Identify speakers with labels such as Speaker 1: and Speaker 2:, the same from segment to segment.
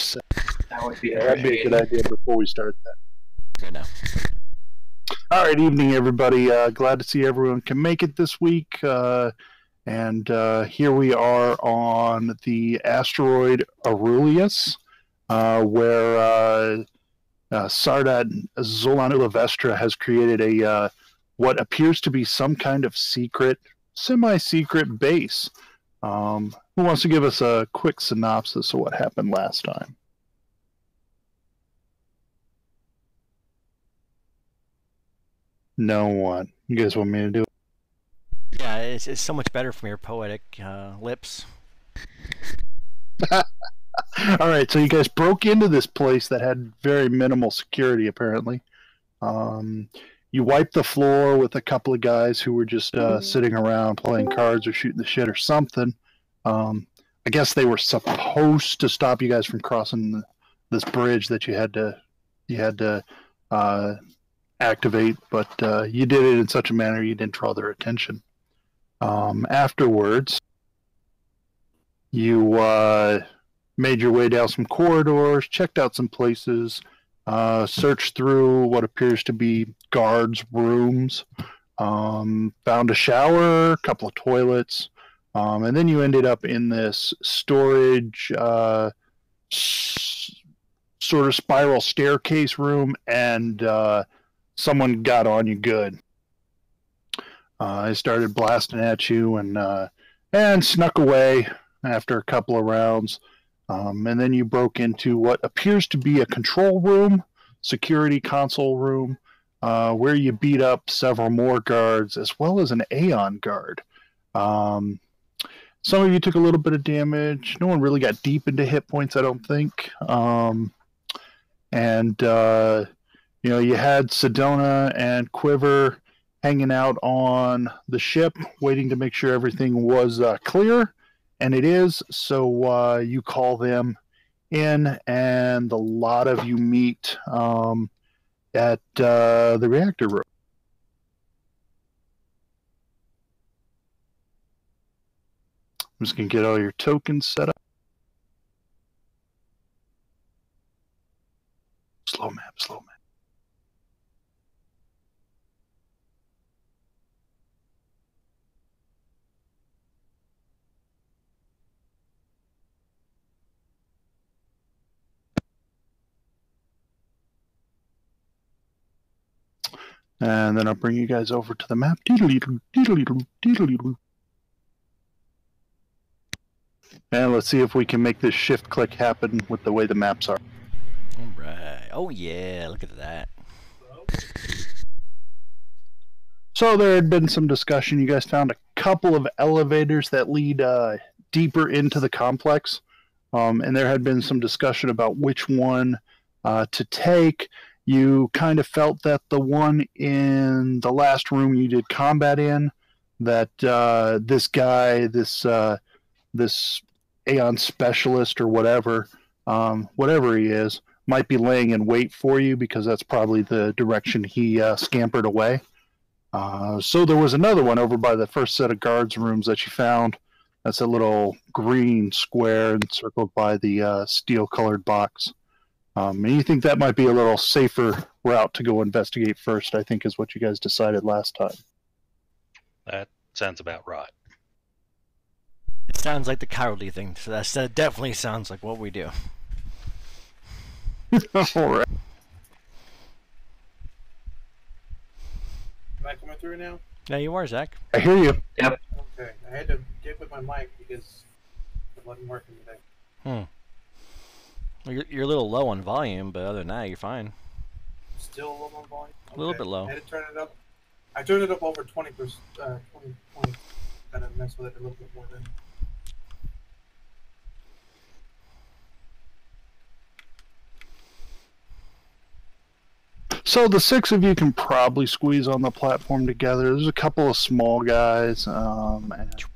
Speaker 1: set.
Speaker 2: That would be
Speaker 1: That'd be a good idea before we start that.
Speaker 3: Good now.
Speaker 1: All right, evening, everybody. Glad to see everyone can make it this week. And here we are on the asteroid Aurelius, where Sardat Zolan Ulavestra has created a what appears to be some kind of secret, semi-secret base. Who wants to give us a quick synopsis of what happened last time? No one. You guys want me to do it?
Speaker 3: Yeah, it's so much better from your poetic lips.
Speaker 1: All right, so you guys broke into this place that had very minimal security, apparently. You wiped the floor with a couple of guys who were just sitting around playing cards or shooting the shit or something. I guess they were supposed to stop you guys from crossing this bridge that you had to activate, but you did it in such a manner you didn't draw their attention. Afterwards, you made your way down some corridors, checked out some places, searched through what appears to be guards' rooms, found a shower, a couple of toilets, and then you ended up in this storage sort of spiral staircase room, and someone got on you good. I started blasting at you and snuck away after a couple of rounds. And then you broke into what appears to be a control room, security console room, where you beat up several more guards as well as an Aeon guard. Some of you took a little bit of damage. No one really got deep into hit points, I don't think. You had Sedona and Quiver hanging out on the ship, waiting to make sure everything was clear. And it is, so you call them in, and a lot of you meet at the reactor room. I'm just going to get all your tokens set up. Slow map, slow map. And then I'll bring you guys over to the map. And let's see if we can make this shift click happen with the way the maps are.
Speaker 3: All right. Oh yeah, look at that.
Speaker 1: So there had been some discussion. You guys found a couple of elevators that lead deeper into the complex. And there had been some discussion about which one to take. You kind of felt that the one in the last room you did combat in, that this guy, this Aeon specialist or whatever he is, might be laying in wait for you, because that's probably the direction he scampered away. So there was another one over by the first set of guards rooms that you found. That's a little green square encircled by the steel-colored box. And you think that might be a little safer route to go investigate first, I think, is what you guys decided last time.
Speaker 4: That sounds about right.
Speaker 3: It sounds like the cowardly thing, so that definitely sounds like what we do.
Speaker 1: All right.
Speaker 5: Am I coming through now?
Speaker 3: Yeah, you are, Zach.
Speaker 1: I hear you.
Speaker 2: Yep.
Speaker 5: Okay. I had to get with my mic because it wasn't working today.
Speaker 3: Well, you're a little low on volume, but other than that, you're fine.
Speaker 5: Still a little on volume? Okay.
Speaker 3: A little bit low.
Speaker 5: I had to turn it up. I turned it up over 20%, 20. Kind of mess with it a little bit more then.
Speaker 1: So the six of you can probably squeeze on the platform together. There's a couple of small guys, and you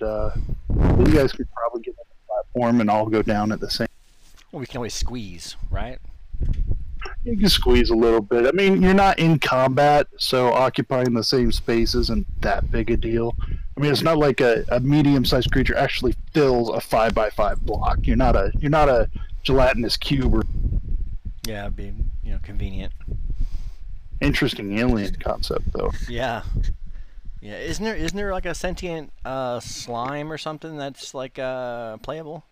Speaker 1: guys can probably get on the platform and all go down at the same.
Speaker 3: Well, we can always squeeze, right?
Speaker 1: You can squeeze a little bit. I mean, you're not in combat, so occupying the same space isn't that big a deal. I mean, it's not like a medium-sized creature actually fills a 5x5 block. You're not a gelatinous cube. Or
Speaker 3: Yeah, it'd be, you know, convenient.
Speaker 1: interesting alien concept, though.
Speaker 3: Yeah. Yeah, isn't there like a sentient slime or something that's like playable?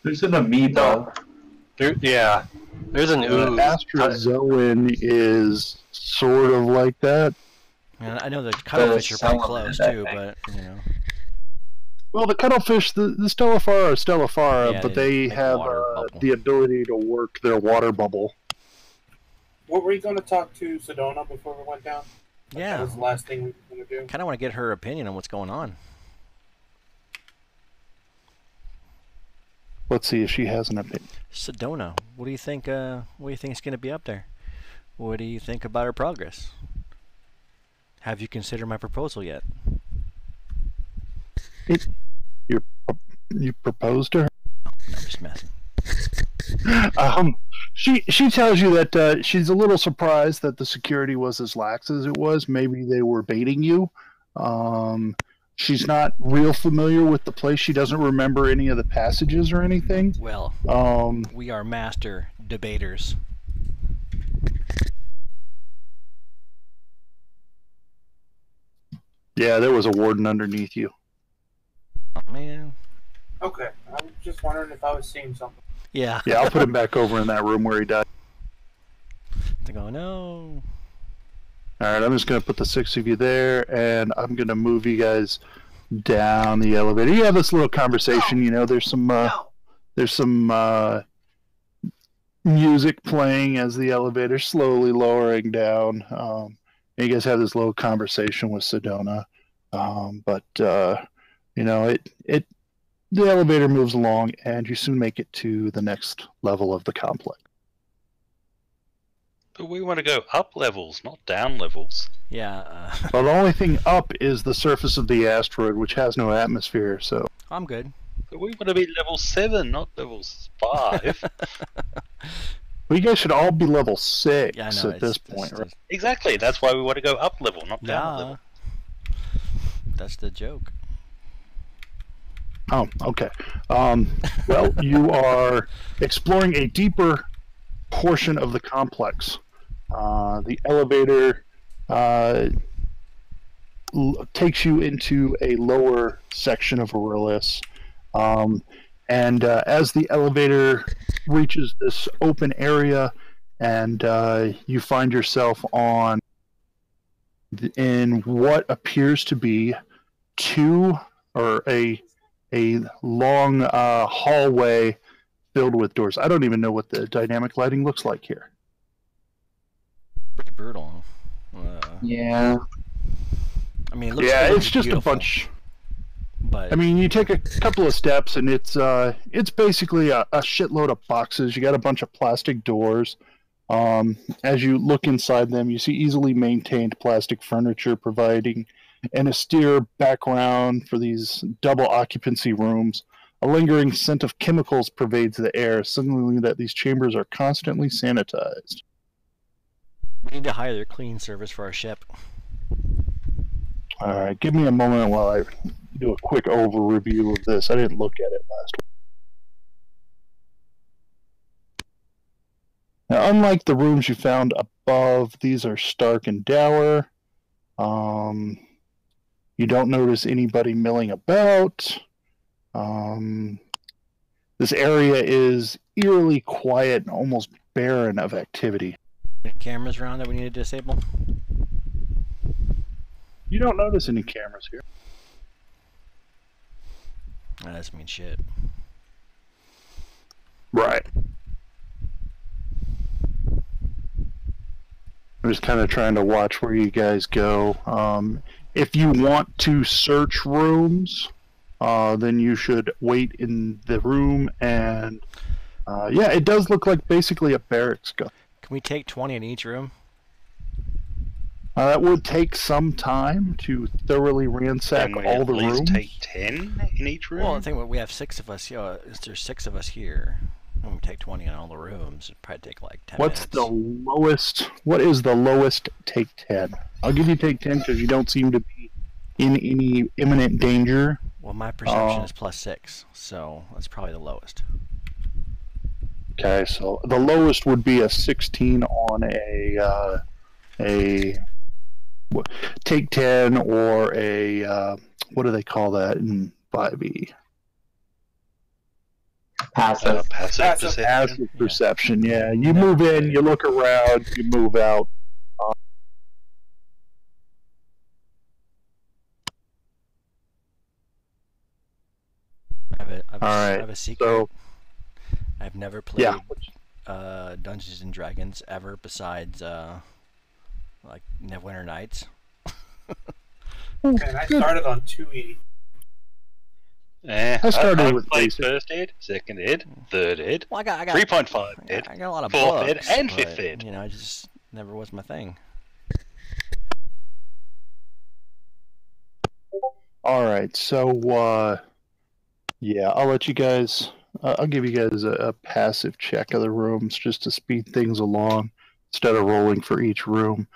Speaker 2: There's an amoeba.
Speaker 6: Yeah. There's an ooze.
Speaker 1: Astrozoan is sort of like that.
Speaker 3: And I know the cuttlefish are pretty close too, but you know.
Speaker 1: Well, the cuttlefish, the Stellifara are Stellifara,
Speaker 3: Yeah,
Speaker 1: but
Speaker 3: they
Speaker 1: they
Speaker 3: make
Speaker 1: have
Speaker 3: water bubble.
Speaker 1: the ability to work their water bubble.
Speaker 5: What were you going to talk to Sedona before we went down? That
Speaker 3: Yeah.
Speaker 5: was the last thing we were going to do.
Speaker 3: Kind of want to get her opinion on what's going on.
Speaker 1: Let's see if she has an opinion.
Speaker 3: Sedona, what do you think? What do you think is going to be up there? What do you think about her progress? Have you considered my proposal yet?
Speaker 1: You proposed to her?
Speaker 3: No, I'm just messing.
Speaker 1: She tells you that she's a little surprised that the security was as lax as it was. Maybe they were baiting you. She's not real familiar with the place. She doesn't remember any of the passages or anything.
Speaker 3: Well, we are master debaters.
Speaker 1: Yeah, there was a warden underneath you.
Speaker 3: Oh, man.
Speaker 5: Okay, I was just wondering if I was seeing something.
Speaker 3: Yeah.
Speaker 1: Yeah, I'll put him back over in that room where he died.
Speaker 3: They go, no.
Speaker 1: Alright, I'm just going to put the 6 of you there, and I'm going to move you guys down the elevator. You have this little conversation, you know, there's some music playing as the elevator's slowly lowering down. And you guys have this little conversation with Sedona. You know, the elevator moves along, and you soon make it to the next level of the complex.
Speaker 4: But we want to go up levels, not down levels.
Speaker 3: Yeah.
Speaker 1: Well, the only thing up is the surface of the asteroid, which has no atmosphere, so...
Speaker 3: I'm good.
Speaker 4: But we want to be level 7, not level 5.
Speaker 1: Well, you guys should all be level 6
Speaker 3: Yeah, I know,
Speaker 1: at this point, right?
Speaker 4: Exactly, that's why we want to go up level, not down
Speaker 3: Yeah.
Speaker 4: level.
Speaker 3: That's the joke.
Speaker 1: Oh, okay. Well, you are exploring a deeper portion of the complex. The elevator takes you into a lower section of Aurelius. And as the elevator reaches this open area, and you find yourself in what appears to be a long hallway filled with doors. I don't even know what the dynamic lighting looks like here.
Speaker 3: Pretty brutal.
Speaker 2: Yeah.
Speaker 3: I mean, it looks
Speaker 1: Yeah,
Speaker 3: really
Speaker 1: it's just
Speaker 3: beautiful,
Speaker 1: a bunch.
Speaker 3: But
Speaker 1: I mean, you take a couple of steps, and it's basically a shitload of boxes. You got a bunch of plastic doors. As you look inside them, you see easily maintained plastic furniture, providing an austere background for these double occupancy rooms. A lingering scent of chemicals pervades the air, signaling that these chambers are constantly sanitized.
Speaker 3: we need to hire their clean service for our ship.
Speaker 1: All right, give me a moment while I do a quick overview of this. I didn't look at it last week. Now, unlike the rooms you found above, these are stark and dour. You don't notice anybody milling about. This area is eerily quiet and almost barren of activity.
Speaker 3: Any cameras around that we need to disable?
Speaker 1: You don't notice any cameras here.
Speaker 3: That doesn't mean shit.
Speaker 1: Right. I'm just kind of trying to watch where you guys go. If you want to search rooms, then you should wait in the room, and yeah, it does look like basically a barracks gun.
Speaker 3: Can we take 20 in each room?
Speaker 1: That would take some time to thoroughly ransack
Speaker 4: Can we
Speaker 1: all
Speaker 4: at
Speaker 1: the
Speaker 4: least
Speaker 1: rooms.
Speaker 4: take 10 in each room?
Speaker 3: Well, I think we have 6 of us. There's 6 of us here. And we take 20 in all the rooms. It'd probably take like 10
Speaker 1: What's
Speaker 3: minutes.
Speaker 1: the lowest? What is the lowest? Take 10. I'll give you take 10 because you don't seem to be in any imminent danger.
Speaker 3: Well, my perception is +6, so that's probably the lowest.
Speaker 1: Okay, so the lowest would be a 16 on a take 10 or a what do they call that in 5e?
Speaker 2: Passive.
Speaker 4: Passive
Speaker 5: Passive.
Speaker 4: perception.
Speaker 1: Passive perception. Yeah, you
Speaker 3: Never
Speaker 1: move in,
Speaker 3: played.
Speaker 1: you look around, you move out.
Speaker 3: I have a secret.
Speaker 1: So
Speaker 3: I've never played
Speaker 1: yeah,
Speaker 3: Dungeons and Dragons ever besides like Neverwinter Nights.
Speaker 5: And I started on 2E.
Speaker 4: I
Speaker 1: started with
Speaker 4: played
Speaker 1: basic.
Speaker 4: first ed, second ed, third ed,
Speaker 3: Well, I got
Speaker 4: 3.5 ed,
Speaker 3: I got a lot of
Speaker 4: fourth
Speaker 3: books,
Speaker 4: ed, and
Speaker 3: but,
Speaker 4: fifth ed.
Speaker 3: You know, it just never was my thing.
Speaker 1: all right. So yeah, I'll let you guys. I'll give you guys a passive check of the rooms just to speed things along instead of rolling for each room.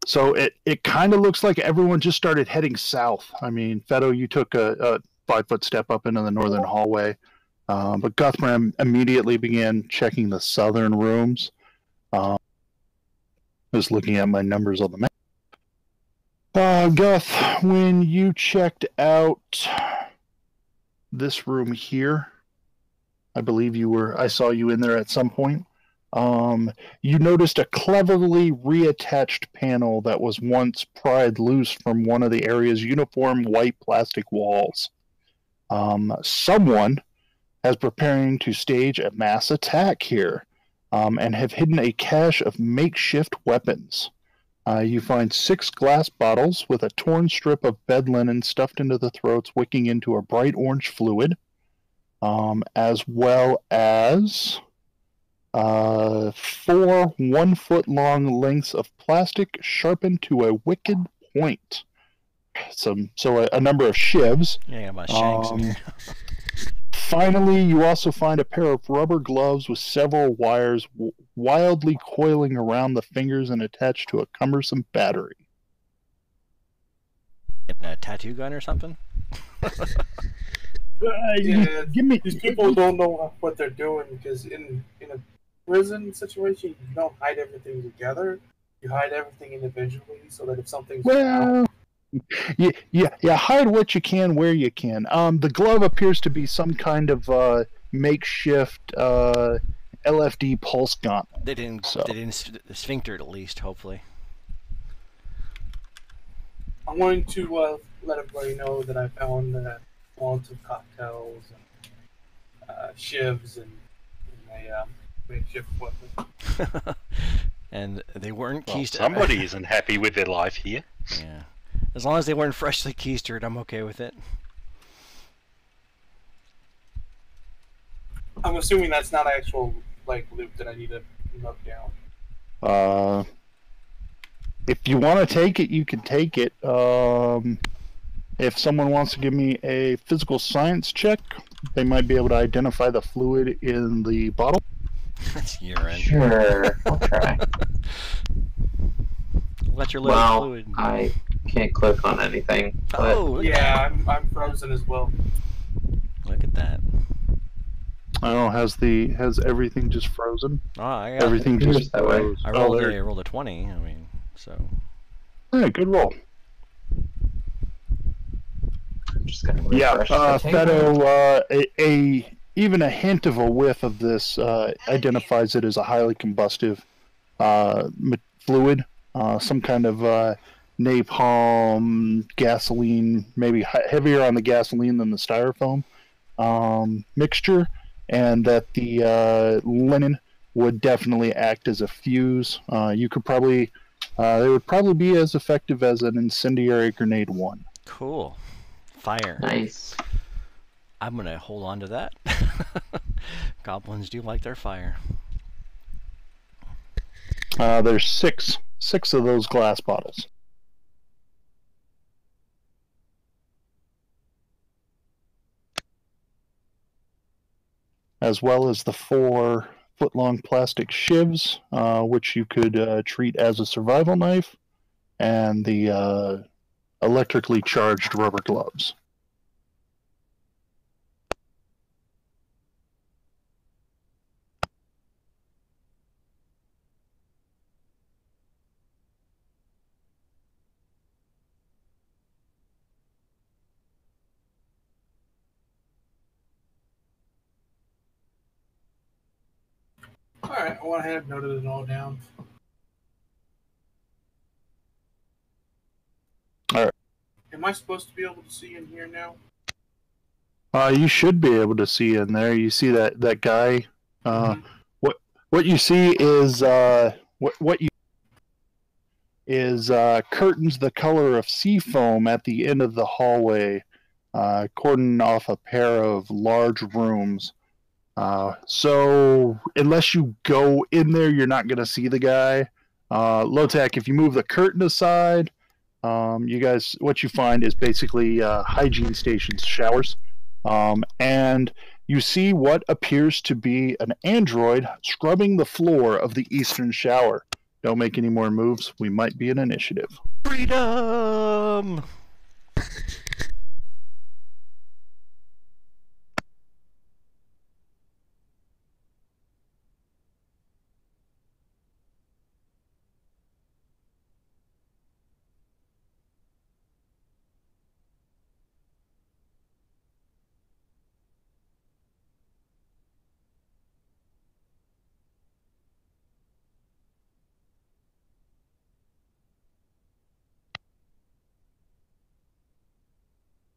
Speaker 1: So it kind of looks like everyone just started heading south. I mean, Fedo, you took a 5-foot step up into the northern hallway, but Guthram immediately began checking the southern rooms. Just looking at my numbers on the map. Guth, when you checked out this room here, I believe I saw you in there at some point. You noticed a cleverly reattached panel that was once pried loose from one of the area's uniform white plastic walls. Someone is preparing to stage a mass attack here, and have hidden a cache of makeshift weapons. You find 6 glass bottles with a torn strip of bed linen stuffed into the throats, wicking into a bright orange fluid, as well as 4 1-foot-long lengths of plastic sharpened to a wicked point. So a number of shivs.
Speaker 3: Yeah, my shanks in here.
Speaker 1: Finally, you also find a pair of rubber gloves with several wires wildly coiling around the fingers and attached to a cumbersome battery.
Speaker 3: A tattoo gun or something?
Speaker 5: Yeah,
Speaker 1: Give me.
Speaker 5: These people don't know what they're doing because in a prison situation, you don't hide everything together. You hide everything individually so that if something's
Speaker 1: Well, yeah, hide what you can where you can. The glove appears to be some kind of makeshift LFD pulse gun.
Speaker 3: They didn't sphincter it, at least, hopefully.
Speaker 5: I'm going to let everybody know that I found Molotov cocktails and shivs and a makeshift weapon.
Speaker 3: And they weren't
Speaker 4: Well,
Speaker 3: keistered.
Speaker 4: somebody isn't happy with their life here.
Speaker 3: Yeah. As long as they weren't freshly keistered, I'm okay with it.
Speaker 5: I'm assuming that's not actual loot that I need to knock down.
Speaker 1: If you want to take it, you can take it. If someone wants to give me a physical science check, they might be able to identify the fluid in the bottle.
Speaker 3: That's urine.
Speaker 2: Sure, I'll try.
Speaker 3: Let your little
Speaker 2: Well,
Speaker 3: fluid.
Speaker 2: I can't click on anything. But
Speaker 3: Oh, look at
Speaker 5: Yeah, I'm frozen as well.
Speaker 3: that. Look at that.
Speaker 1: Oh, has everything just frozen?
Speaker 3: Oh, I got
Speaker 1: Everything
Speaker 2: It
Speaker 1: just
Speaker 2: was that way.
Speaker 1: froze.
Speaker 3: I
Speaker 1: Oh,
Speaker 3: rolled,
Speaker 1: there.
Speaker 3: I rolled a 20. I mean, so.
Speaker 1: Hey, good roll.
Speaker 2: I'm just gonna
Speaker 1: Yeah,
Speaker 2: refresh the table.
Speaker 1: Fedo, even a hint of a whiff of this identifies it as a highly combustive fluid, some kind of napalm, gasoline, maybe heavier on the gasoline than the styrofoam mixture, and that the linen would definitely act as a fuse. They would probably be as effective as an incendiary grenade 1.
Speaker 3: Cool. Fire.
Speaker 2: Nice.
Speaker 3: I'm gonna hold on to that. Goblins do like their fire.
Speaker 1: There's six of those glass bottles. As well as the 4-foot-long plastic shivs, which you could treat as a survival knife, and the electrically charged rubber gloves.
Speaker 5: Alright, I went ahead and noted it all down.
Speaker 1: Alright.
Speaker 5: Am I supposed to be able to see in here now?
Speaker 1: You should be able to see in there. You see that guy. What you see is what you is curtains the color of sea foam at the end of the hallway, cordoning off a pair of large rooms. So unless you go in there, you're not going to see the guy. Low-Tech, if you move the curtain aside, you guys, what you find is basically hygiene stations, showers. And you see what appears to be an android scrubbing the floor of the eastern shower. Don't make any more moves. We might be an initiative.
Speaker 3: Freedom!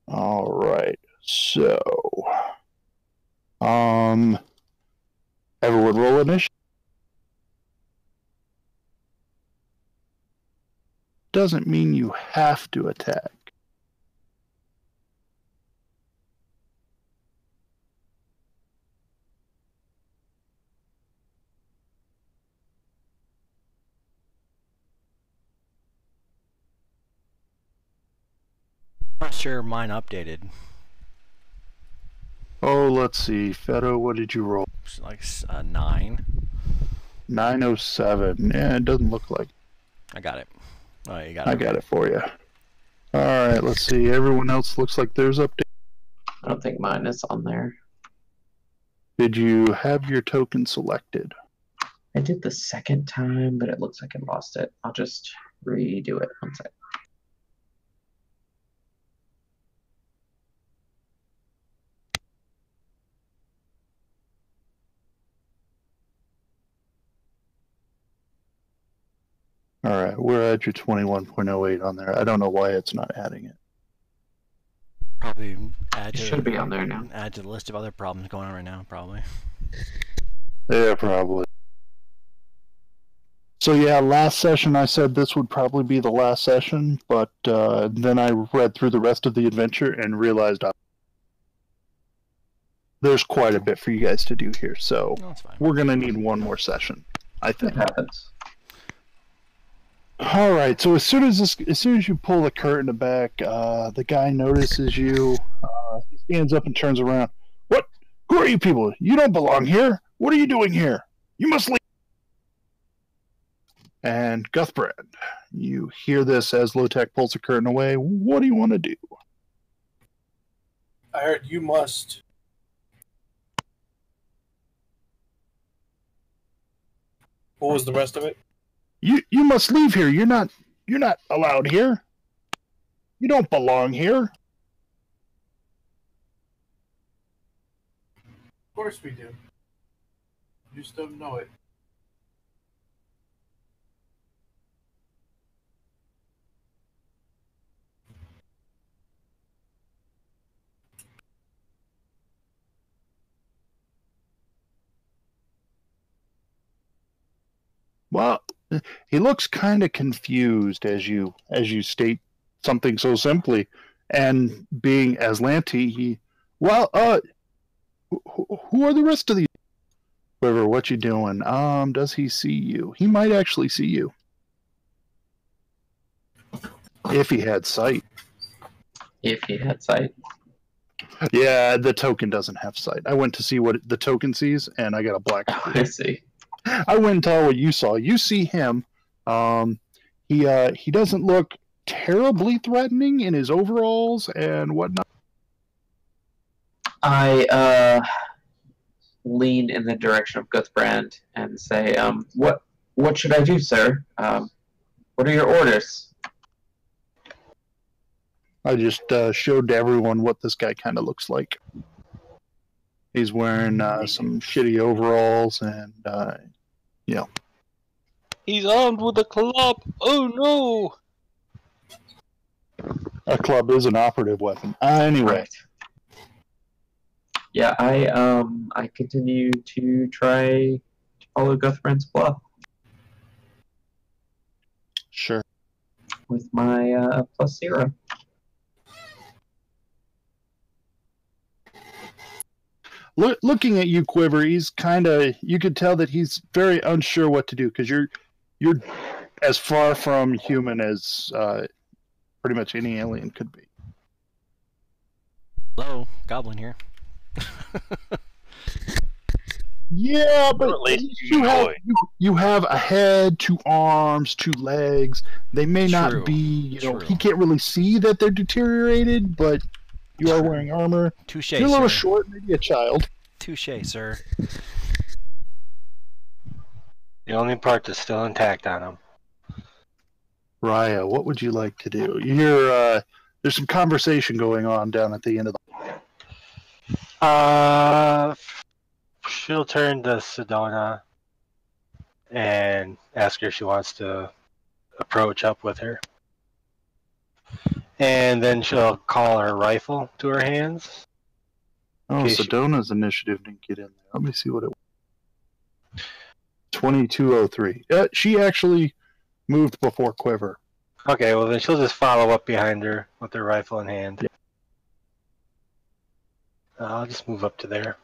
Speaker 1: All right. So, everyone roll initiative. Doesn't mean you have to attack.
Speaker 3: Not sure mine updated.
Speaker 1: Oh, let's see. Fedo, what did you roll?
Speaker 3: It's like 9.
Speaker 1: 907. Yeah, it doesn't look like.
Speaker 3: I got it. Oh, you got it.
Speaker 1: I got it for you. All right, let's see. Everyone else looks like theirs updated.
Speaker 2: I don't think mine is on there.
Speaker 1: Did you have your token selected?
Speaker 2: I did the second time, but it looks like I lost it. I'll just redo it. One sec.
Speaker 1: All right, we're at your 21.08 on there. I don't know why it's not adding it.
Speaker 3: Probably add
Speaker 2: It
Speaker 3: to
Speaker 2: should be on there now.
Speaker 3: Add to the list of other problems going on right now, probably.
Speaker 1: Yeah, probably. So yeah, last session I said this would probably be the last session, but then I read through the rest of the adventure and realized there's quite a bit for you guys to do here. So
Speaker 3: No, that's fine.
Speaker 1: we're gonna need one more session, I
Speaker 2: It
Speaker 1: think.
Speaker 2: happens.
Speaker 1: All right. So as soon as you pull the curtain back, the guy notices you. He stands up and turns around. What? Who are you people? You don't belong here. What are you doing here? You must leave. And Guthbrand, you hear this as Low-Tech pulls the curtain away. What do you want to do?
Speaker 5: I heard you must. What was the rest of it?
Speaker 1: You must leave here. You're not allowed here. You don't belong here.
Speaker 5: Of course we do. You just don't know it.
Speaker 1: Well, he looks kind of confused as you state something so simply, and being Aslanti, who are the rest of these? Whoever, what you doing? Does he see you? He might actually see you if he had sight.
Speaker 2: If he had sight.
Speaker 1: Yeah, the token doesn't have sight. I went to see what the token sees, and I got a black.
Speaker 2: Oh, I see.
Speaker 1: I went and tell what you saw. You see him. He doesn't look terribly threatening in his overalls and whatnot.
Speaker 2: I lean in the direction of Guthbrand and say, what should I do, sir? What are your orders?
Speaker 1: I just showed to everyone what this guy kind of looks like. He's wearing some shitty overalls, and
Speaker 4: He's armed with a club. Oh no!
Speaker 1: A club is an operative weapon. Anyway.
Speaker 2: Right. Yeah, I continue to try to follow Guthbrand's bluff
Speaker 1: Sure.
Speaker 2: with my +0.
Speaker 1: Looking at you, Quiver, he's kind of. You could tell that he's very unsure what to do because you're as far from human as pretty much any alien could be.
Speaker 3: Hello, Goblin here.
Speaker 1: Yeah, but
Speaker 4: Or at least
Speaker 1: you have a head, 2 arms, 2 legs. They may
Speaker 3: True.
Speaker 1: not be, you know,
Speaker 3: True.
Speaker 1: he can't really see that they're deteriorated, but you are wearing armor.
Speaker 3: Touche,
Speaker 1: You're a little
Speaker 3: sir.
Speaker 1: short, maybe a child.
Speaker 3: Touche, sir.
Speaker 6: The only part that's still intact on him.
Speaker 1: Raya, what would you like to do? You hear there's some conversation going on down at the end of the.
Speaker 6: She'll turn to Sedona and ask her if she wants to approach up with her. And then she'll call her rifle to her hands.
Speaker 1: Oh,
Speaker 6: Okay,
Speaker 1: Sedona's initiative didn't get in there. Let me see what it was. 2203. She actually moved before Quiver.
Speaker 6: Okay, well then she'll just follow up behind her with her rifle in hand.
Speaker 1: Yeah.
Speaker 6: I'll just move up to there.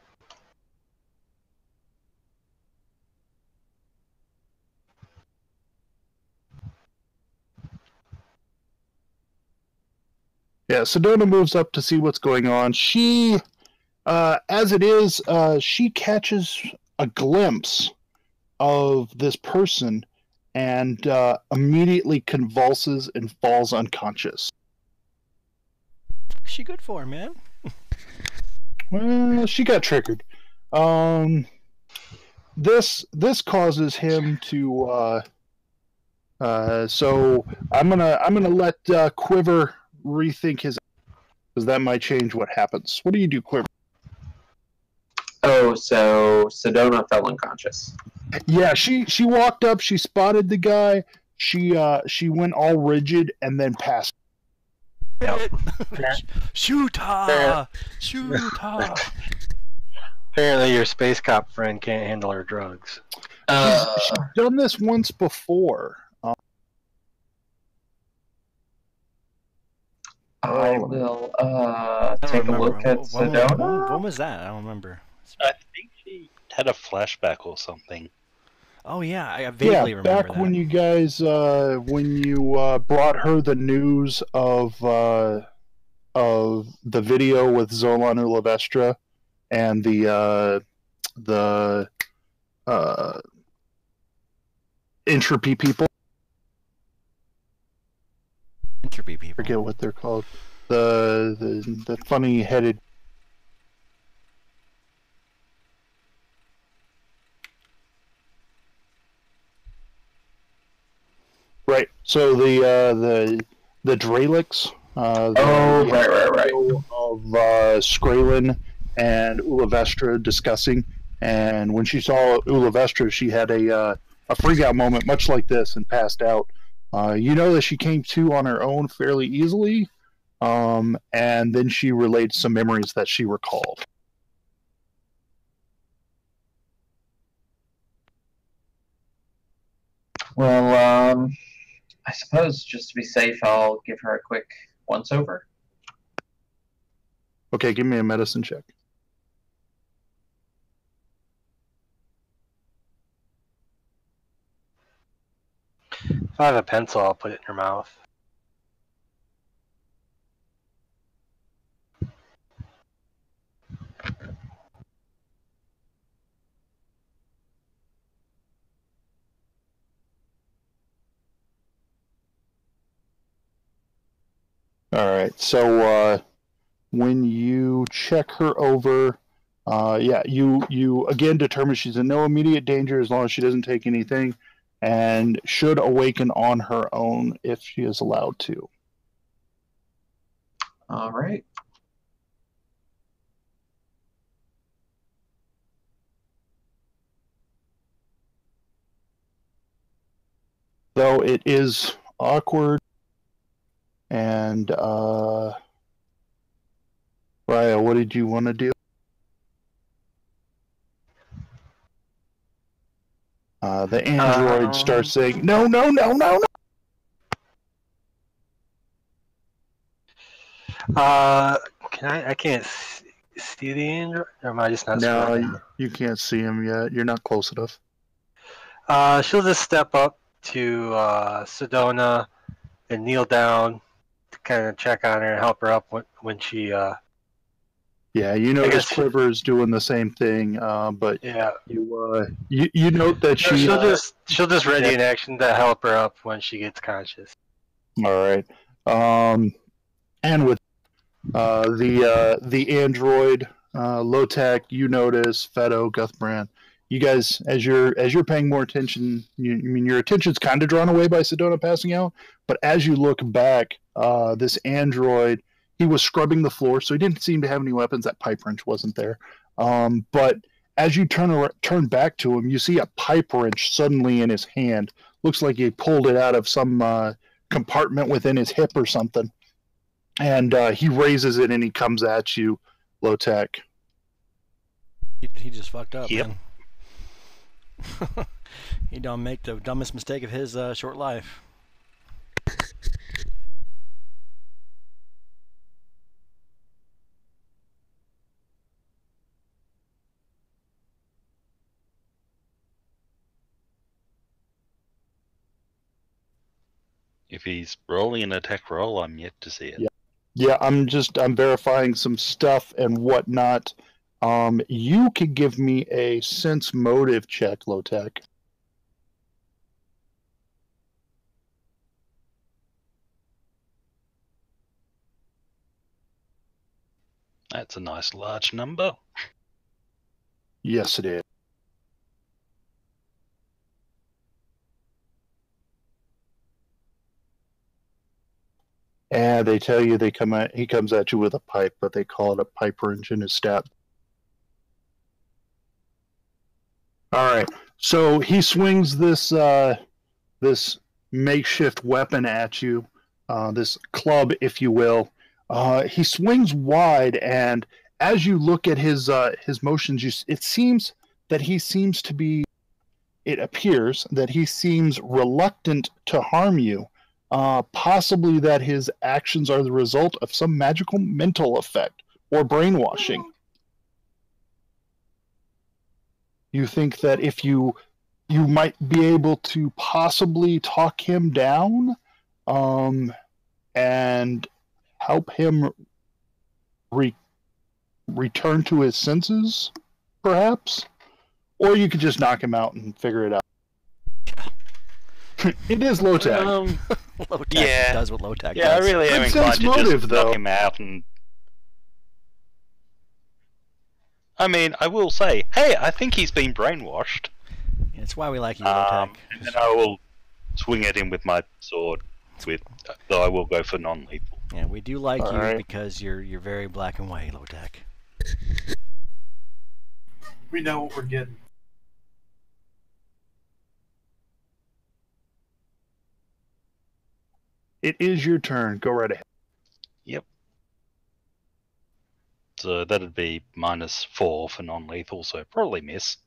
Speaker 1: Yeah, Sedona moves up to see what's going on. She, as it is, she catches a glimpse of this person and immediately convulses and falls unconscious.
Speaker 3: What's she good for, man?
Speaker 1: Well, she got triggered. This causes him to. So I'm gonna let Quiver rethink his, because that might change what happens. What do you do, Quiver?
Speaker 2: Oh, so Sedona fell unconscious.
Speaker 1: Yeah, she walked up, she spotted the guy, she went all rigid and then passed.
Speaker 3: Shoot her! Shoot her!
Speaker 6: Apparently your space cop friend can't handle her drugs.
Speaker 1: She's done this once before.
Speaker 2: I will take a look at Sedona.
Speaker 3: When was that? I don't remember.
Speaker 4: I think she had a flashback or something.
Speaker 3: Oh yeah, I vaguely remember
Speaker 1: back
Speaker 3: that.
Speaker 1: when you guys when you brought her the news of the video with Zolan Ulavestra and the entropy people.
Speaker 3: Entropy people.
Speaker 1: Forget what they're called. The funny headed. Right. So the Dralix.
Speaker 2: Right.
Speaker 1: Of Skrelin and Ulavestra discussing, and when she saw Ulavestra, she had a freak out moment, much like this, and passed out. You know that she came to on her own fairly easily, and then she relayed some memories that she recalled.
Speaker 2: Well, I suppose just to be safe, I'll give her a quick once-over.
Speaker 1: Okay, give me a medicine check.
Speaker 6: If I have a pencil, I'll put it in your mouth.
Speaker 1: All right, so when you check her over, you again determine she's in no immediate danger as long as she doesn't take anything, and should awaken on her own if she is allowed to.
Speaker 2: All right.
Speaker 1: though it is awkward. And Raya, what did you want to do? The android starts saying, "No, no, no, no, no."
Speaker 6: I can't see the android, or am I just not
Speaker 1: No,
Speaker 6: smart enough?
Speaker 1: you can't see him yet. You're not close enough.
Speaker 6: She'll just step up to Sedona and kneel down to kind of check on her and help her up when she.
Speaker 1: Yeah, you notice
Speaker 6: guess-
Speaker 1: Quiver is doing the same thing, but
Speaker 6: Yeah,
Speaker 1: you note that
Speaker 6: she'll just ready an action to help her up when she gets conscious.
Speaker 1: All right. And with the android, Lotak, you notice Fedo, Guthbrand, you guys, as you're paying more attention, your attention's kind of drawn away by Sedona passing out, but as you look back, this android, he was scrubbing the floor, so he didn't seem to have any weapons. That pipe wrench wasn't there. But as you turn back to him, you see a pipe wrench suddenly in his hand. Looks like he pulled it out of some compartment within his hip or something. And he raises it and he comes at you, Lotek.
Speaker 3: He just fucked up,
Speaker 4: Yep.
Speaker 3: man. He don't make the dumbest mistake of his short life.
Speaker 4: If he's rolling an attack roll, I'm yet to see it.
Speaker 1: Yeah, I'm verifying some stuff and whatnot. You could give me a sense motive check, Lotek.
Speaker 4: That's a nice large number.
Speaker 1: Yes, it is. And they tell you he comes at you with a pipe, but they call it a pipe wrench in his stat. All right, so he swings this makeshift weapon at you, this club, if you will. He swings wide, and as you look at his motions, it appears that he seems reluctant to harm you. Possibly that his actions are the result of some magical mental effect or brainwashing. You think that if you might be able to possibly talk him down, and help him return to his senses, perhaps? Or you could just knock him out and figure it out. It is Lotak.
Speaker 3: Lotak
Speaker 4: Yeah.
Speaker 3: does what Lotak
Speaker 4: Yeah, I
Speaker 3: does.
Speaker 4: really am
Speaker 1: Good
Speaker 4: inclined
Speaker 1: sense
Speaker 4: to
Speaker 1: motive,
Speaker 4: just
Speaker 1: though.
Speaker 4: knock him out and... I mean, I will say, hey, I think he's been brainwashed.
Speaker 3: That's why we like you, Lotak.
Speaker 4: And then I will swing at him with my sword, though I will go for non-lethal.
Speaker 3: Yeah, we do like
Speaker 1: All
Speaker 3: you
Speaker 1: right.
Speaker 3: because you're very black and white, Lotak.
Speaker 5: We know what we're getting.
Speaker 1: It is your turn. Go right ahead.
Speaker 4: Yep. So that'd be -4 for non-lethal, so probably miss.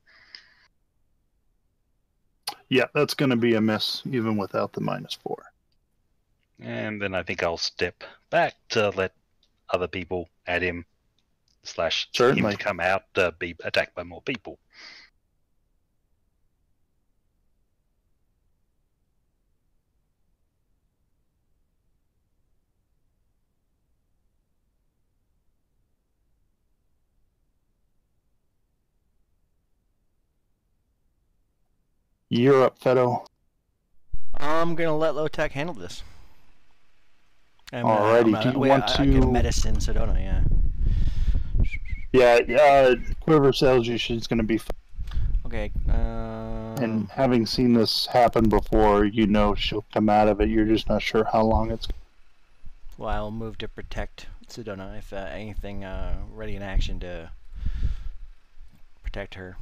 Speaker 1: Yeah, that's going to be a miss, even without the -4.
Speaker 4: And then I think I'll step back to let other people at him, / him
Speaker 1: Certainly.
Speaker 4: to come out to be attacked by more people.
Speaker 1: You're up, Fedo.
Speaker 3: I'm gonna let Lotak handle this.
Speaker 1: Alrighty, do you want
Speaker 3: I give
Speaker 1: to-
Speaker 3: medicine, Sedona, yeah.
Speaker 1: Yeah, Quiver tells you she's going to be fine.
Speaker 3: Okay,
Speaker 1: And having seen this happen before, you know she'll come out of it. You're just not sure how long it's.
Speaker 3: well, I'll move to protect Sedona if anything ready in action to protect her.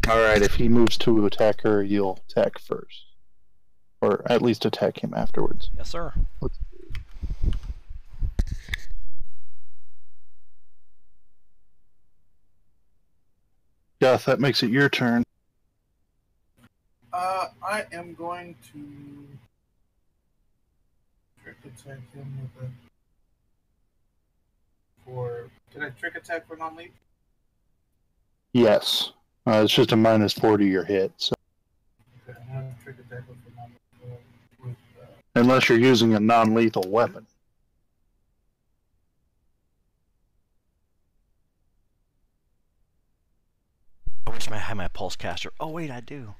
Speaker 1: All right, if he moves to attack her, you'll attack first. or at least attack him afterwards.
Speaker 3: Yes, sir.
Speaker 1: Goth, that makes it your turn.
Speaker 5: I am going to trick attack him with a. Can I trick attack for non-leap?
Speaker 1: Yes. It's just a -4 to your hit. So
Speaker 5: Okay, I'm going to trick attack with non-leap.
Speaker 1: unless you're using a non-lethal weapon.
Speaker 3: I wish I had my pulse caster. Oh wait, I do.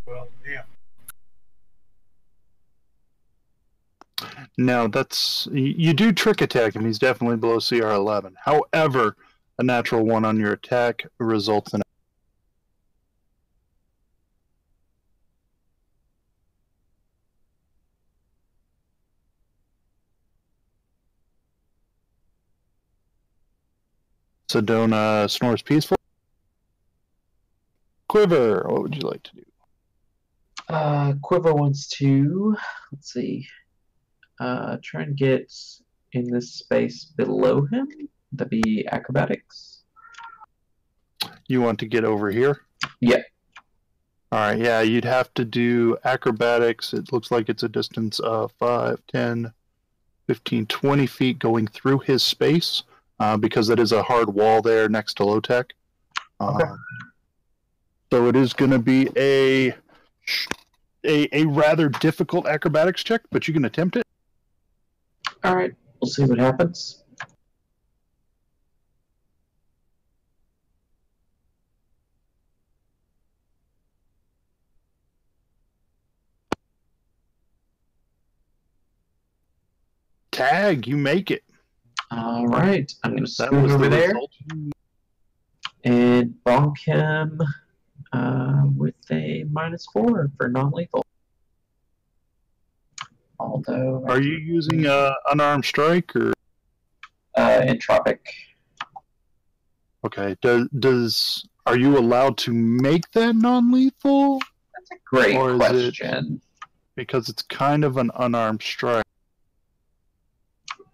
Speaker 5: Well, yeah.
Speaker 1: No, you do trick attack him. He's definitely below CR 11. However, a natural 1 on your attack results in Sedona snores peaceful. Quiver, what would you like to do?
Speaker 2: Quiver wants to, let's see, try and get in this space below him. That'd be acrobatics.
Speaker 1: You want to get over here?
Speaker 2: Yeah.
Speaker 1: Alright, yeah, you'd have to do acrobatics. It looks like it's a distance of 5, 10, 15, 20 feet going through his space, because it is a hard wall there next to low-tech.
Speaker 2: Okay.
Speaker 1: So it is going to be a rather difficult acrobatics check, but you can attempt it.
Speaker 2: All right. We'll see what happens.
Speaker 1: Tag, you make it.
Speaker 2: All right. I'm going to
Speaker 1: That
Speaker 2: scoot
Speaker 1: was
Speaker 2: over
Speaker 1: the
Speaker 2: there
Speaker 1: result.
Speaker 2: and bonk him with a -4 for non-lethal. Although,
Speaker 1: Are you using unarmed strike or?
Speaker 2: entropic.
Speaker 1: Okay. Are you allowed to make that non-lethal?
Speaker 2: That's a great
Speaker 1: Or is
Speaker 2: question.
Speaker 1: Because it's kind of an unarmed strike.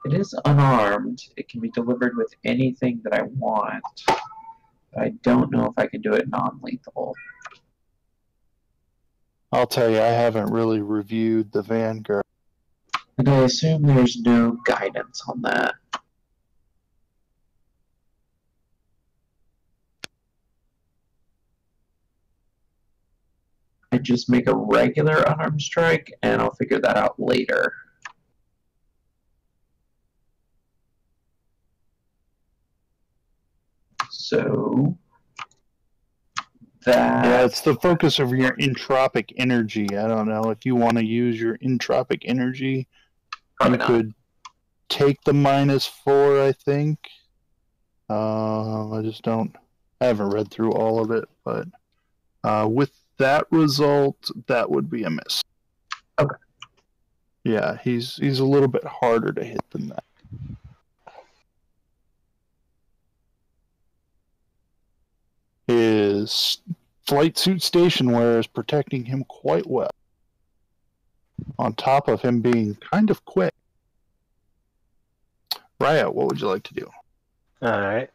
Speaker 2: It is unarmed. It can be delivered with anything that I want. But I don't know if I can do it non-lethal.
Speaker 1: I'll tell you, I haven't really reviewed the Vanguard.
Speaker 2: And I assume there's no guidance on that. I just make a regular unarmed strike, and I'll figure that out later. So that
Speaker 1: Yeah, it's the focus of your entropic energy. I don't know if you want to use your entropic energy.
Speaker 2: Probably
Speaker 1: You
Speaker 2: not.
Speaker 1: could take the -4, I think. I just don't. I haven't read through all of it, but with that result, that would be a miss.
Speaker 2: Okay.
Speaker 1: Yeah, he's a little bit harder to hit than that. His flight suit station wear is protecting him quite well. On top of him being kind of quick. Riot, what would you like to do?
Speaker 6: Alright.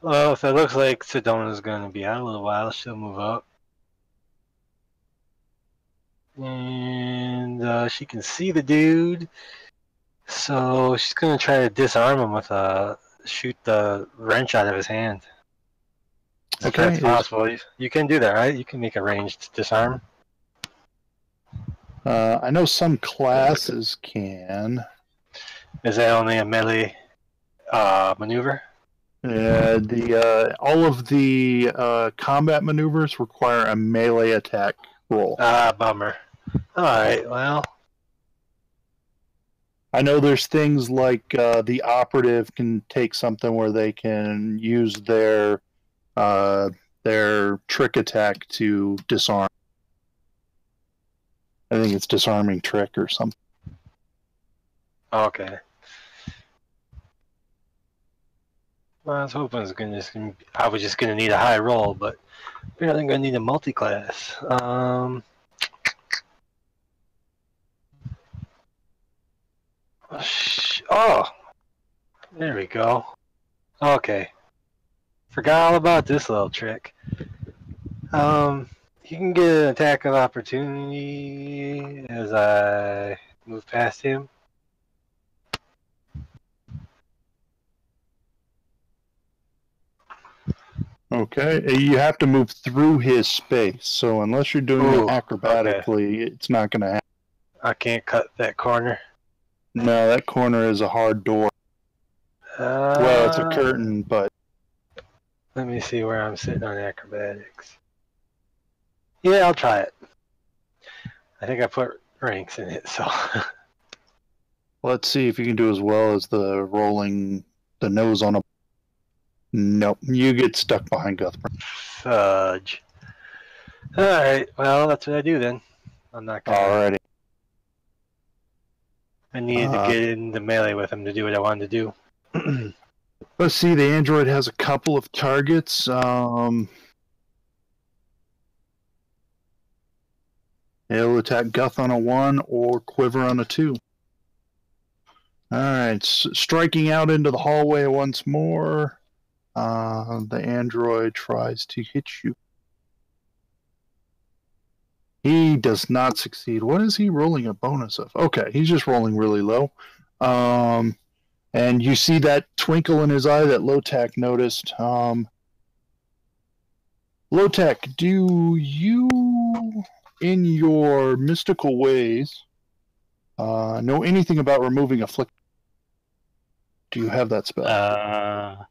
Speaker 6: Well, if it looks like Sedona's going to be out a little while, she'll move up. And she can see the dude. So she's going to try to disarm him with shoot the wrench out of his hand. If
Speaker 1: Okay,
Speaker 6: that's possible. You can do that, right? You can make a ranged disarm.
Speaker 1: I know some classes can.
Speaker 6: Is that only a melee maneuver?
Speaker 1: All of the combat maneuvers require a melee attack roll.
Speaker 6: Ah, bummer. Alright, well.
Speaker 1: I know there's things like the operative can take something where they can use their trick attack to disarm. I think it's disarming trick or something.
Speaker 6: Okay. Well, I was hoping I was just gonna need a high roll, but apparently I'm gonna need a multi-class. Oh, there we go. Okay, forgot all about this little trick. You can get an attack of opportunity as I move past him.
Speaker 1: Okay, you have to move through his space. So unless you're doing
Speaker 6: Ooh,
Speaker 1: it acrobatically, it's not going to happen.
Speaker 6: I can't cut that corner.
Speaker 1: No, that corner is a hard door. Well, it's a curtain, but
Speaker 6: Let me see where I'm sitting on acrobatics. Yeah, I'll try it. I think I put ranks in it, so.
Speaker 1: let's see if you can do as well as the rolling the nose on a. Nope, you get stuck behind Guthrie.
Speaker 6: Fudge. Alright, well, that's what I do then. I'm not gonna.
Speaker 1: Alrighty.
Speaker 6: I needed to get into melee with him to do what I wanted to do.
Speaker 1: Let's see, the android has a couple of targets. It'll attack Guth on a 1 or Quiver on a 2. Alright, striking out into the hallway once more. The android tries to hit you. He does not succeed. What is he rolling a bonus of? Okay, he's just rolling really low. And you see that twinkle in his eye that Lotak noticed. Lotak, do you, in your mystical ways, know anything about removing affliction? Do you have that spell?
Speaker 4: I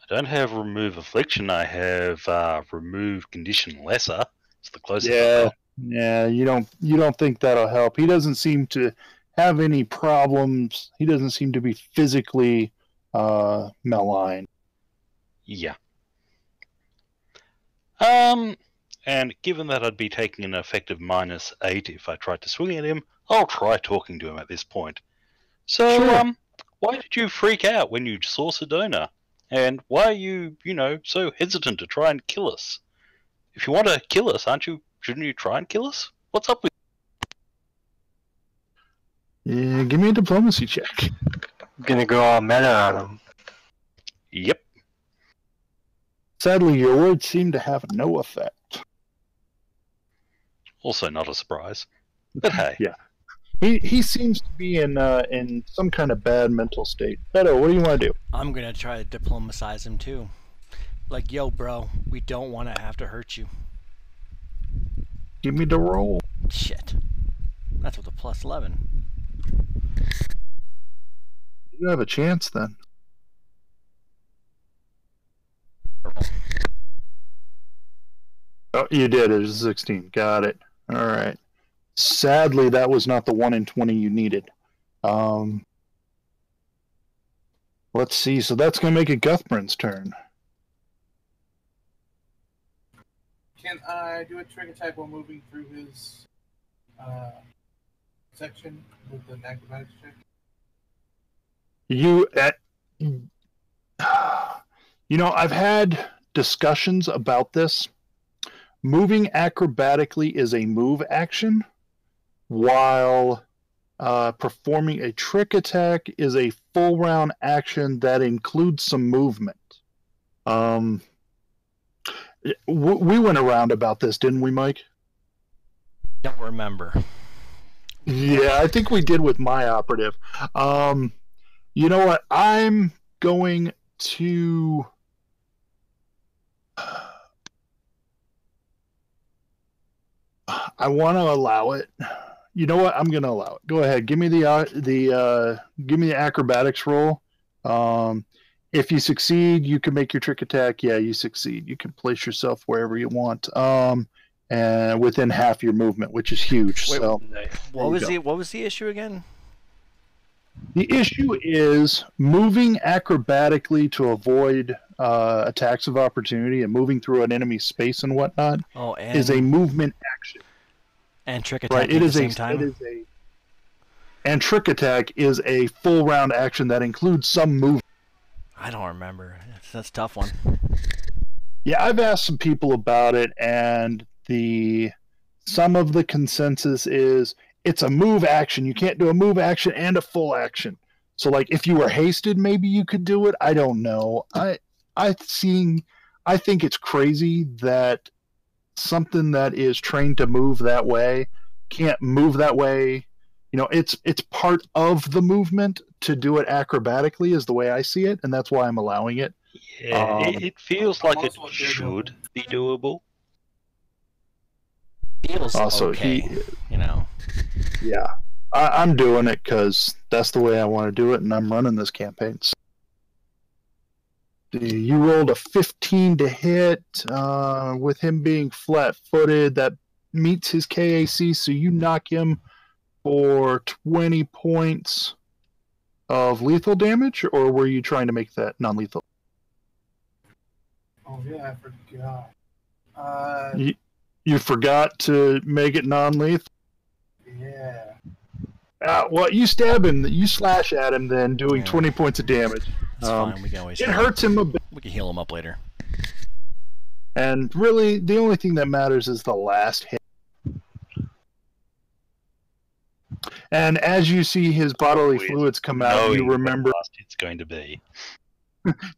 Speaker 4: don't have remove affliction. I have remove condition lesser. It's the closest.
Speaker 1: Yeah. You don't think that'll help. He doesn't seem to have any problems. He doesn't seem to be physically malign.
Speaker 4: Yeah. And given that I'd be taking an effective -8 if I tried to swing at him, I'll try talking to him at this point. So,
Speaker 1: Sure.
Speaker 4: Why did you freak out when you saw Sedona? And why are you, so hesitant to try and kill us? If you want to kill us, shouldn't you try and kill us? What's up with
Speaker 1: Yeah, give me a diplomacy check.
Speaker 6: I'm gonna go all meta on him.
Speaker 4: Yep.
Speaker 1: Sadly, your words seem to have no effect.
Speaker 4: Also not a surprise. But hey.
Speaker 1: Yeah. He seems to be in some kind of bad mental state. Beto, what do you want to do?
Speaker 3: I'm gonna try to diplomatize him too. Like, yo, bro, we don't want to have to hurt you.
Speaker 1: Give me the roll.
Speaker 3: Shit. That's with a +11.
Speaker 1: You have a chance then. Oh, you did. It was 16. Got it. All right. Sadly, that was not the 1 in 20 you needed. Let's see. So that's going to make it Guthbrin's turn.
Speaker 5: Can I do a trick attack while moving through his section with an acrobatics check?
Speaker 1: I've had discussions about this. Moving acrobatically is a move action, while performing a trick attack is a full round action that includes some movement. We went around about this, didn't we, Mike?
Speaker 3: Don't remember.
Speaker 1: Yeah, I think we did with my operative. You know what? I'm going to. I want to allow it. You know what? I'm going to allow it. Go ahead. Give me the acrobatics roll. If you succeed, you can make your trick attack. Yeah, you succeed. You can place yourself wherever you want. And within half your movement, which is huge.
Speaker 3: Wait,
Speaker 1: so
Speaker 3: what was the issue again?
Speaker 1: The issue is moving acrobatically to avoid attacks of opportunity and moving through an enemy's space and whatnot is a movement action.
Speaker 3: And trick attack
Speaker 1: right?
Speaker 3: at the same time?
Speaker 1: And trick attack is a full round action that includes some movement.
Speaker 3: I don't remember. That's a tough one.
Speaker 1: Yeah, I've asked some people about it, and some of the consensus is it's a move action. You can't do a move action and a full action. So, like, if you were hasted, maybe you could do it. I don't know. I think it's crazy that something that is trained to move that way can't move that way. You know, it's part of the movement to do it acrobatically, is the way I see it, and that's why I'm allowing it.
Speaker 4: Yeah, it feels like it
Speaker 5: Almost what they're
Speaker 4: should
Speaker 5: doing.
Speaker 4: be doable.
Speaker 3: Feels
Speaker 1: Also,
Speaker 3: okay. You know.
Speaker 1: Yeah, I'm doing it because that's the way I want to do it, and I'm running this campaign. So, you rolled a 15 to hit with him being flat-footed. That meets his KAC, so you knock him for 20 points of lethal damage, or were you trying to make that non-lethal?
Speaker 5: Oh yeah, I forgot.
Speaker 1: You forgot to make it non-lethal?
Speaker 5: Yeah.
Speaker 1: Well, you stab him, you slash at him, then doing
Speaker 3: Yeah.
Speaker 1: 20 points of damage.
Speaker 3: It's fine. We can always.
Speaker 1: It hurts him a bit.
Speaker 3: We can heal him up later.
Speaker 1: And really, the only thing that matters is the last hit. And as you see his bodily
Speaker 4: With
Speaker 1: fluids come out,
Speaker 4: knowing
Speaker 1: you remember
Speaker 4: what last it's going to be.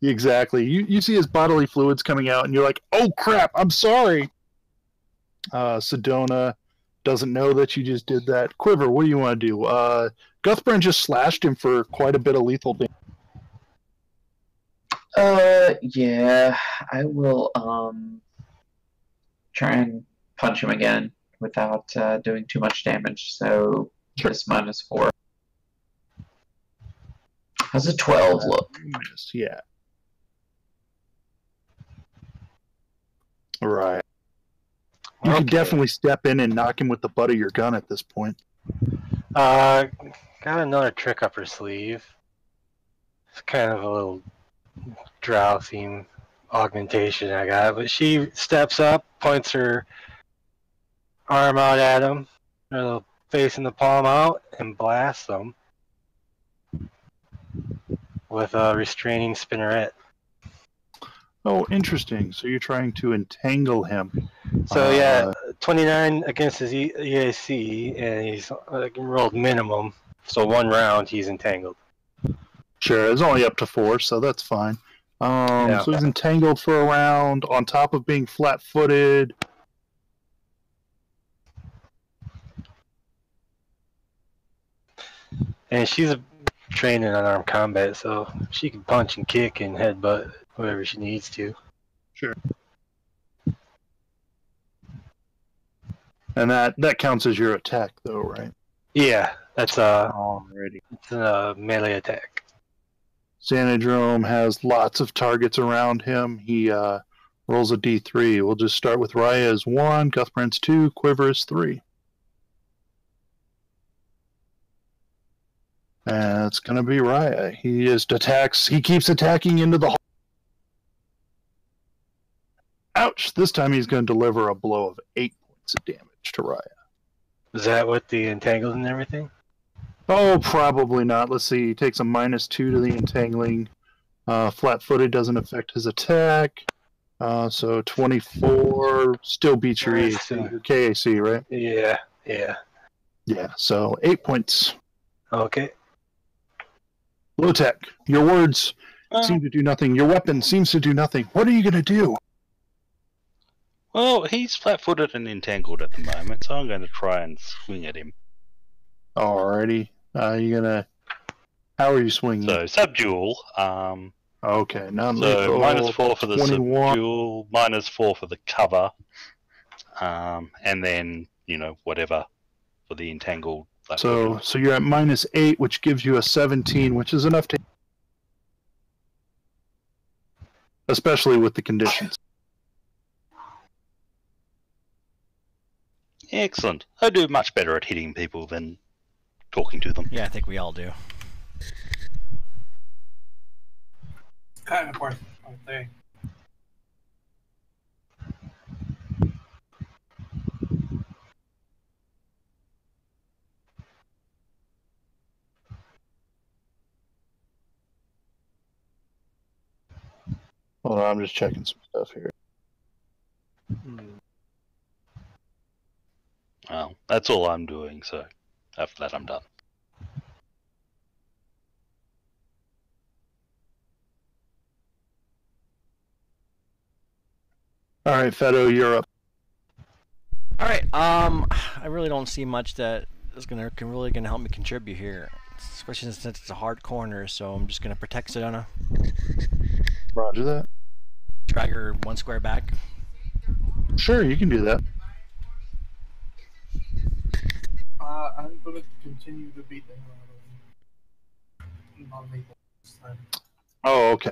Speaker 1: exactly. You see his bodily fluids coming out, and you're like, "Oh crap! I'm sorry." Sedona doesn't know that you just did that. Quiver, what do you want to do? Guthbrand just slashed him for quite a bit of lethal damage.
Speaker 2: Yeah, I will try and punch him again without doing too much damage. So
Speaker 1: Sure.
Speaker 2: this -4. How's a 12 look?
Speaker 1: Yeah. Right. You could definitely step in and knock him with the butt of your gun at this point.
Speaker 6: Got another trick up her sleeve. It's kind of a little drow theme augmentation I got, but she steps up, points her arm out at him, her little face and the palm out, and blasts them with a restraining spinneret.
Speaker 1: Oh, interesting. So you're trying to entangle him.
Speaker 6: So yeah, 29 against his EAC, and he's rolled minimum. So 1 round, he's entangled.
Speaker 1: Sure, it's only up to 4, so that's fine. So he's entangled for a round, on top of being flat-footed.
Speaker 6: And she's trained in unarmed combat, so she can punch and kick and headbutt whoever she needs to.
Speaker 1: Sure. And that counts as your attack, though, right?
Speaker 6: Yeah, that's
Speaker 1: Alrighty.
Speaker 6: it's a melee attack.
Speaker 1: Xanadrome has lots of targets around him. He rolls a d3. We'll just start with Raya as 1, Guthbrand's 2, Quiver is 3. And it's going to be Raya. He just attacks. He keeps attacking into the hole. Ouch! This time he's going to deliver a blow of 8 points of damage to Raya.
Speaker 6: Is that with the entangled and everything?
Speaker 1: Oh, probably not. Let's see. He takes a -2 to the entangling. Flat-footed doesn't affect his attack. So 24 still beats your EAC, your KAC, right?
Speaker 6: Yeah.
Speaker 1: Yeah. So 8 points.
Speaker 6: Okay.
Speaker 1: Low tech. Your words seem to do nothing. Your weapon seems to do nothing. What are you going to do?
Speaker 4: Well, he's flat-footed and entangled at the moment, so I'm going to try and swing at him.
Speaker 1: Alrighty. You gonna? How are you swinging?
Speaker 4: So subdual.
Speaker 1: Okay. Now
Speaker 4: So -4 for the
Speaker 1: 21.
Speaker 4: subdual, -4 for the cover, and then whatever for the entangled.
Speaker 1: So you're at -8, which gives you a 17, which is enough to, especially with the conditions.
Speaker 4: Excellent. I do much better at hitting people than talking to them.
Speaker 3: Yeah, I think we all do.
Speaker 5: Kind of part thing.
Speaker 1: on. I'm just checking some stuff here.
Speaker 4: Well, that's all I'm doing, so after that I'm done.
Speaker 1: All right, Fedo, you're up.
Speaker 3: All right. I really don't see much that is really gonna help me contribute here, especially since it's a hard corner. So I'm just gonna protect Sedona.
Speaker 1: Roger that.
Speaker 3: Drag her 1 square back.
Speaker 1: Sure, you can do that.
Speaker 5: I'm gonna continue to beat the hell out of him. Not make it this time.
Speaker 1: Oh, okay.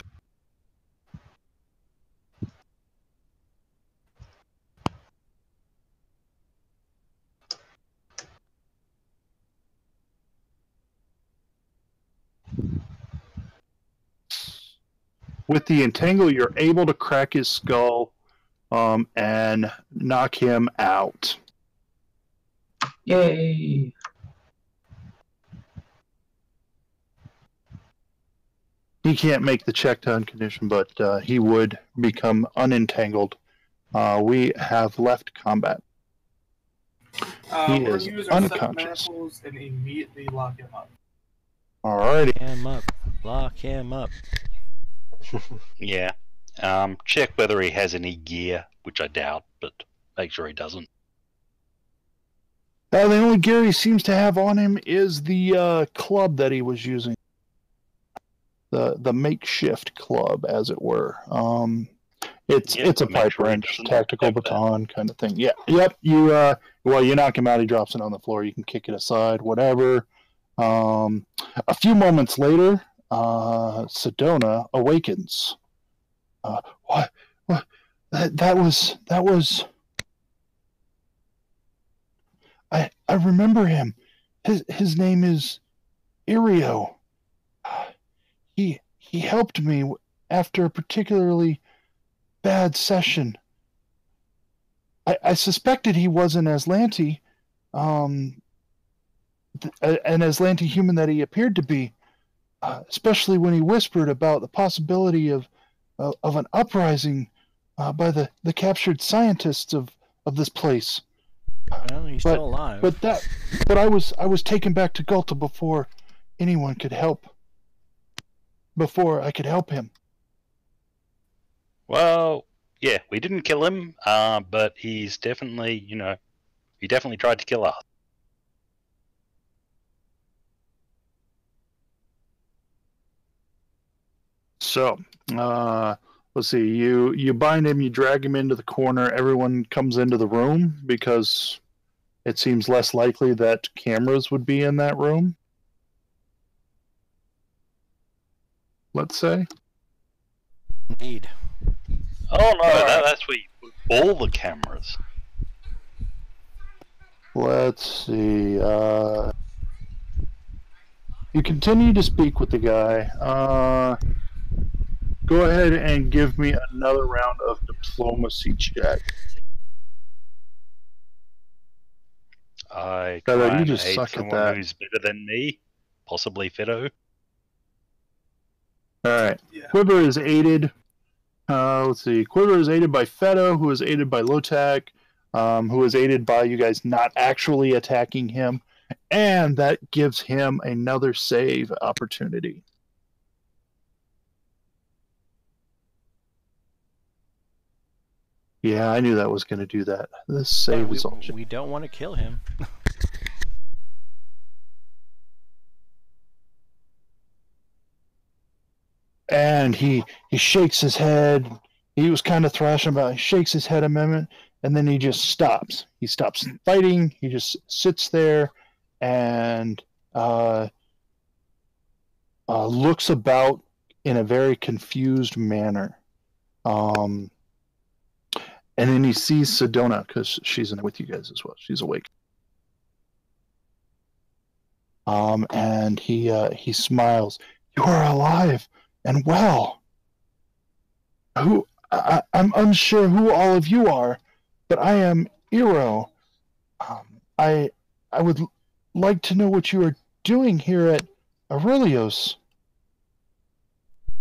Speaker 1: With the entangle, you're able to crack his skull and knock him out.
Speaker 2: Yay!
Speaker 1: He can't make the check to uncondition, but he would become unentangled. We have left combat. He
Speaker 5: We're
Speaker 1: is
Speaker 5: gonna use our set
Speaker 1: unconscious.
Speaker 5: manacles and immediately lock him up.
Speaker 1: Alrighty.
Speaker 3: Lock him up.
Speaker 4: Yeah. Check whether he has any gear, which I doubt, but make sure he doesn't.
Speaker 1: The only gear he seems to have on him is the club that he was using. The makeshift club, as it were. It's a
Speaker 4: make
Speaker 1: pipe
Speaker 4: sure he
Speaker 1: wrench,
Speaker 4: doesn't
Speaker 1: tactical
Speaker 4: have that.
Speaker 1: baton kind of thing. Yeah, yep. You you knock him out, he drops it on the floor. You can kick it aside, whatever. A few moments later, Sedona awakens. What? That was. I remember him. His name is Aeon. He helped me after a particularly bad session. I suspected he was an Aslanti, an Aslanti human that he appeared to be, especially when he whispered about the possibility of an uprising by the captured scientists of this place.
Speaker 3: Well, he's still alive.
Speaker 1: But I was taken back to Gulta before anyone could help. Before I could help him.
Speaker 4: Well, yeah, we didn't kill him, but he's definitely, he definitely tried to kill us.
Speaker 1: So, let's see. You bind him, you drag him into the corner. Everyone comes into the room because it seems less likely that cameras would be in that room. Let's say.
Speaker 3: Indeed.
Speaker 4: Oh no, that's where you put all the cameras.
Speaker 1: Let's see. You continue to speak with the guy. Go ahead and give me another round of diplomacy check.
Speaker 4: I
Speaker 1: Fedo, you
Speaker 4: kind of
Speaker 1: just
Speaker 4: hate
Speaker 1: suck at
Speaker 4: someone
Speaker 1: that.
Speaker 4: who's better than me, possibly Fido.
Speaker 1: All right.
Speaker 5: Yeah.
Speaker 1: Quiver is aided. Let's see. Quiver is aided by Fedo, who is aided by Lotak, who is aided by you guys not actually attacking him, and that gives him another save opportunity. Yeah, I knew that was going to do that. This save is all.
Speaker 3: We don't want to kill him.
Speaker 1: And he shakes his head. He was kind of thrashing about. He shakes his head a moment, and then he just stops. He stops fighting. He just sits there and looks about in a very confused manner. And then he sees Sedona because she's in with you guys as well. She's awake. And he smiles. You are alive and well. I'm unsure who all of you are, but I am Aeon. I would like to know what you are doing here at Aurelios.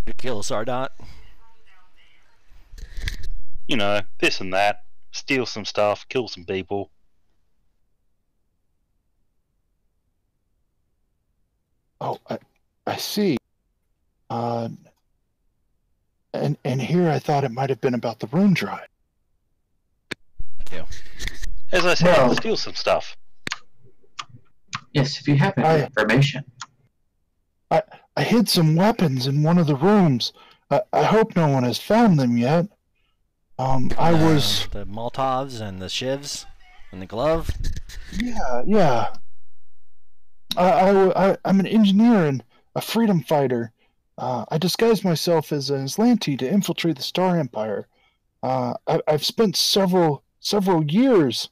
Speaker 3: To kill Sardot.
Speaker 4: You know, this and that, steal some stuff, kill some people.
Speaker 1: Oh, I see. And here I thought it might have been about the rune drive.
Speaker 4: As I said,
Speaker 2: Well-
Speaker 4: steal some stuff.
Speaker 2: Yes, if you have any information.
Speaker 1: I hid some weapons in one of the rooms. I hope no one has found them yet. I was...
Speaker 3: The Molotovs and the shivs and the glove.
Speaker 1: Yeah. I'm an engineer and a freedom fighter. I disguised myself as an Aslanti to infiltrate the Star Empire. I've spent several years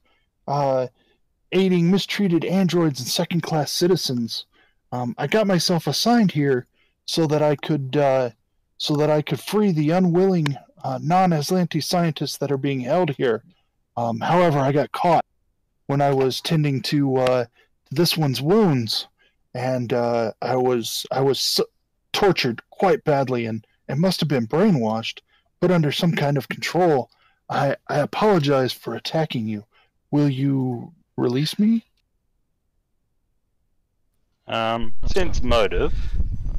Speaker 1: aiding mistreated androids and second-class citizens. I got myself assigned here so that I could free the unwilling non-Aslanti scientists that are being held here. However, I got caught when I was tending to this one's wounds, and I was tortured quite badly and must have been brainwashed, put under some kind of control. I apologize for attacking you. Will you release me?
Speaker 4: Since motive.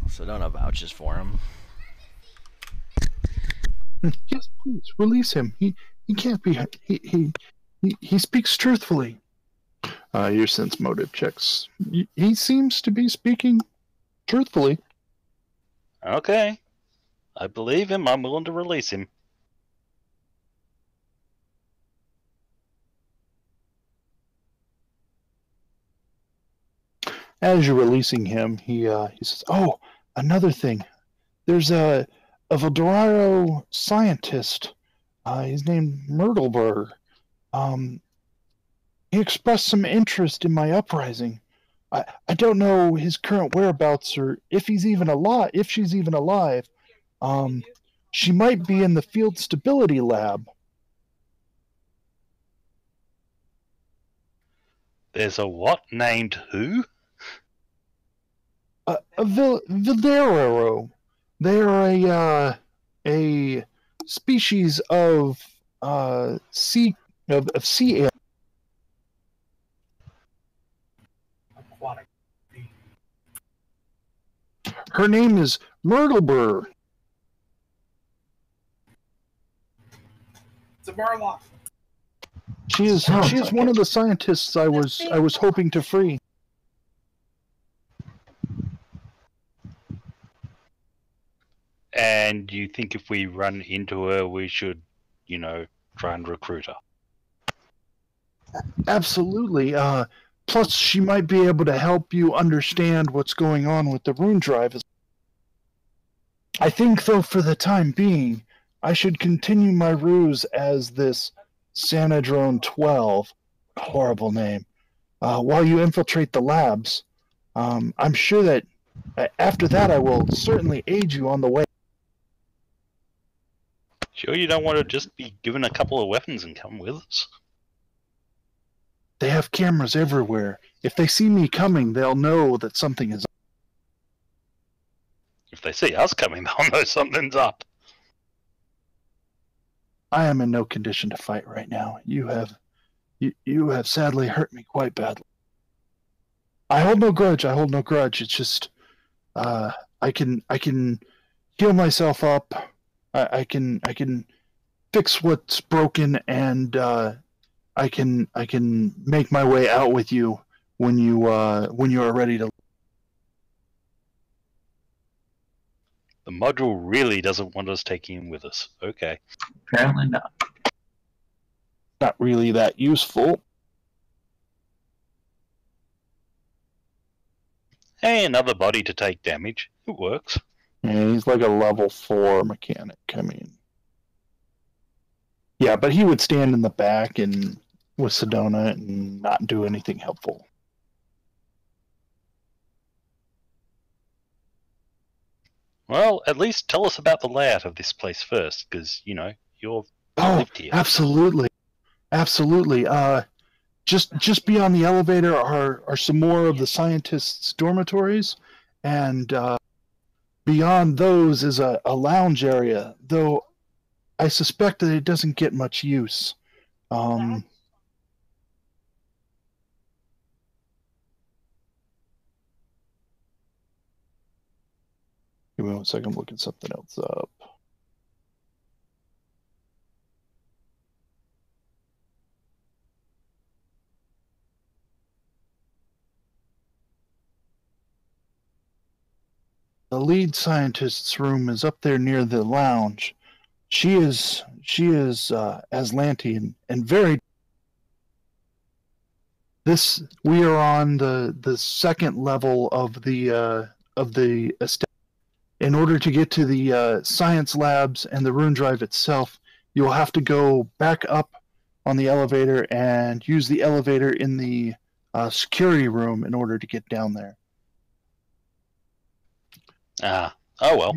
Speaker 3: Sedona vouches for him.
Speaker 1: Yes, please release him. He can't be. He speaks truthfully. Your sense motive checks. He seems to be speaking truthfully.
Speaker 4: Okay. I believe him. I'm willing to release him.
Speaker 1: As you're releasing him, he says, "Oh, another thing. There's a Valdoraro scientist. He's named Myrtleberg. He expressed some interest in my uprising. I don't know his current whereabouts or if he's even alive. If she's even alive, she might be in the field stability lab."
Speaker 4: There's a what named who?
Speaker 1: A Valdoraro. They're a species of sea alien.
Speaker 5: Aquatic.
Speaker 1: Her name is Myrtleberg.
Speaker 5: It's a Murloc.
Speaker 1: She is one of the scientists I was hoping to free.
Speaker 4: And you think if we run into her, we should, try and recruit her?
Speaker 1: Absolutely. Plus, she might be able to help you understand what's going on with the rune drive. I think, though, for the time being, I should continue my ruse as this Sanadrone 12, horrible name, while you infiltrate the labs. I'm sure that after that I will certainly aid you on the way.
Speaker 4: Sure you don't want to just be given a couple of weapons and come with us?
Speaker 1: They have cameras everywhere. If they see me coming, they'll know that something is up.
Speaker 4: If they see us coming, they'll know something's up.
Speaker 1: I am in no condition to fight right now. You have sadly hurt me quite badly. I hold no grudge. It's just I can heal myself up. I can fix what's broken, and I can make my way out with you when you are ready to.
Speaker 4: The module really doesn't want us taking him with us. Okay.
Speaker 2: Apparently not.
Speaker 1: Not really that useful.
Speaker 4: Hey, another body to take damage. It works.
Speaker 1: Yeah, he's like a level 4 mechanic. I mean, yeah, but he would stand in the back and with Sedona and not do anything helpful.
Speaker 4: Well, at least tell us about the layout of this place first, because, you're lived here.
Speaker 1: Absolutely. Just beyond the elevator are some more of the scientists' dormitories, and beyond those is a lounge area, though I suspect that it doesn't get much use. Give me 1 second, I'm looking something else up. The lead scientist's room is up there near the lounge. She is Aslantean and very. We are on the second level of the estate. In order to get to the science labs and the rune drive itself, you will have to go back up on the elevator and use the elevator in the security room in order to get down there.
Speaker 4: Oh well.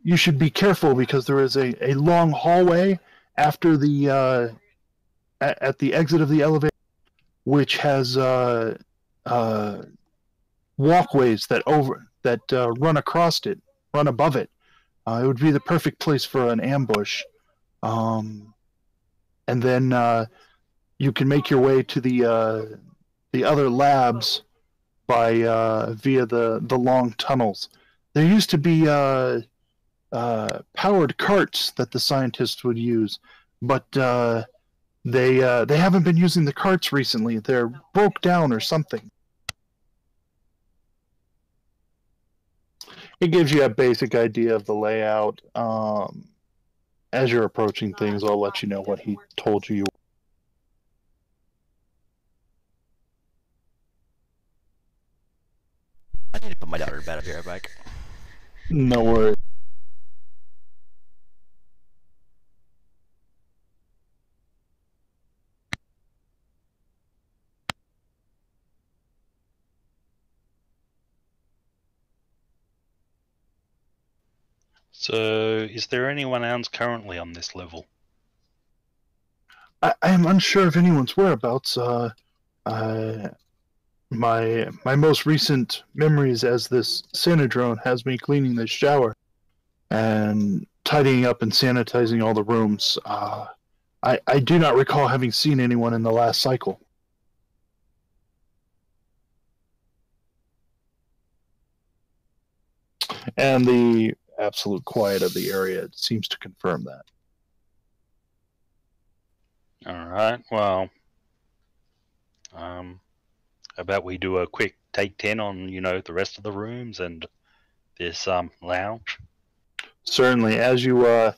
Speaker 1: You should be careful because there is a long hallway after the at the exit of the elevator, which has walkways that run across it, run above it. It would be the perfect place for an ambush. And then you can make your way to the other labs by via the long tunnels. There used to be powered carts that the scientists would use, but they haven't been using the carts recently. They're broke down or something. It gives you a basic idea of the layout. As you're approaching things, I'll let you know what he told you.
Speaker 3: I need to put my daughter to bed. I'll be right back.
Speaker 1: No worries.
Speaker 4: So, is there anyone else currently on this level?
Speaker 1: I am unsure of anyone's whereabouts. My most recent memories as this Sanadrone has me cleaning the shower and tidying up and sanitizing all the rooms. I do not recall having seen anyone in the last cycle. And the absolute quiet of the area seems to confirm that.
Speaker 4: Alright, well, how about we do a quick take 10 on, the rest of the rooms and this lounge?
Speaker 1: Certainly. As you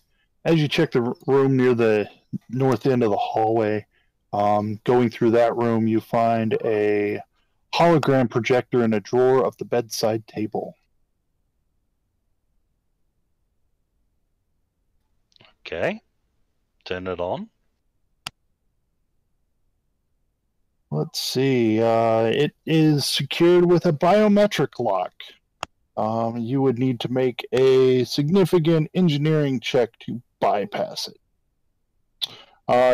Speaker 1: check the room near the north end of the hallway, going through that room, you find a hologram projector in a drawer of the bedside table.
Speaker 4: Okay. Turn it on.
Speaker 1: Let's see. It is secured with a biometric lock. You would need to make a significant engineering check to bypass it.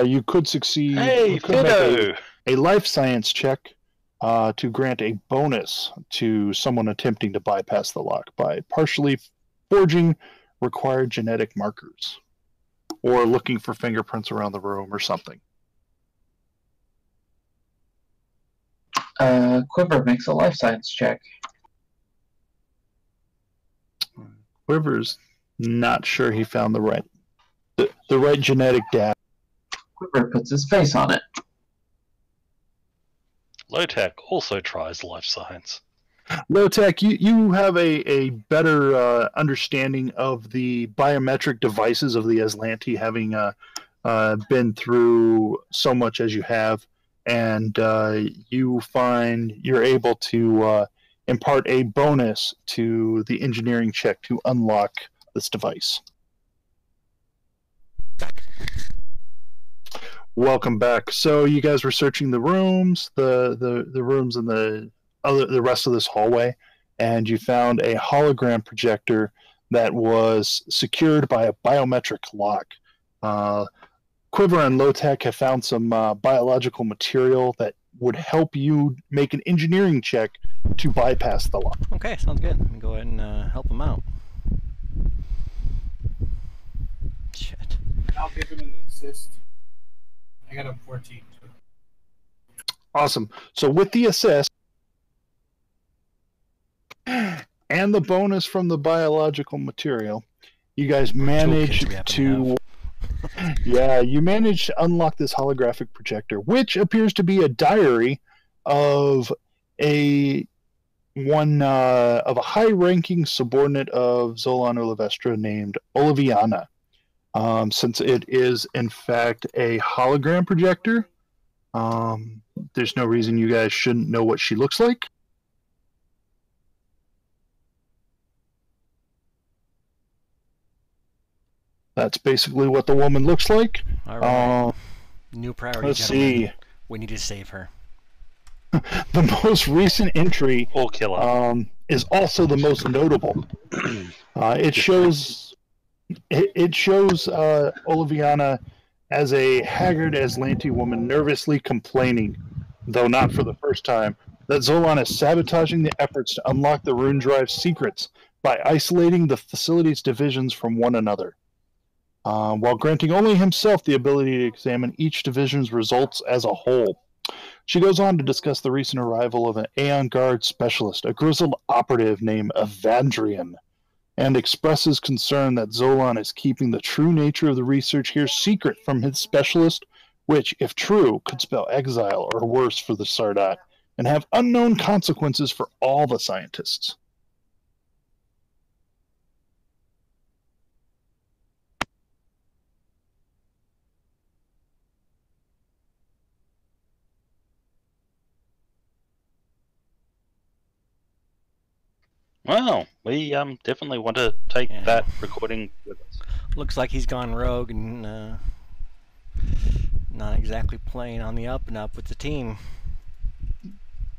Speaker 1: You could succeed.
Speaker 4: Hey,
Speaker 1: you could
Speaker 4: Fido!
Speaker 1: make a life science check to grant a bonus to someone attempting to bypass the lock by partially forging required genetic markers or looking for fingerprints around the room or something.
Speaker 2: Quiver makes a life science check.
Speaker 1: Quiver's not sure he found the right genetic data.
Speaker 2: Quiver puts his face on it.
Speaker 4: Low-Tech also tries life science.
Speaker 1: Low-Tech, you have a better understanding of the biometric devices of the Aslanti, having been through so much as you have, and you find you're able to impart a bonus to the engineering check to unlock this device. Welcome back. So you guys were searching the rooms, the rooms in the rest of this hallway, and you found a hologram projector that was secured by a biometric lock. Quiver and Low-Tech have found some biological material that would help you make an engineering check to bypass the lock.
Speaker 3: Okay, sounds good. Let me go ahead and help him out. Shit.
Speaker 5: give him an assist. I got a 14.
Speaker 1: Awesome. So with the assist and the bonus from the biological material, you guys manage to you manage to unlock this holographic projector, which appears to be a diary of a high-ranking subordinate of Zolan Olivestra named Oliviana. Since it is in fact a hologram projector, there's no reason you guys shouldn't know what she looks like. That's basically what the woman looks like.
Speaker 3: All right. New priority.
Speaker 1: Let's
Speaker 3: gentlemen.
Speaker 1: see.
Speaker 3: We need to save her.
Speaker 1: The most recent entry
Speaker 4: Or kill her.
Speaker 1: is also the most notable. It shows Oliviana as a haggard Aslanti woman nervously complaining, though not for the first time, that Zolan is sabotaging the efforts to unlock the Rune Drive's secrets by isolating the facility's divisions from one another, while granting only himself the ability to examine each division's results as a whole. She goes on to discuss the recent arrival of an Aeon Guard specialist, a grizzled operative named Evandrian, and expresses concern that Zolan is keeping the true nature of the research here secret from his specialist, which, if true, could spell exile or worse for the Sardat, and have unknown consequences for all the scientists.
Speaker 4: Well, we definitely want to take that recording with us.
Speaker 3: Looks like he's gone rogue and not exactly playing on the up and up with the team.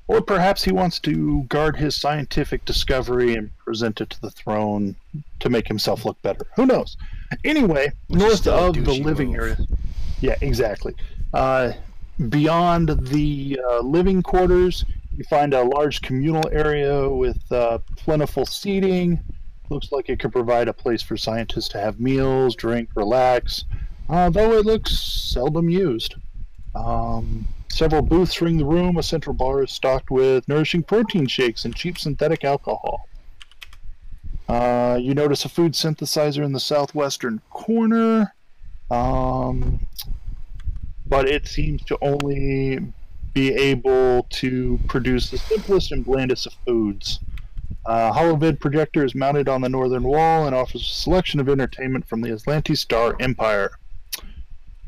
Speaker 1: Or perhaps he wants to guard his scientific discovery and present it to the throne to make himself look better. Who knows? Anyway, north of the living area. Yeah, exactly. Beyond the living quarters, you find a large communal area with plentiful seating. Looks like it could provide a place for scientists to have meals, drink, relax, though it looks seldom used. Several booths ring the room. A central bar is stocked with nourishing protein shakes and cheap synthetic alcohol. You notice a food synthesizer in the southwestern corner, but it seems to only be able to produce the simplest and blandest of foods. Holovid projector is mounted on the northern wall and offers a selection of entertainment from the Aslanti Star Empire.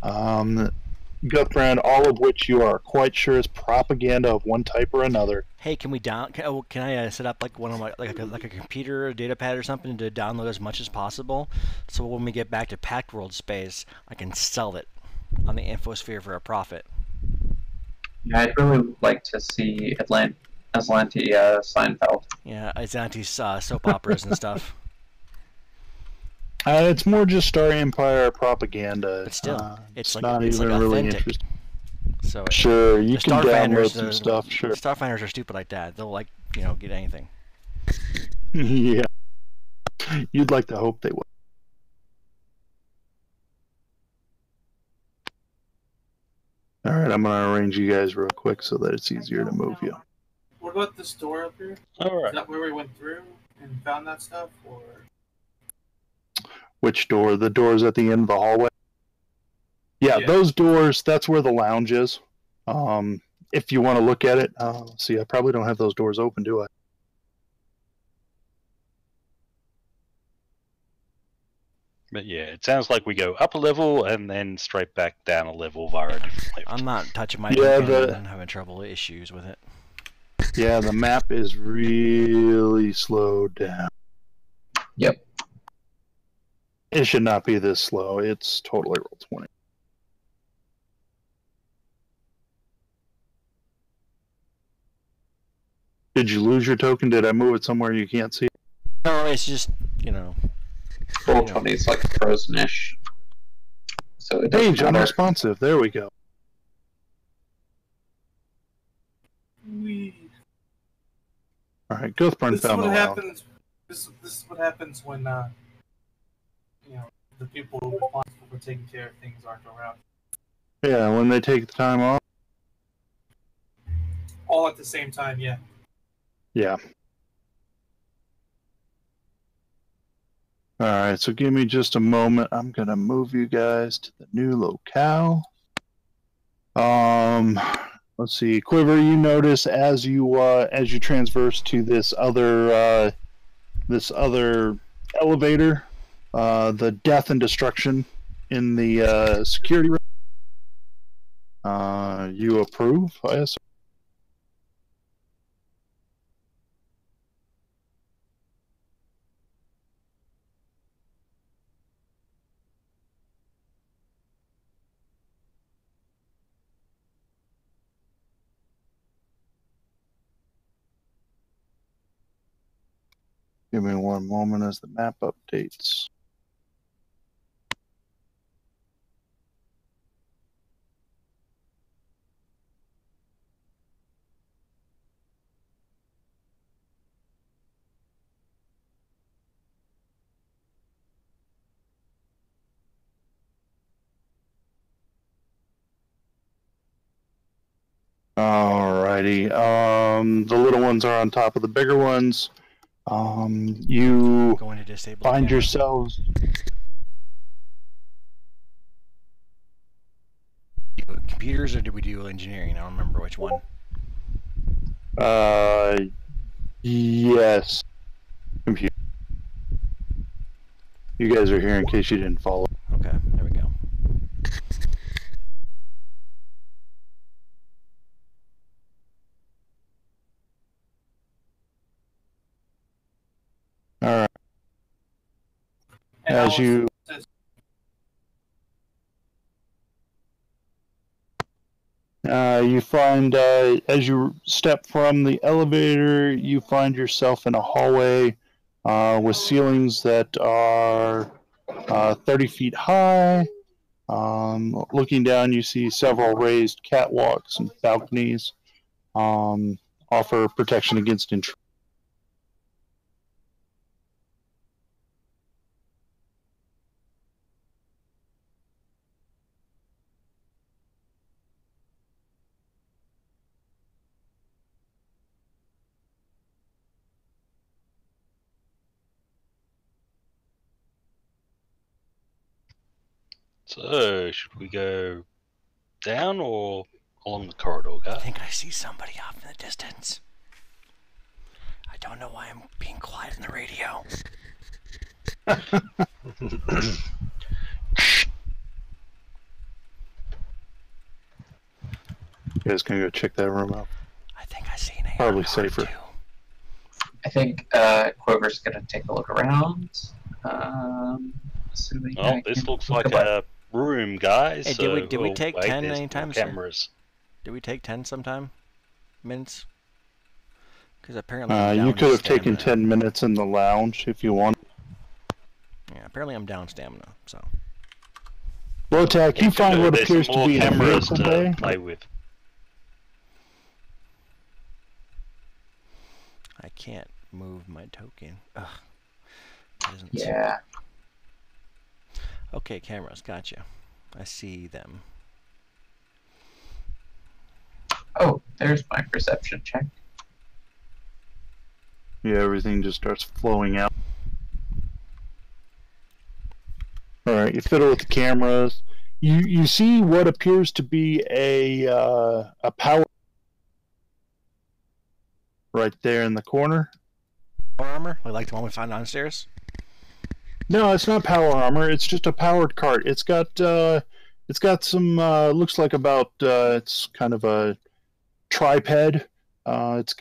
Speaker 1: Guthbrand, all of which you are quite sure is propaganda of one type or another.
Speaker 3: Hey, can we can I set up like one of my like a computer, a data pad or something to download as much as possible, so when we get back to Pact World space, I can sell it on the infosphere for a profit.
Speaker 2: Yeah, I'd really like to see Aslanti Seinfeld.
Speaker 3: Yeah, Aslanti's soap operas and stuff.
Speaker 1: It's more just Star Empire propaganda.
Speaker 3: But still, it's
Speaker 1: not
Speaker 3: it's
Speaker 1: even
Speaker 3: like
Speaker 1: really
Speaker 3: authentic.
Speaker 1: interesting.
Speaker 3: So
Speaker 1: Sure, you can download
Speaker 3: Starfinders,
Speaker 1: some stuff. Sure.
Speaker 3: Starfinders are stupid like that. They'll get anything.
Speaker 1: Yeah, you'd like to hope they would. All right, I'm gonna arrange you guys real quick so that it's easier to move you.
Speaker 5: What about this door up here?
Speaker 4: All right.
Speaker 5: Is that where we went through and found that stuff, or?
Speaker 1: Which door? The doors at the end of the hallway? Yeah, those doors, that's where the lounge is. If you want to look at it, see, I probably don't have those doors open, do I?
Speaker 4: But yeah, it sounds like we go up a level and then straight back down a level via a different lift.
Speaker 3: I'm not touching my I'm having trouble issues with it.
Speaker 1: Yeah, the map is really slowed down.
Speaker 2: Yep.
Speaker 1: It should not be this slow. It's totally roll 20. Did you lose your token? Did I move it somewhere you can't see it?
Speaker 3: No, it's just,
Speaker 2: Roll 20 is like frozen-ish. So it doesn't
Speaker 1: Page
Speaker 2: matter.
Speaker 1: unresponsive. There we go. All right, Guthbrand
Speaker 5: This is
Speaker 1: found
Speaker 5: what
Speaker 1: the lounge.
Speaker 5: happens. This is what happens when the people responsible we're taking care of things aren't around.
Speaker 1: Yeah, when they take the time off.
Speaker 5: All at the same time, yeah.
Speaker 1: Yeah. All right, so give me just a moment. I'm gonna move you guys to the new locale. Let's see, Quiver. You notice as you transverse to this other elevator, the death and destruction in the security room. You approve, I assume. Give me one moment as the map updates. Alrighty. The little ones are on top of the bigger ones. You
Speaker 3: Going to disable
Speaker 1: find
Speaker 3: the camera.
Speaker 1: yourselves.
Speaker 3: Computers, or did we do engineering? I don't remember which one.
Speaker 1: Yes. Computer. You guys are here in case you didn't follow.
Speaker 3: Okay, there we go.
Speaker 1: All right.
Speaker 5: And
Speaker 1: As you find as you step from the elevator, you find yourself in a hallway with ceilings that are 30 feet high. Looking down, you see several raised catwalks and balconies offer protection against intrusion.
Speaker 4: So, should we go down or along the corridor,
Speaker 3: I
Speaker 4: guys?
Speaker 3: think I see somebody off in the distance. I don't know why I'm being quiet in the radio.
Speaker 1: You guys can go check that room out.
Speaker 3: I think I see an Aeon
Speaker 1: Probably
Speaker 3: card,
Speaker 1: safer.
Speaker 3: too.
Speaker 2: I think Quiver's gonna take a look around. Assuming
Speaker 4: Well,
Speaker 2: I
Speaker 4: this
Speaker 2: can
Speaker 4: looks
Speaker 2: look
Speaker 4: like
Speaker 2: about-
Speaker 4: a room, guys.
Speaker 3: Hey,
Speaker 4: so,
Speaker 3: did we
Speaker 4: oh,
Speaker 3: take
Speaker 4: wait,
Speaker 3: 10
Speaker 4: there's
Speaker 3: anytime
Speaker 4: more
Speaker 3: soon?
Speaker 4: cameras.
Speaker 3: Did we take 10 sometime? Minutes? Because apparently I'm down
Speaker 1: You could have taken
Speaker 3: stamina.
Speaker 1: 10 minutes in the lounge if you want.
Speaker 3: Yeah, apparently I'm down stamina, so.
Speaker 1: Low-Tac, you find what
Speaker 4: There's
Speaker 1: appears
Speaker 4: some
Speaker 1: to
Speaker 4: more
Speaker 1: be a
Speaker 4: cameras
Speaker 1: vehicle
Speaker 4: to
Speaker 1: bay.
Speaker 4: play with.
Speaker 3: I can't move my token. Ugh. That isn't
Speaker 2: Yeah.
Speaker 3: Okay, cameras, gotcha. I see them.
Speaker 2: Oh, there's my perception check.
Speaker 1: Yeah, everything just starts flowing out. All right, you fiddle with the cameras. You see what appears to be a power right there in the corner.
Speaker 3: Power armor? Like the one we found downstairs?
Speaker 1: No, it's not power armor. It's just a powered cart. It's got some looks like about it's kind of a tripod. It's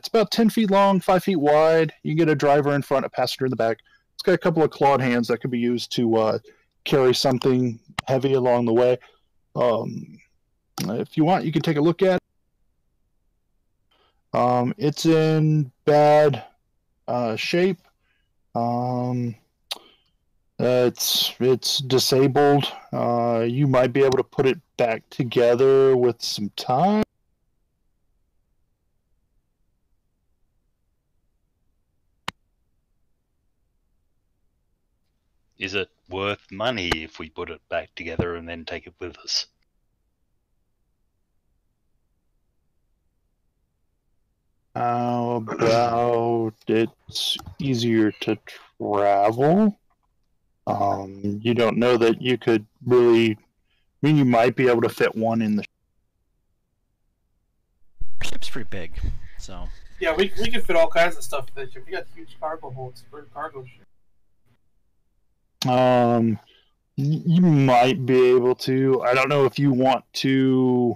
Speaker 1: about 10 feet long, 5 feet wide. You can get a driver in front, a passenger in the back. It's got a couple of clawed hands that could be used to carry something heavy along the way. If you want, you can take a look at it. It's in bad shape. It's disabled. You might be able to put it back together with some time.
Speaker 4: Is it worth money if we put it back together and then take it with us.
Speaker 1: How about it's easier to travel? You don't know that you could really. I mean, you might be able to fit one in the.
Speaker 3: Ship's pretty big, so.
Speaker 5: Yeah, we can fit all kinds of stuff in that ship. We got huge cargo holds for cargo ship.
Speaker 1: You might be able to. I don't know if you want to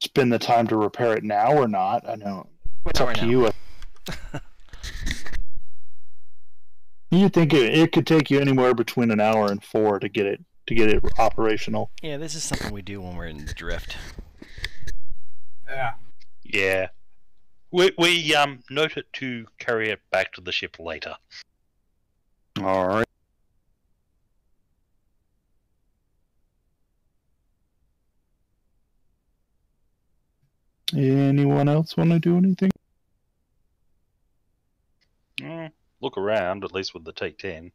Speaker 1: spend the time to repair it now or not. I know it's up to you. You think it could take you anywhere between an hour and 4 to get it operational.
Speaker 3: Yeah, this is something we do when we're in the drift.
Speaker 5: Yeah.
Speaker 4: Yeah. We note it to carry it back to the ship later.
Speaker 1: All right. Anyone else want to do anything?
Speaker 4: Look around, at least with the Take 10.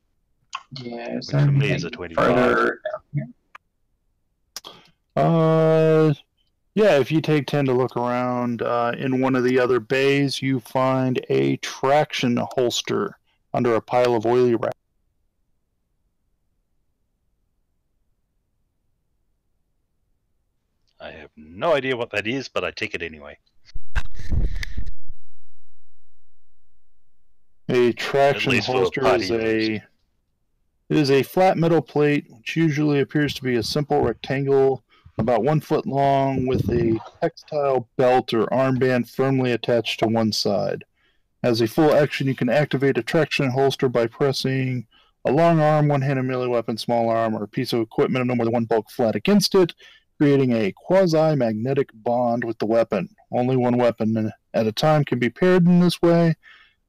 Speaker 2: Yeah, is
Speaker 4: Which
Speaker 2: there
Speaker 4: for me is
Speaker 2: anything
Speaker 4: a 25.
Speaker 2: further down here?
Speaker 1: Yeah, if you take 10 to look around, in one of the other bays, you find a traction holster under a pile of oily wrap.
Speaker 4: I have no idea what that is, but I take it anyway.
Speaker 1: A traction holster is a flat metal plate, which usually appears to be a simple rectangle about 1 foot long with a textile belt or armband firmly attached to one side. As a full action, you can activate a traction holster by pressing a long arm, one-handed melee weapon, small arm, or a piece of equipment of no more than 1 bulk flat against it, creating a quasi-magnetic bond with the weapon. Only one weapon at a time can be paired in this way.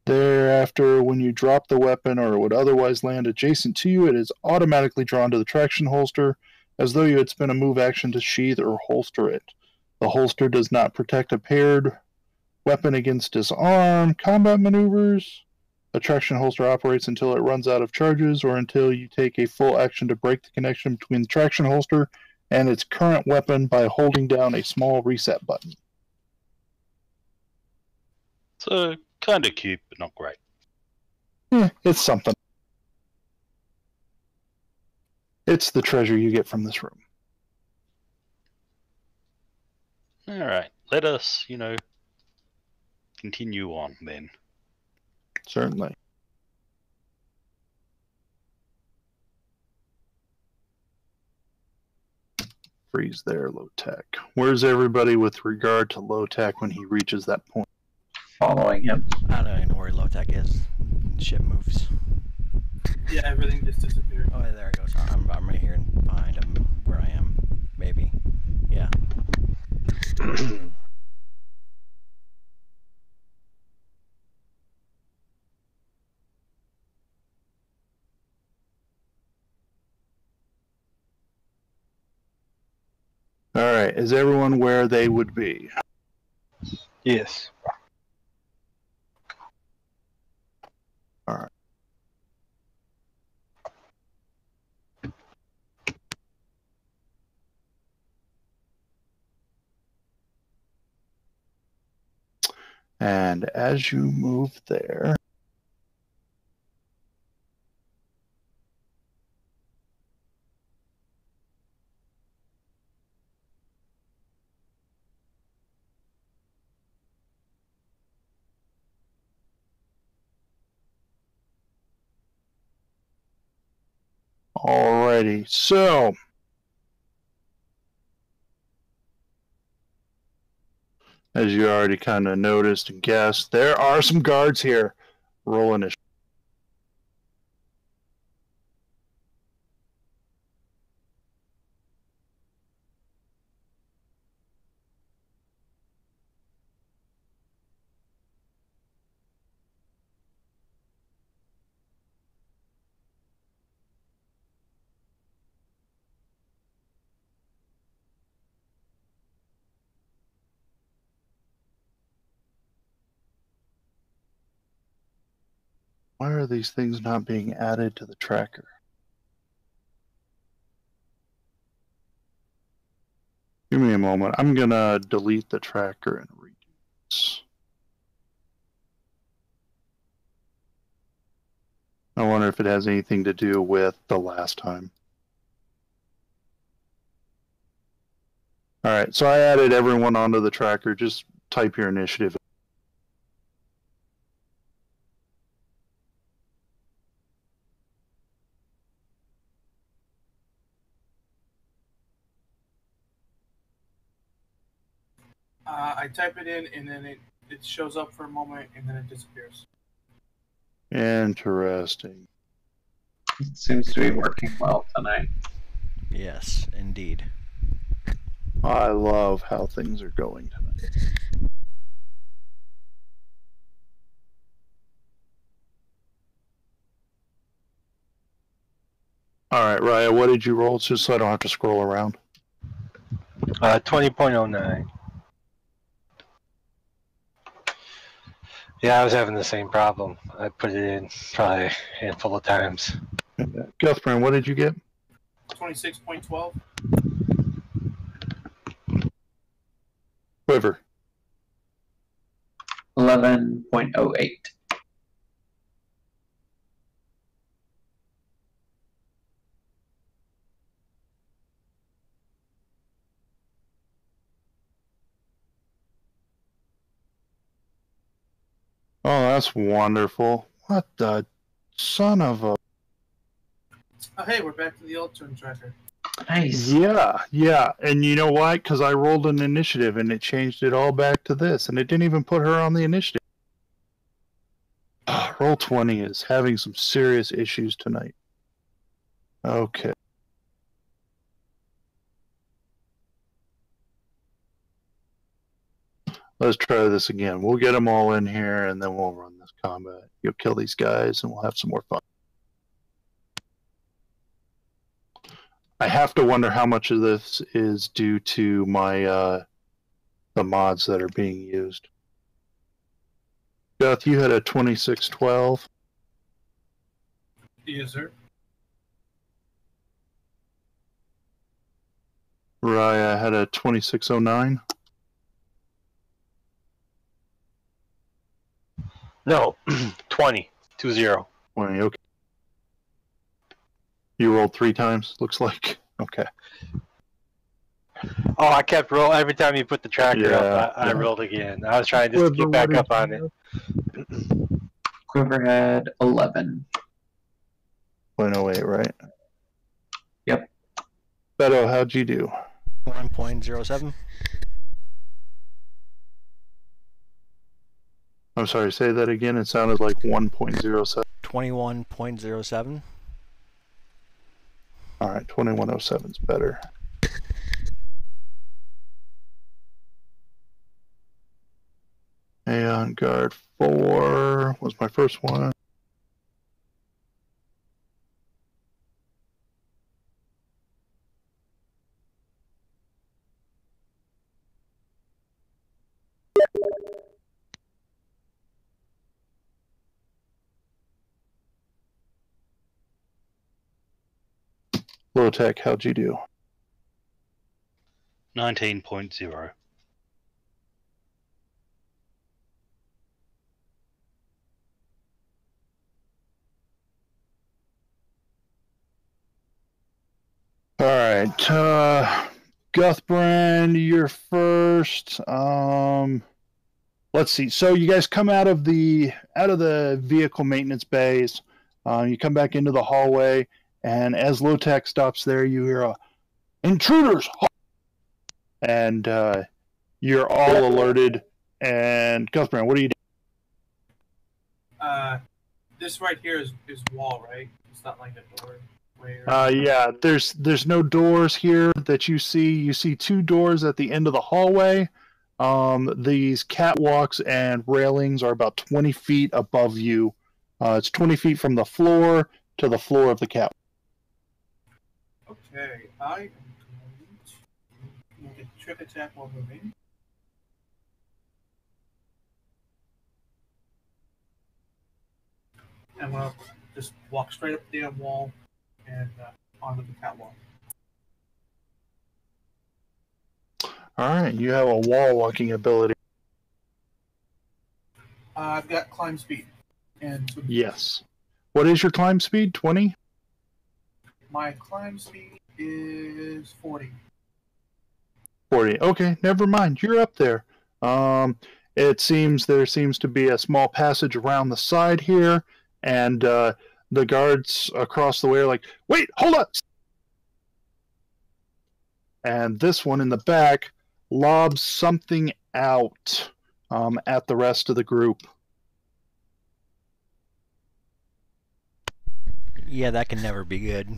Speaker 1: Thereafter, when you drop the weapon or it would otherwise land adjacent to you, it is automatically drawn to the traction holster, as though you had spent a move action to sheath or holster it. The holster does not protect a paired weapon against disarm, combat maneuvers. The traction holster operates until it runs out of charges or until you take a full action to break the connection between the traction holster and its current weapon by holding down a small reset button.
Speaker 4: So, kind of cute, but not great.
Speaker 1: It's something. It's the treasure you get from this room.
Speaker 4: Alright, let us, continue on then.
Speaker 1: Certainly. Freeze there, low tech. Where's everybody with regard to low tech when he reaches that point?
Speaker 2: Following him.
Speaker 3: I don't even know where low tech is. Ship moves.
Speaker 5: Yeah, everything just disappeared.
Speaker 3: Oh, yeah, there it goes. I'm right here behind him where I am. Maybe. Yeah.
Speaker 1: All right. Is everyone where they would be?
Speaker 6: Yes.
Speaker 1: All right. And as you move there, alrighty, so as you already kind of noticed and guessed, there are some guards here. Roll initiative. Why are these things not being added to the tracker? Give me a moment. I'm gonna delete the tracker and redo this. I wonder if it has anything to do with the last time. All right, so I added everyone onto the tracker. Just type your initiative.
Speaker 5: I type it in, and then it shows up for a moment, and then it disappears.
Speaker 1: Interesting.
Speaker 2: It seems to be working well tonight.
Speaker 3: Yes, indeed.
Speaker 1: I love how things are going tonight. All right, Raya, what did you roll just so I don't have to scroll around?
Speaker 6: 20.09. Yeah, I was having the same problem. I put it in probably a handful of times.
Speaker 1: Guthbrand, what did you get?
Speaker 5: 26.12.
Speaker 1: Quiver.
Speaker 2: 11.08.
Speaker 1: Oh, that's wonderful. What the son of a...
Speaker 5: Oh, hey, we're back to the old turn tracker.
Speaker 2: Nice.
Speaker 1: Yeah. And you know why? Because I rolled an initiative and it changed it all back to this. And it didn't even put her on the initiative. Roll 20 is having some serious issues tonight. Okay. Let's try this again. We'll get them all in here and then we'll run this combat. You'll kill these guys and we'll have some more fun. I have to wonder how much of this is due to my the mods that are being used. Beth, you had a 2612.
Speaker 5: Yes, sir.
Speaker 1: Raya had a 2609.
Speaker 6: No, 20. 20.
Speaker 1: 20, okay. You rolled 3 times, looks like. Okay.
Speaker 6: Oh, I kept rolling. Every time you put the tracker up, I
Speaker 1: Yeah.
Speaker 6: rolled again. I was trying just to get back up on it.
Speaker 2: Quiver had 11.
Speaker 1: 0.08, right?
Speaker 2: Yep.
Speaker 1: Beto, how'd you do?
Speaker 3: 1.07.
Speaker 1: I'm sorry, say that again. It sounded like 1.07.
Speaker 3: 21.07.
Speaker 1: All right, 2107 is better. Aeon Guard 4 was my first one. Low Tech, how'd you do?
Speaker 4: 19.0.
Speaker 1: All right, Guthbrand, you're first. Let's see. So you guys come out of the vehicle maintenance bays. You come back into the hallway, and as Low Tech stops there, you hear intruders, and you're all alerted. And Guthbrand, what are you doing?
Speaker 5: This right here is wall, right? It's not like a door.
Speaker 1: Yeah, there's no doors here that you see. You see 2 doors at the end of the hallway. These catwalks and railings are about 20 feet above you. It's 20 feet from the floor to the floor of the catwalk.
Speaker 5: Okay, I am going to make a trick attack while moving. I'm going to just walk straight up the damn wall and onto the catwalk.
Speaker 1: All right, you have a wall walking ability.
Speaker 5: I've got climb speed. And
Speaker 1: Yes. What is your climb speed? 20?
Speaker 5: my climb speed is 40.
Speaker 1: 40. Okay, never mind. You're up there. There seems to be a small passage around the side here, and the guards across the way are like, "Wait, hold up!" And this one in the back lobs something out at the rest of the group.
Speaker 3: Yeah, that can never be good.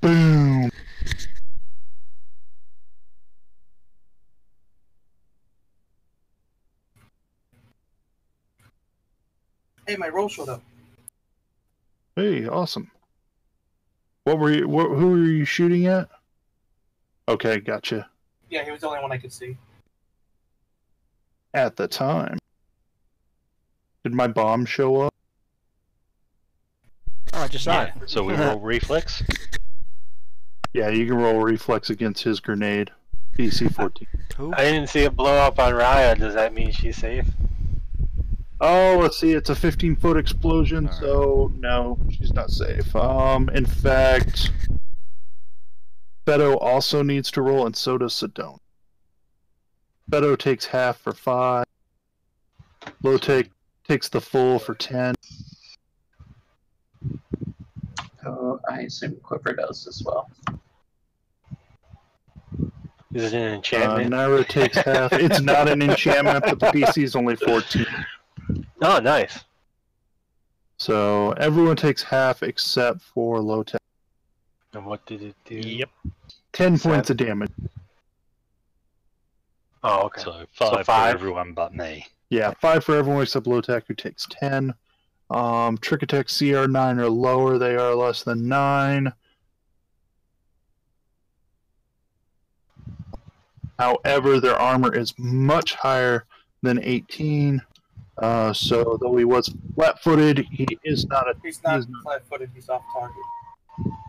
Speaker 1: Boom.
Speaker 5: Hey, my roll showed up.
Speaker 1: Hey, awesome. Who were you shooting at? Okay, gotcha.
Speaker 5: Yeah, he was the only one I could see.
Speaker 1: At the time. Did my bomb show up?
Speaker 3: Oh, I just saw it.
Speaker 4: So we roll reflex.
Speaker 1: Yeah, you can roll reflex against his grenade. DC 14.
Speaker 3: Who?
Speaker 6: I didn't see it blow up on Raya. Does that mean she's safe?
Speaker 1: Oh, let's see. It's a 15-foot explosion,
Speaker 3: All right.
Speaker 1: so no, she's not safe. In fact, Beto also needs to roll, and so does Sedona. Beto takes half for 5. Low takes the full for 10.
Speaker 2: So I assume Quiver does as well.
Speaker 6: Is it an enchantment?
Speaker 1: Naira takes half. It's not an enchantment, but the DC is only 14.
Speaker 6: Oh, nice.
Speaker 1: So everyone takes half except for low tech.
Speaker 6: And what did it do?
Speaker 4: Yep.
Speaker 1: 10 points of damage.
Speaker 6: Oh, okay.
Speaker 4: So 5 for
Speaker 6: five.
Speaker 4: everyone but me.
Speaker 1: Yeah, 5 for everyone except low tech, who takes 10. Trick attack CR 9 or lower, they are less than 9. However, their armor is much higher than 18. So though he was flat-footed, he is not a.
Speaker 5: He's not flat-footed. He's off target.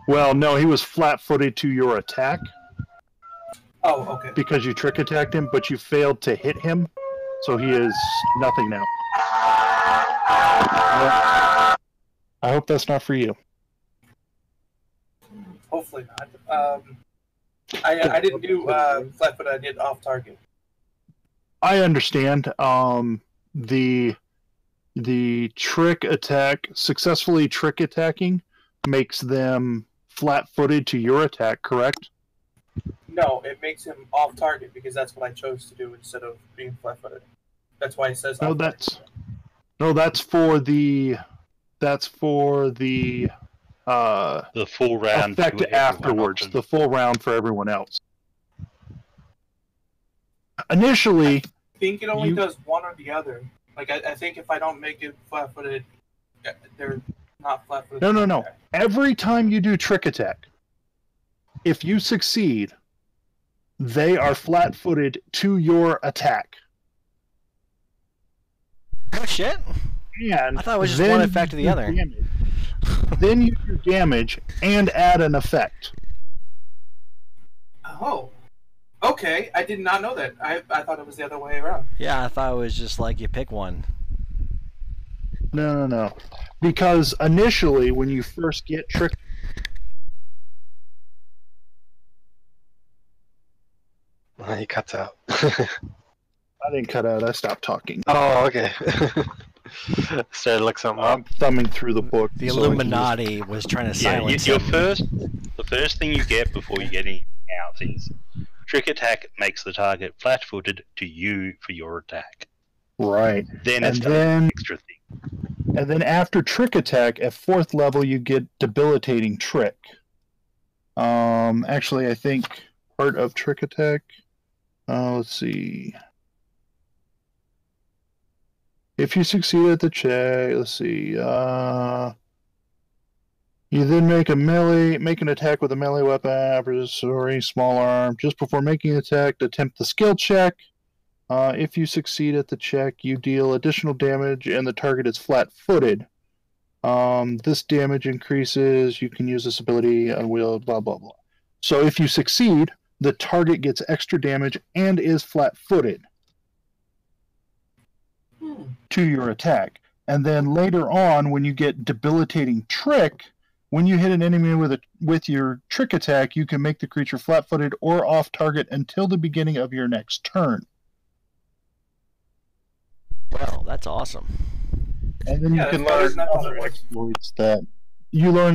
Speaker 1: Well, no, he was flat-footed to your attack
Speaker 5: Oh, okay.
Speaker 1: because you trick attacked him, but you failed to hit him, so he is nothing now. I hope that's not for you.
Speaker 5: Hopefully not. I didn't do flat-footed. I did off target.
Speaker 1: I understand. The trick attack, successfully trick attacking, makes them flat-footed to your attack, correct?
Speaker 5: No, it makes him off target because that's what I chose to do instead of being flat-footed. That's why it says.
Speaker 1: No,
Speaker 5: off
Speaker 1: that's
Speaker 5: target.
Speaker 1: no, that's for the
Speaker 4: The full round
Speaker 1: effect
Speaker 4: to everyone
Speaker 1: afterwards.
Speaker 4: option.
Speaker 1: The full round for everyone else. Initially,
Speaker 5: I think it only
Speaker 1: you-
Speaker 5: does one or the other. Like I think if I don't make it flat-footed, they're not flat-footed.
Speaker 1: No. Every time you do trick attack, if you succeed, they are flat-footed to your attack.
Speaker 3: Oh shit!
Speaker 1: And
Speaker 3: I thought it was just
Speaker 1: then
Speaker 3: one effect to the
Speaker 1: you
Speaker 3: other.
Speaker 1: do damage. Then you do damage and add an effect.
Speaker 5: Oh, okay. I did not know that. I thought it was the other way around.
Speaker 3: Yeah, I thought it was just like you pick one.
Speaker 1: No. Because initially, when you first get tricked,
Speaker 6: He cuts out.
Speaker 1: I didn't cut out. I stopped talking.
Speaker 6: Oh, okay. Started to look something up.
Speaker 1: I'm thumbing through the book.
Speaker 3: The
Speaker 1: so I can
Speaker 3: Illuminati was trying to
Speaker 4: Yeah,
Speaker 3: silence
Speaker 4: your
Speaker 3: him.
Speaker 4: the first thing you get before you get anything out is trick attack makes the target flat-footed to you for your attack.
Speaker 1: Right.
Speaker 4: Then
Speaker 1: And
Speaker 4: it's
Speaker 1: then-
Speaker 4: an extra thing.
Speaker 1: And then after trick attack, at 4th level, you get debilitating trick. Actually, I think part of trick attack. Let's see. If you succeed at the check, let's see. You then make an attack with a melee weapon, adversary, small arm. Just before making an attack, attempt the skill check. If you succeed at the check, you deal additional damage, and the target is flat-footed. This damage increases. You can use this ability unwield. Blah blah blah. So if you succeed, the target gets extra damage and is flat-footed to your attack. And then later on, when you get debilitating trick, when you hit an enemy with your trick attack, you can make the creature flat-footed or off target until the beginning of your next turn.
Speaker 3: Well, that's awesome.
Speaker 1: And then you can learn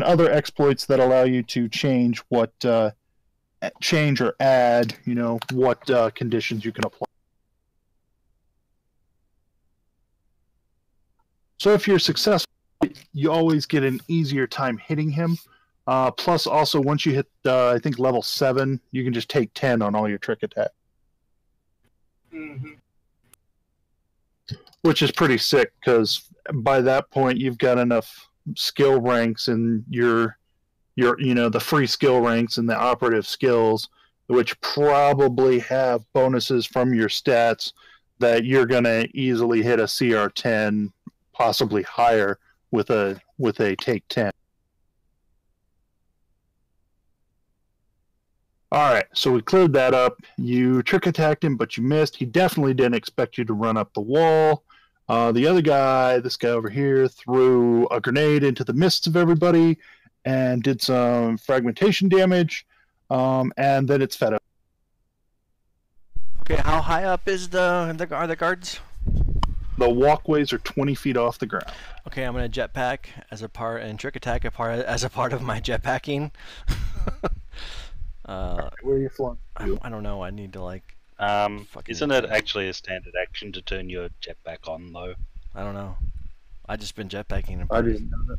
Speaker 1: other exploits that allow you to change change or add, what conditions you can apply. So if you're successful, you always get an easier time hitting him. Plus, also, once you hit, I think, level 7, you can just take 10 on all your trick attack.
Speaker 5: Mm-hmm.
Speaker 1: Which is pretty sick, because by that point, you've got enough skill ranks in the free skill ranks and the operative skills, which probably have bonuses from your stats that you're going to easily hit a CR10, possibly higher, with a take 10. Alright, so we cleared that up. You trick attacked him, but you missed. He definitely didn't expect you to run up the wall. The other guy, this guy over here, threw a grenade into the midst of everybody and did some fragmentation damage, and then it's fed up.
Speaker 3: Okay, how high up is are the guards?
Speaker 1: The walkways are 20 feet off the ground.
Speaker 3: Okay, I'm gonna jetpack as a part and trick attack as a part of my jetpacking.
Speaker 1: Where are you flying?
Speaker 3: I don't know. I need to
Speaker 4: Isn't it actually a standard action to turn your jetpack on, though?
Speaker 3: I don't know. I just been jetpacking.
Speaker 1: I didn't know that.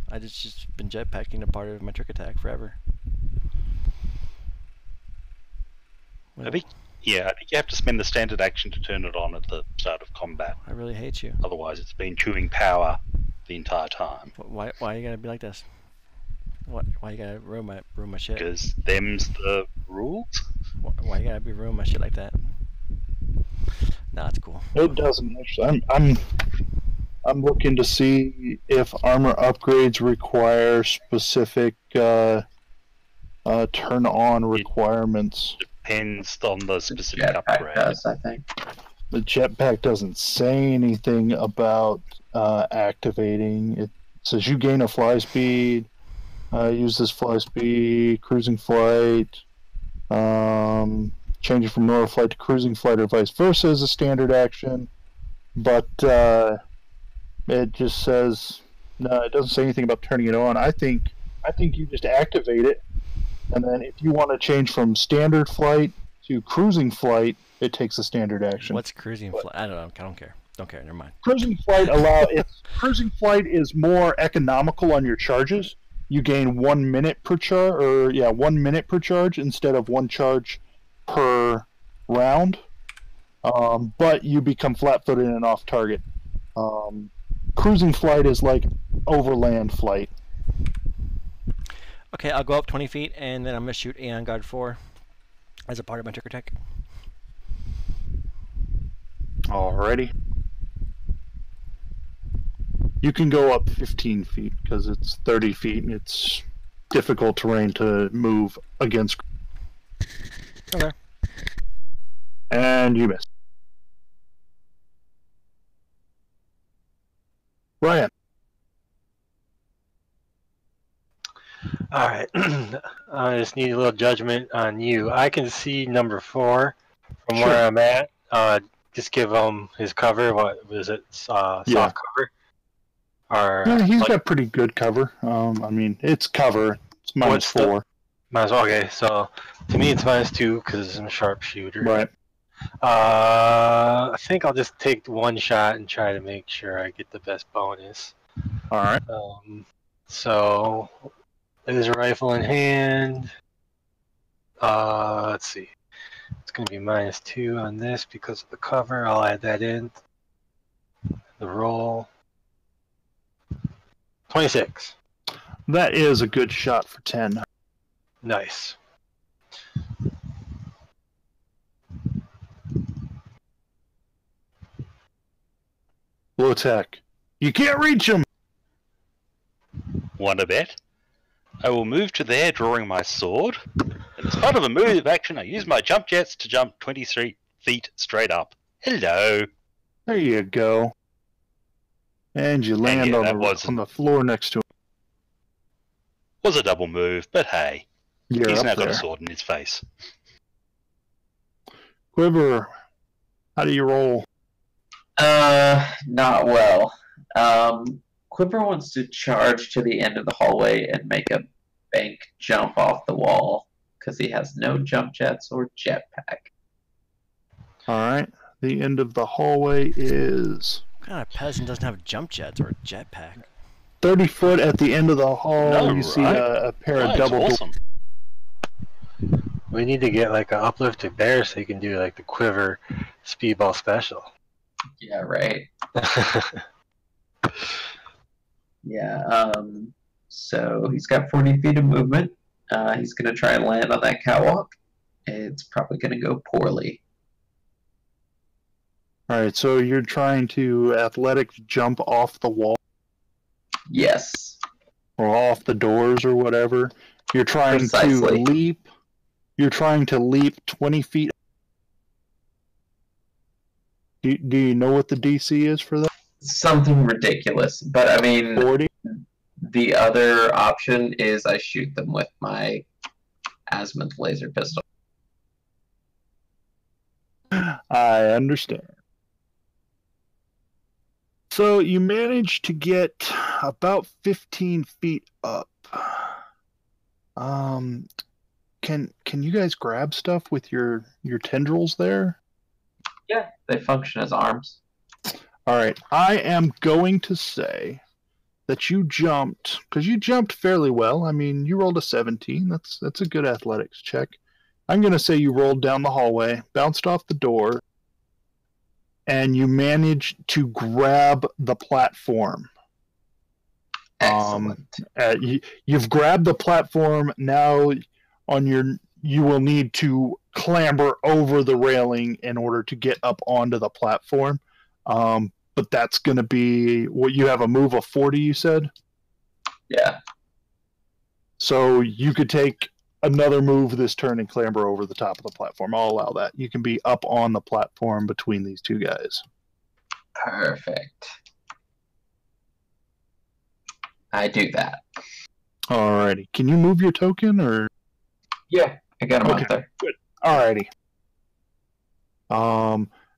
Speaker 3: I just been jetpacking a part of my trick attack forever.
Speaker 4: I think you have to spend the standard action to turn it on at the start of combat.
Speaker 3: I really hate you.
Speaker 4: Otherwise, it's been chewing power the entire time.
Speaker 3: Why you gotta be like this? Why you gotta ruin my shit?
Speaker 4: Because them's the rules.
Speaker 3: Why you gotta ruin my shit like that? Nah, it's cool.
Speaker 1: It doesn't actually. I'm looking to see if armor upgrades require specific turn on requirements.
Speaker 4: Depends on the specific
Speaker 2: Jetpack
Speaker 4: upgrade.
Speaker 2: does, I think.
Speaker 1: The jetpack doesn't say anything about activating. It says you gain a fly speed. Use this fly speed, cruising flight, changing from normal flight to cruising flight or vice versa is a standard action. But it just says, no, it doesn't say anything about turning it on. I think you just activate it, and then if you want to change from standard flight to cruising flight, it takes a standard action.
Speaker 3: What's cruising flight? I don't know. I don't care. Don't care. Never mind.
Speaker 1: Cruising flight cruising flight is more economical on your charges. You gain 1 minute per charge, 1 minute per charge instead of 1 charge per round. But you become flat-footed and off target. Cruising flight is like overland flight.
Speaker 3: Okay, I'll go up 20 feet and then I'm gonna shoot Aeon Guard 4 as a part of my trick attack.
Speaker 1: Alrighty. You can go up 15 feet because it's 30 feet and it's difficult terrain to move against.
Speaker 3: Okay.
Speaker 1: And you missed. Ryan.
Speaker 6: Alright. I just need a little judgment on you. I can see number 4 from
Speaker 1: Sure.
Speaker 6: where I'm at. Just give him his cover. What was it? Soft cover? Or,
Speaker 1: Yeah, he's got pretty good cover. I mean, it's cover. It's -4.
Speaker 6: Okay, so to me it's -2 because I'm a sharpshooter.
Speaker 1: Right.
Speaker 6: I think I'll just take 1 shot and try to make sure I get the best bonus.
Speaker 1: Alright.
Speaker 6: So, there's a rifle in hand. Let's see. It's going to be -2 on this because of the cover. I'll add that in. The roll. 26.
Speaker 1: That is a good shot for 10.
Speaker 6: Nice.
Speaker 1: Low tech. You can't reach him!
Speaker 4: Want a bet? I will move to there drawing my sword, and As part of a move action, I use my jump jets to jump 23 feet straight up. Hello.
Speaker 1: There you go. And you land
Speaker 4: yeah,
Speaker 1: on,
Speaker 4: that was-
Speaker 1: on the floor next to him.
Speaker 4: Was a double move, but hey,
Speaker 1: You're
Speaker 4: he's
Speaker 1: up
Speaker 4: now
Speaker 1: there.
Speaker 4: got a sword in his face.
Speaker 1: Quiver, how do you roll?
Speaker 2: Not well. Quiver wants to charge to the end of the hallway and make a bank jump off the wall because he has no jump jets or jetpack.
Speaker 1: All right. The end of the hallway is
Speaker 3: What kind of peasant doesn't have jump jets or a jetpack?
Speaker 1: 30 foot at the end of the hall.
Speaker 4: No,
Speaker 1: you see
Speaker 4: right?
Speaker 1: a pair of
Speaker 4: That's
Speaker 1: double doors.
Speaker 4: awesome.
Speaker 6: We need to get like an uplifted bear so you can do like the quiver speedball special.
Speaker 2: Yeah, right. Yeah, so he's got 40 feet of movement. He's going to try and land on that catwalk. It's probably going to go poorly.
Speaker 1: All right, so you're trying to athletics jump off the wall
Speaker 2: Yes.
Speaker 1: or off the doors or whatever. You're trying
Speaker 2: Precisely.
Speaker 1: to leap. You're trying to leap 20 feet. Do you know what the DC is for that?
Speaker 2: Something ridiculous. But, I mean,
Speaker 1: 40?
Speaker 2: the other option is I shoot them with my azimuth laser pistol.
Speaker 1: I understand. So you managed to get about 15 feet up. Can you guys grab stuff with your tendrils there?
Speaker 2: Yeah, they function as arms.
Speaker 1: All right, I am going to say that you jumped, because you jumped fairly well. I mean, you rolled a 17. That's a good athletics check. I'm going to say you rolled down the hallway, bounced off the door, and you managed to grab the platform.
Speaker 2: Excellent.
Speaker 1: You've grabbed the platform. Now you will need to clamber over the railing in order to get up onto the platform. But that's going to be what you have a move of 40, you said?
Speaker 2: Yeah.
Speaker 1: So you could take another move this turn and clamber over the top of the platform. I'll allow that. You can be up on the platform between these two guys.
Speaker 2: Perfect. I do that.
Speaker 1: Alrighty. Can you move your token or?
Speaker 2: Yeah, I got him
Speaker 1: Okay.
Speaker 2: out there.
Speaker 1: Alrighty.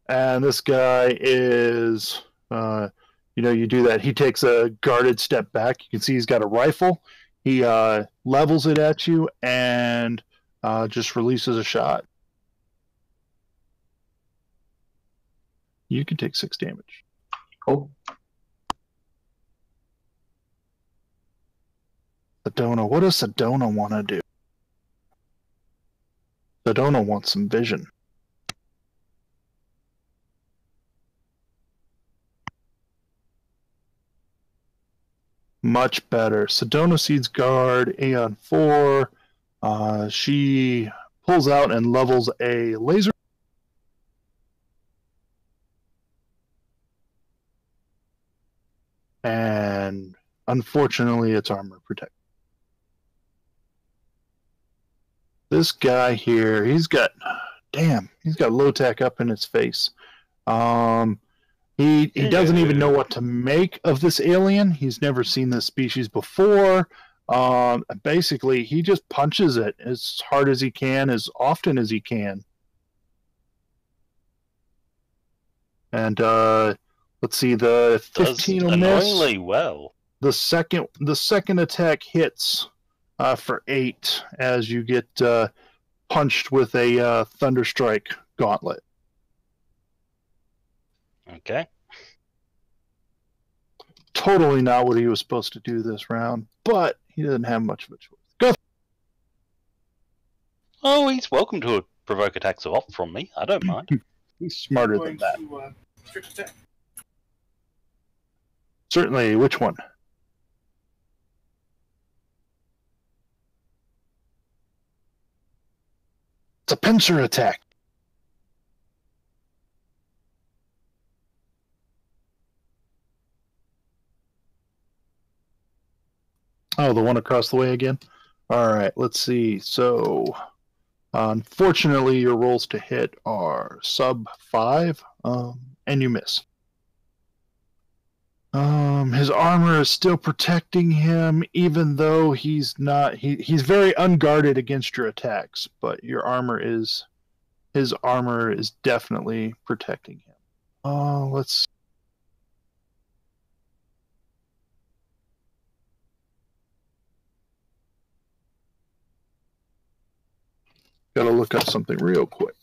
Speaker 1: And this guy is, you do that. He takes a guarded step back. You can see he's got a rifle. He levels it at you and just releases a shot. You can take 6 damage.
Speaker 2: Cool.
Speaker 1: Sedona. What does Sedona want to do? Sedona wants some vision. Much better. Sedona Seed's guard, Aeon 4. She pulls out and levels a laser. And unfortunately, it's armor protect. This guy here, he's got low tech up in his face. He doesn't even know what to make of this alien. He's never seen this species before. Basically, he just punches it as hard as he can, as often as he can. And let's see, the 15 will miss.
Speaker 4: Annoyingly well.
Speaker 1: The second attack hits for 8 as you get punched with a Thunderstrike gauntlet.
Speaker 4: Okay.
Speaker 1: Totally not what he was supposed to do this round, but he doesn't have much of a choice. Go.
Speaker 4: Oh, he's welcome to provoke attacks of op from me. I don't mind.
Speaker 1: He's smarter than
Speaker 5: Going
Speaker 1: that.
Speaker 5: to trick attack.
Speaker 1: Certainly. Which one? It's a pincer attack. Oh, the one across the way again? All right, let's see. So Unfortunately, your rolls to hit are sub 5, and you miss. His armor is still protecting him, even though he's not. He's very unguarded against your attacks, but his armor is definitely protecting him. Let's. Gotta look up something real quick.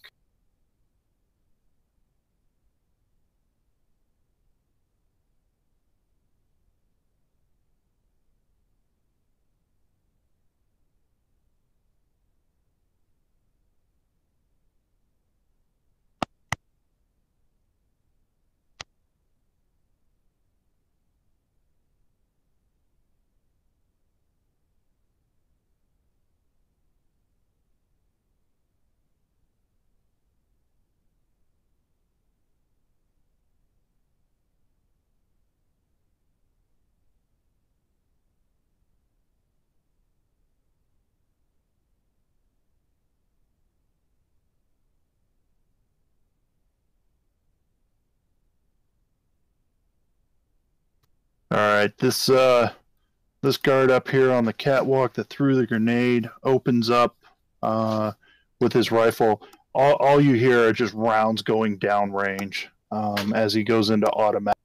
Speaker 1: All right, this guard up here on the catwalk that threw the grenade opens up with his rifle. All you hear are just rounds going downrange as he goes into automatic.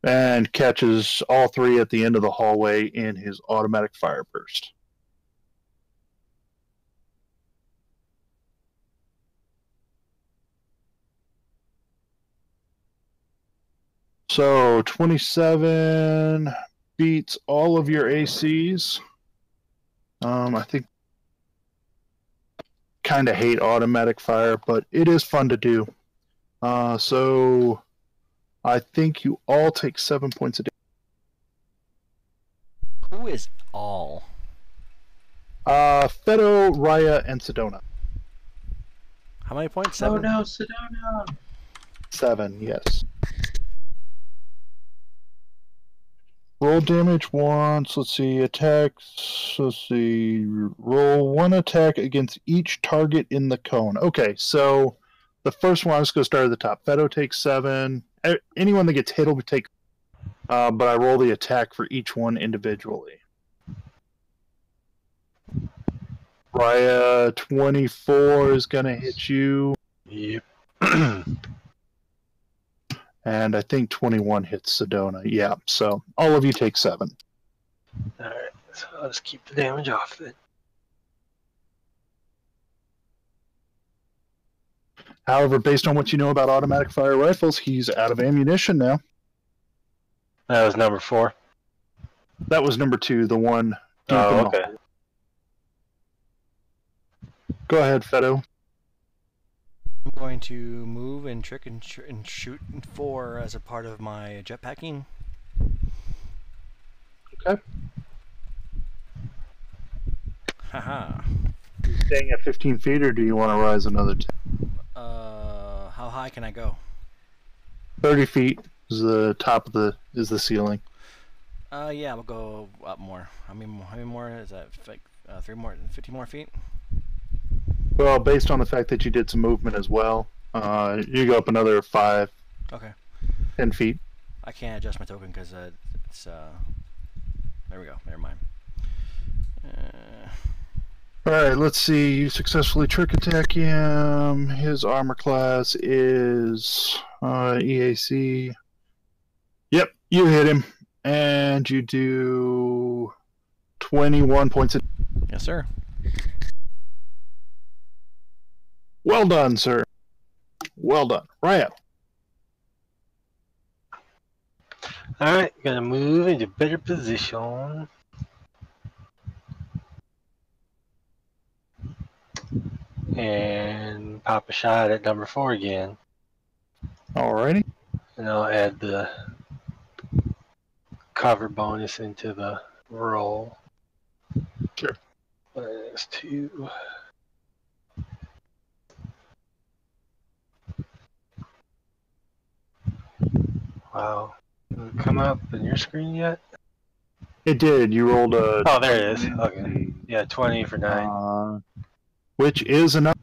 Speaker 1: And catches all three at the end of the hallway in his automatic fire burst. So 27 beats all of your ACs. I think kind of hate automatic fire, but it is fun to do. So I think you all take 7 points a day.
Speaker 3: Who is all?
Speaker 1: Fedo, Raya, and Sedona.
Speaker 3: How many points? 7?
Speaker 2: Oh no, Sedona!
Speaker 1: 7, yes. Roll damage once. Let's see. Attacks. Let's see. Roll 1 attack against each target in the cone. Okay, so the first one, I'm just going to start at the top. Fedo takes 7. Anyone that gets hit will take. But I roll the attack for each one individually. Raya, 24 is going to hit you.
Speaker 6: Yep.
Speaker 1: And I think 21 hits Sedona. Yeah, so all of you take 7.
Speaker 6: Alright, so I'll just keep the damage off then.
Speaker 1: However, based on what you know about automatic fire rifles, he's out of ammunition now.
Speaker 6: That was number 4.
Speaker 1: That was number 2, the one.
Speaker 6: Oh, okay.
Speaker 1: Go ahead, Fedo.
Speaker 3: I'm going to move and trick and shoot 4 as a part of my jetpacking.
Speaker 1: Okay.
Speaker 3: Haha.
Speaker 1: You staying at 15 feet, or do you want to rise another 10?
Speaker 3: How high can I go?
Speaker 1: 30 feet is the top of the ceiling.
Speaker 3: Yeah, we'll go up more. How many more is that? Like 50 more feet?
Speaker 1: Well, based on the fact that you did some movement as well, you go up another 5,
Speaker 3: Okay.
Speaker 1: 10 feet.
Speaker 3: I can't adjust my token because it's there we go. Never mind.
Speaker 1: All right, let's see. You successfully trick attack him. His armor class is EAC. Yep, you hit him, and you do 21 points.
Speaker 3: Yes, sir.
Speaker 1: Well done, sir. Well done. Raya.
Speaker 6: Alright, gonna move into better position. And pop a shot at number 4 again.
Speaker 1: Alrighty.
Speaker 6: And I'll add the cover bonus into the roll.
Speaker 1: Sure.
Speaker 6: Minus 2. Wow. Did it come up in your screen yet?
Speaker 1: It did. You rolled a.
Speaker 6: Oh, there it is. Okay. Yeah, 20 for 9.
Speaker 1: Which is enough.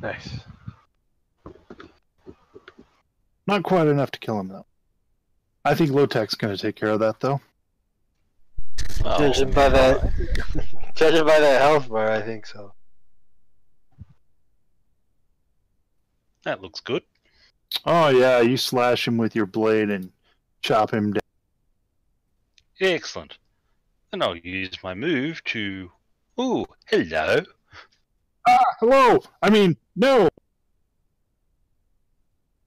Speaker 6: Nice.
Speaker 1: Not quite enough to kill him, though. I think Lotek's going to take care of that, though.
Speaker 4: Oh,
Speaker 6: Judging by that health bar, I think so.
Speaker 4: that looks good.
Speaker 1: Oh, yeah. You slash him with your blade and chop him down.
Speaker 4: Excellent. Then I'll use my move to... Ooh, hello.
Speaker 1: Hello! I mean, no!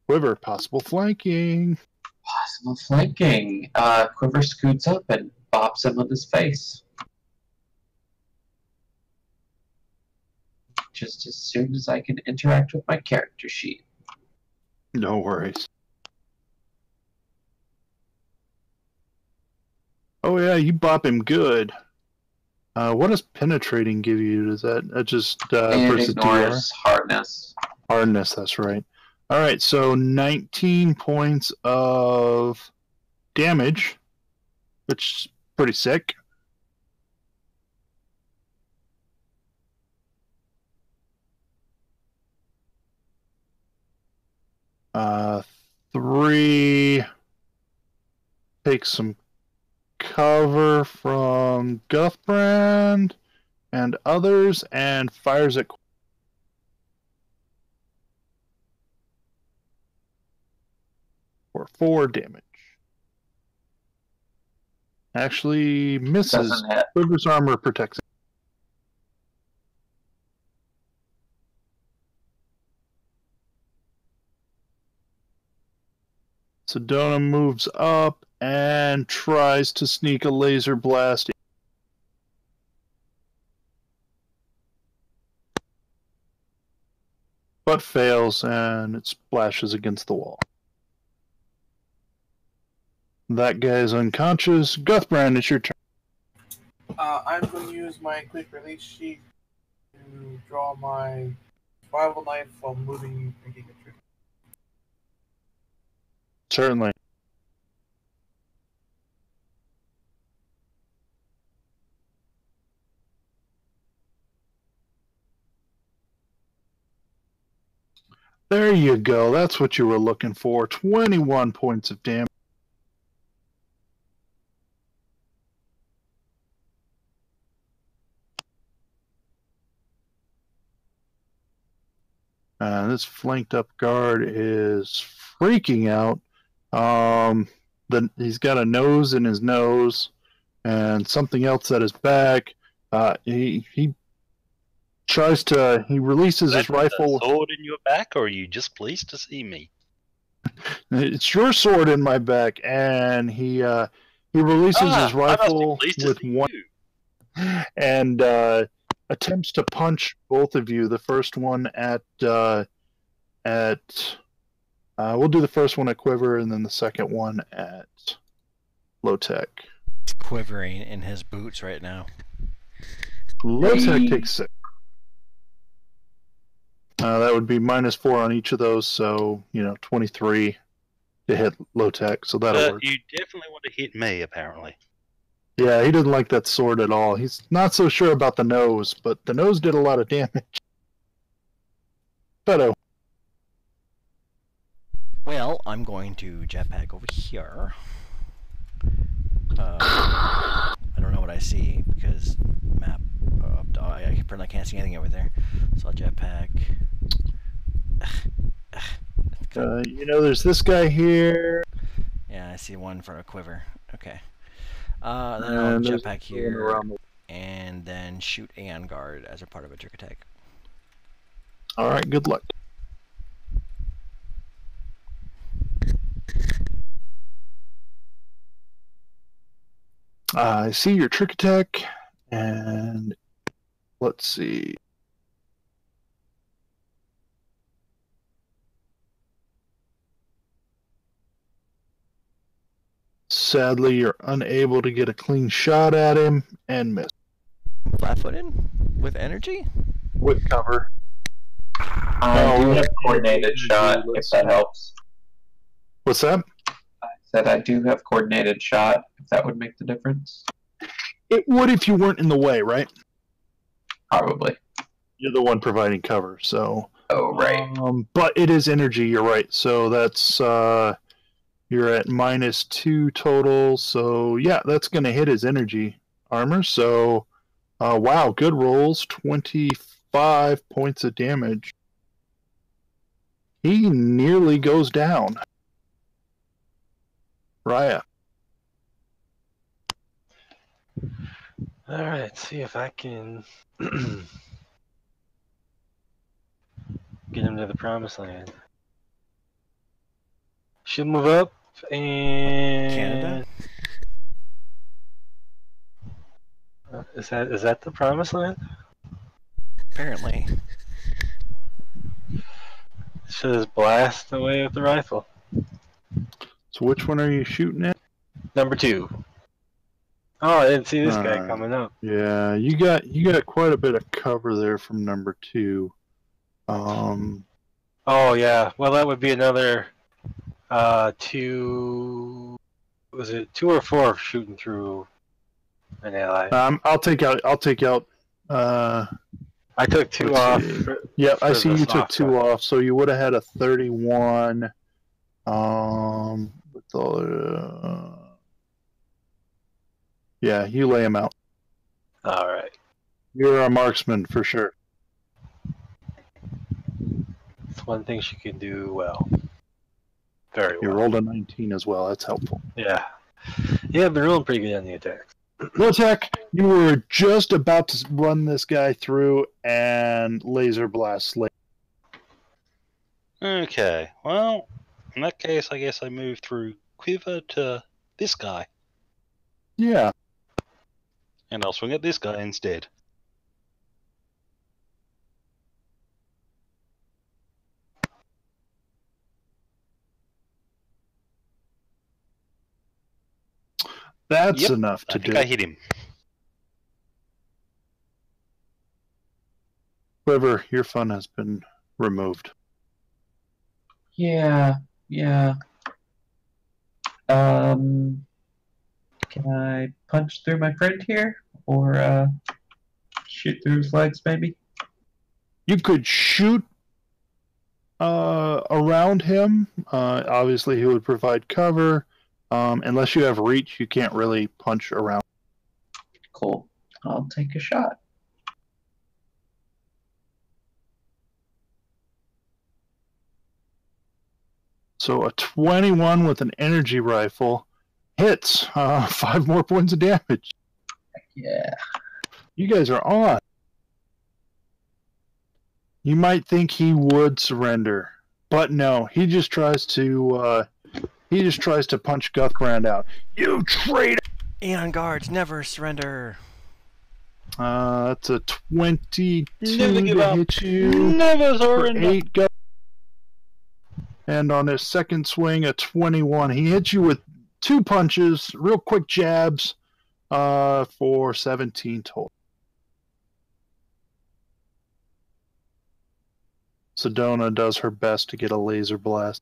Speaker 1: Quiver, possible flanking.
Speaker 2: Possible flanking. Quiver scoots up and bops him with his face. Just as soon as I can interact with my character sheet.
Speaker 1: No worries. Oh, yeah, you bop him good. What does penetrating give you? Does that just
Speaker 2: And
Speaker 1: versus
Speaker 2: ignores hardness.
Speaker 1: hardness? That's right. All right, so 19 points of damage, which is pretty sick. Three. Take some cover from Guthbrand and others, and fires at for 4 damage. Actually misses.
Speaker 2: Doesn't hit.
Speaker 1: Quiver's armor protects it. Sedona moves up and tries to sneak a laser blast. But fails, and it splashes against the wall. That guy is unconscious. Guthbrand, it's your turn.
Speaker 5: I'm going to use my quick release sheet to draw my survival knife while moving and getting a trick.
Speaker 1: Certainly. There you go. That's what you were looking for. 21 points of damage. This flanked up guard is freaking out. He's got a nose in his nose and something else at his back. He releases his rifle.
Speaker 4: A sword in your back, or are you just pleased to see me?
Speaker 1: It's your sword in my back, and he releases his rifle with one and attempts to punch both of you. The first one at we'll do the first one at Quiver, and then the second one at Lotek.
Speaker 3: Quivering in his boots right now.
Speaker 1: Lotek takes 6. That would be -4 on each of those, so 23 to hit Lotek. So that'll work.
Speaker 4: You definitely want to hit me, apparently.
Speaker 1: Yeah, he didn't like that sword at all. He's not so sure about the nose, but the nose did a lot of damage. But
Speaker 3: Well, I'm going to jetpack over here. I don't know what I see because map. I apparently can't see anything over there. So I'll jetpack.
Speaker 1: there's this guy here.
Speaker 3: Yeah, I see one in front of Quiver. Okay. Then I'll jetpack here and then shoot Aeon Guard as a part of a trick attack.
Speaker 1: All right, good luck. I see your trick attack, and let's see. Sadly, you're unable to get a clean shot at him and miss.
Speaker 3: Flat-footed? With energy?
Speaker 1: With cover.
Speaker 2: I do have coordinated shot, if that helps.
Speaker 1: What's that?
Speaker 2: Said I do have coordinated shot, if that would make the difference.
Speaker 1: It would if you weren't in the way, right?
Speaker 2: Probably.
Speaker 1: You're the one providing cover, so.
Speaker 2: Oh, right.
Speaker 1: But it is energy, you're right. So that's you're at -2 total. So yeah, that's gonna hit his energy armor. So wow, good rolls. 25 points of damage. He nearly goes down. Raya.
Speaker 6: Alright, see if I can get him to the promised land. She'll move up and
Speaker 3: Canada?
Speaker 6: Is that the promised land?
Speaker 3: Apparently.
Speaker 6: She'll just blast away with the rifle.
Speaker 1: So which one are you shooting at?
Speaker 6: Number 2. Oh, I didn't see this guy coming up.
Speaker 1: Yeah, you got quite a bit of cover there from number 2.
Speaker 6: Oh yeah, well that would be another 2. Was it 2 or 4 shooting through an ally?
Speaker 1: I'll take out.
Speaker 6: I took 2 off.
Speaker 1: Yeah, I
Speaker 6: for
Speaker 1: see
Speaker 6: the
Speaker 1: you took
Speaker 6: soft
Speaker 1: 2
Speaker 6: gun.
Speaker 1: off, so you would have had a 31. With the yeah, you lay him out.
Speaker 6: All right.
Speaker 1: You're a marksman for sure.
Speaker 6: It's one thing she can do well. Very
Speaker 1: You
Speaker 6: well.
Speaker 1: rolled a 19 as well. That's helpful.
Speaker 6: Yeah. Yeah, I've been rolling pretty good on the attacks.
Speaker 1: Lotek, you were just about to run this guy through and laser blast Slade.
Speaker 4: Okay, well, in that case, I guess I move through Quiver to this guy,
Speaker 1: Yeah.
Speaker 4: and I'll swing at this guy instead.
Speaker 1: That's
Speaker 4: Yep,
Speaker 1: enough
Speaker 4: I
Speaker 1: to
Speaker 4: think
Speaker 1: do.
Speaker 4: I hit him.
Speaker 1: Quiver, your fun has been removed.
Speaker 2: Yeah. Can I punch through my friend here? Or shoot through his legs, maybe?
Speaker 1: You could shoot around him. Obviously, he would provide cover. Unless you have reach, you can't really punch around.
Speaker 2: Cool. I'll take a shot.
Speaker 1: So a 21 with an energy rifle hits. 5 more points of damage.
Speaker 2: Yeah.
Speaker 1: You guys are on. You might think he would surrender, but no. He just tries to punch Guthbrand out. You traitor!
Speaker 3: Aeon guards never surrender.
Speaker 1: That's a 22
Speaker 4: Never give
Speaker 1: to
Speaker 4: up.
Speaker 1: hit you.
Speaker 4: Never
Speaker 1: For
Speaker 4: surrender.
Speaker 1: 8 go. And on his second swing, a 21. He hits you with 2 punches, real quick jabs, for 17 total. Sedona does her best to get a laser blast.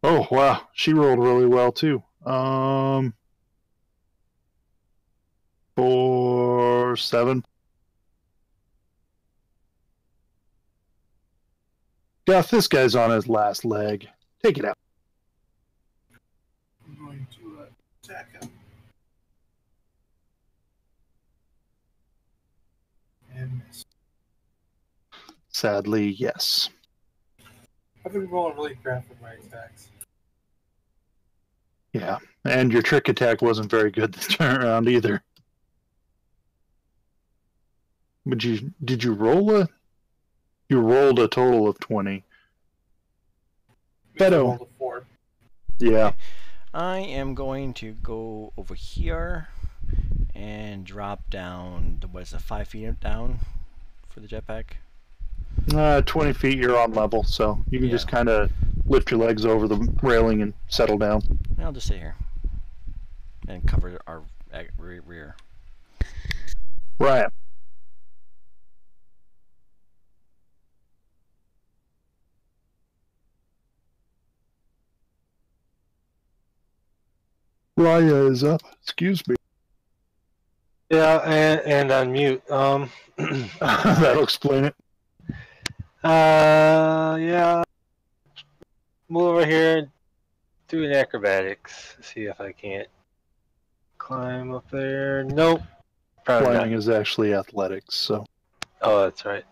Speaker 1: Oh, wow. She rolled really well, too. For 7. Guth, this guy's on his last leg. Take it out.
Speaker 5: I'm going to attack him. And miss.
Speaker 1: Sadly, yes.
Speaker 5: I've been rolling really crap with my attacks.
Speaker 1: Yeah. And your trick attack wasn't very good this turn around either. But did you roll a? You rolled a total of 20.
Speaker 5: I
Speaker 1: Beto.
Speaker 5: rolled a 4.
Speaker 1: Yeah.
Speaker 3: I am going to go over here and drop down, what is it, 5 feet down for the jetpack?
Speaker 1: 20 feet, you're on level, so you can
Speaker 3: Yeah.
Speaker 1: just kind of lift your legs over the railing and settle down.
Speaker 3: I'll just stay here and cover our rear.
Speaker 1: Right. Raya is up. Excuse me.
Speaker 6: Yeah, and on mute.
Speaker 1: That'll explain it.
Speaker 6: Yeah. Move over here, do an acrobatics. See if I can't climb up there. Nope. Probably
Speaker 1: Climbing
Speaker 6: not.
Speaker 1: is actually athletics, so
Speaker 6: Oh, that's right.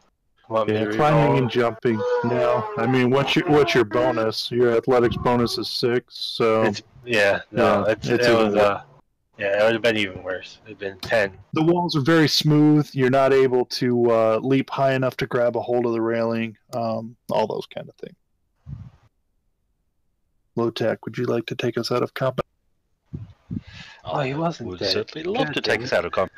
Speaker 6: Want me
Speaker 1: yeah,
Speaker 6: to
Speaker 1: climbing
Speaker 6: reroll?
Speaker 1: and jumping. No, I mean, what's your bonus? Your athletics bonus is 6, so
Speaker 6: It's it
Speaker 1: even
Speaker 6: was
Speaker 1: worse.
Speaker 6: it would have been even worse. It'd been 10.
Speaker 1: The walls are very smooth. You're not able to leap high enough to grab a hold of the railing. All those kind of things. Low Tech, would you like to take us out of combat?
Speaker 6: Oh, he wasn't
Speaker 4: Would
Speaker 6: dead.
Speaker 4: certainly love
Speaker 6: God
Speaker 4: to
Speaker 6: damn
Speaker 4: take us
Speaker 6: it.
Speaker 4: out of combat.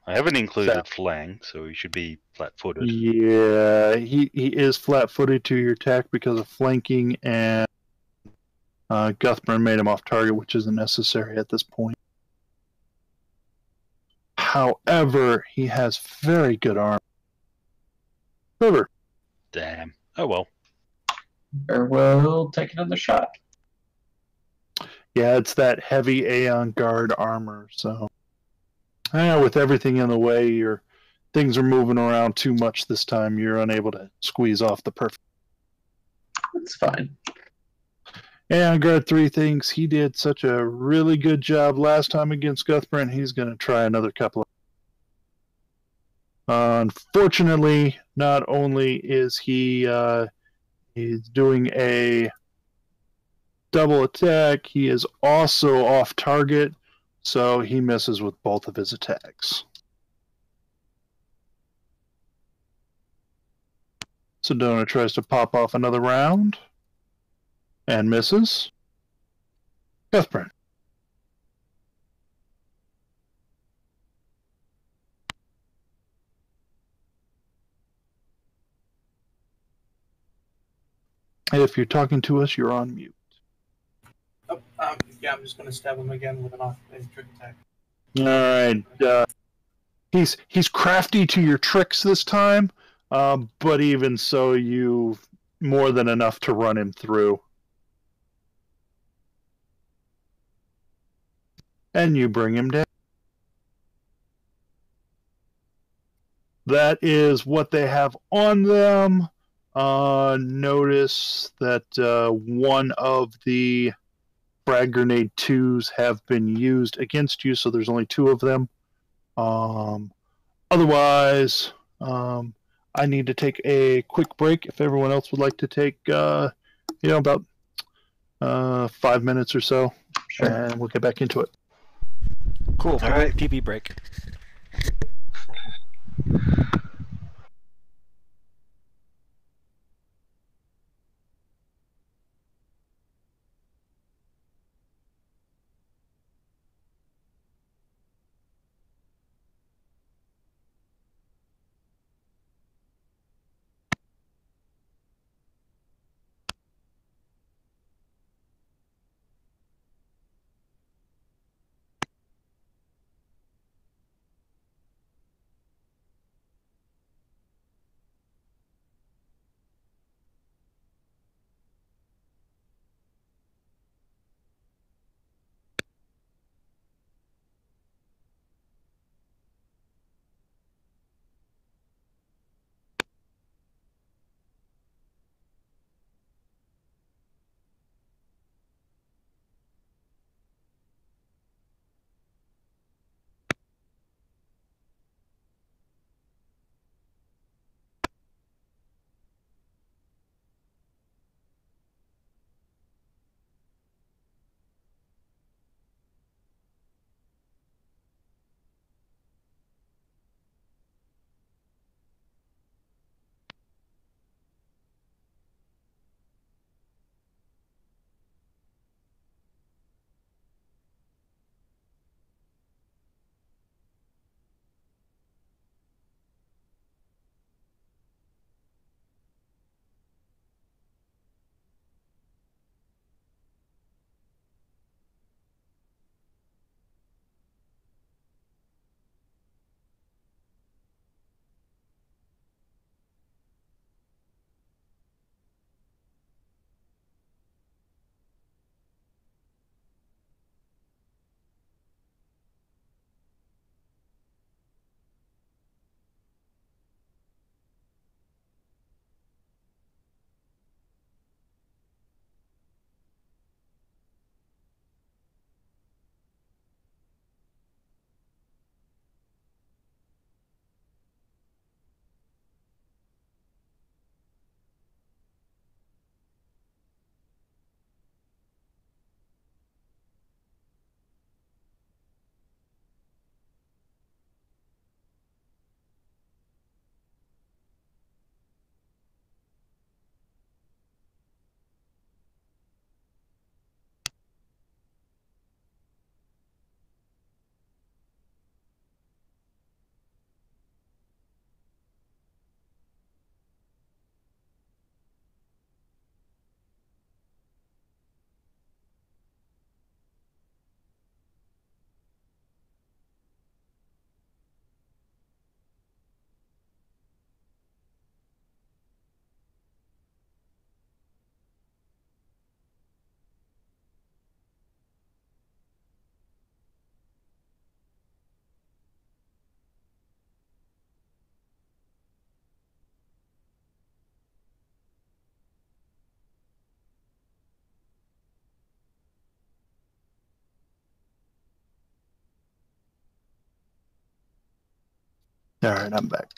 Speaker 4: I haven't included flang, so he should be flat-footed.
Speaker 1: Yeah, he is flat-footed to your attack because of flanking, and Guthburn made him off target, which isn't necessary at this point. However, he has very good armor. River.
Speaker 4: Damn. Oh well.
Speaker 2: Or we'll take another shot.
Speaker 1: Yeah, it's that heavy Aeon guard armor, so with everything in the way, things are moving around too much this time. You're unable to squeeze off the perfect.
Speaker 2: It's fine.
Speaker 1: Aeon guard 3 thinks he did such a really good job last time against Guthburn, he's going to try another couple of. Unfortunately, not only is he's doing a double attack, he is also off target, so he misses with both of his attacks. Sedona tries to pop off another round and misses. Guthburn. If you're talking to us, you're on mute.
Speaker 5: Oh, yeah, I'm just going to stab him again with a trick attack.
Speaker 1: All right. He's crafty to your tricks this time, but even so, you've more than enough to run him through. And you bring him down. That is what they have on them. Notice that one of the frag grenade 2s have been used against you, so there's only 2 of them. Otherwise, I need to take a quick break. If everyone else would like to take, about 5 minutes or so,
Speaker 2: Sure.
Speaker 1: and we'll get back into it.
Speaker 3: Cool.
Speaker 6: All right.
Speaker 3: PP break.
Speaker 1: Alright, I'm back.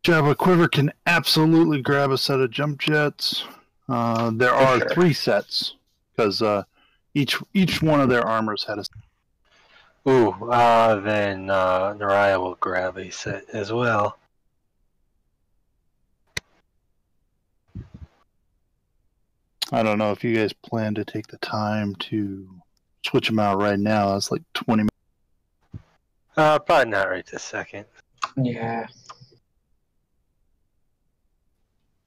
Speaker 1: Jabba Quiver can absolutely grab a set of jump jets. There are
Speaker 2: sure.
Speaker 1: 3 sets, because each one of their armors had a...
Speaker 6: Ooh, then Naraya will grab a set as well.
Speaker 1: I don't know if you guys plan to take the time to switch them out right now. That's like 20 minutes.
Speaker 6: Probably not right this second.
Speaker 2: Yeah.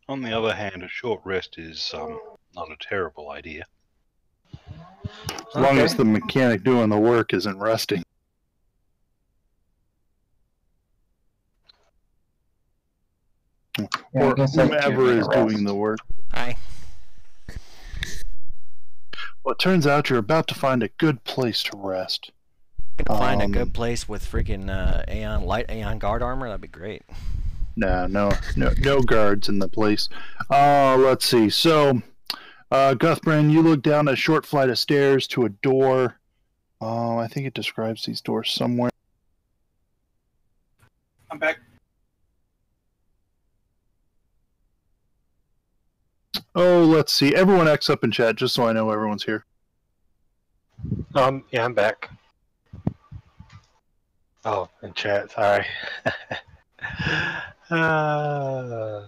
Speaker 4: On the other hand, a short rest is not a terrible idea.
Speaker 1: As long as the mechanic doing the work isn't resting.
Speaker 2: Yeah,
Speaker 1: Or
Speaker 2: I guess I do
Speaker 1: whomever
Speaker 2: need a
Speaker 1: is doing
Speaker 2: rest.
Speaker 1: the work.
Speaker 3: Hi.
Speaker 1: Well, it turns out you're about to find a good place to rest.
Speaker 3: Find a good place with freaking Aeon light Aeon guard armor. That'd be great.
Speaker 1: No guards in the place. Let's see. So, Guthbrand, you look down a short flight of stairs to a door. I think it describes these doors somewhere.
Speaker 5: I'm back.
Speaker 1: Oh, let's see. Everyone X up in chat, just so I know everyone's here.
Speaker 6: Yeah, I'm back. Oh, in chat, sorry.
Speaker 1: All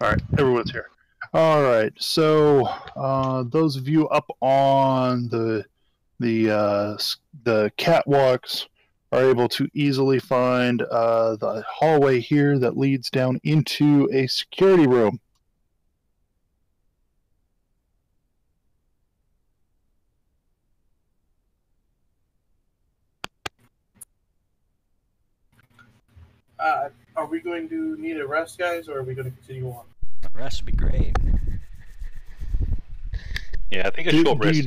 Speaker 1: right, everyone's here. All right, so those of you up on the catwalks are able to easily find the hallway here that leads down into a security room.
Speaker 5: Are we going to need a rest, guys, or are we going to continue on?
Speaker 3: The rest would be great.
Speaker 4: Yeah, I think a short rest.
Speaker 1: Do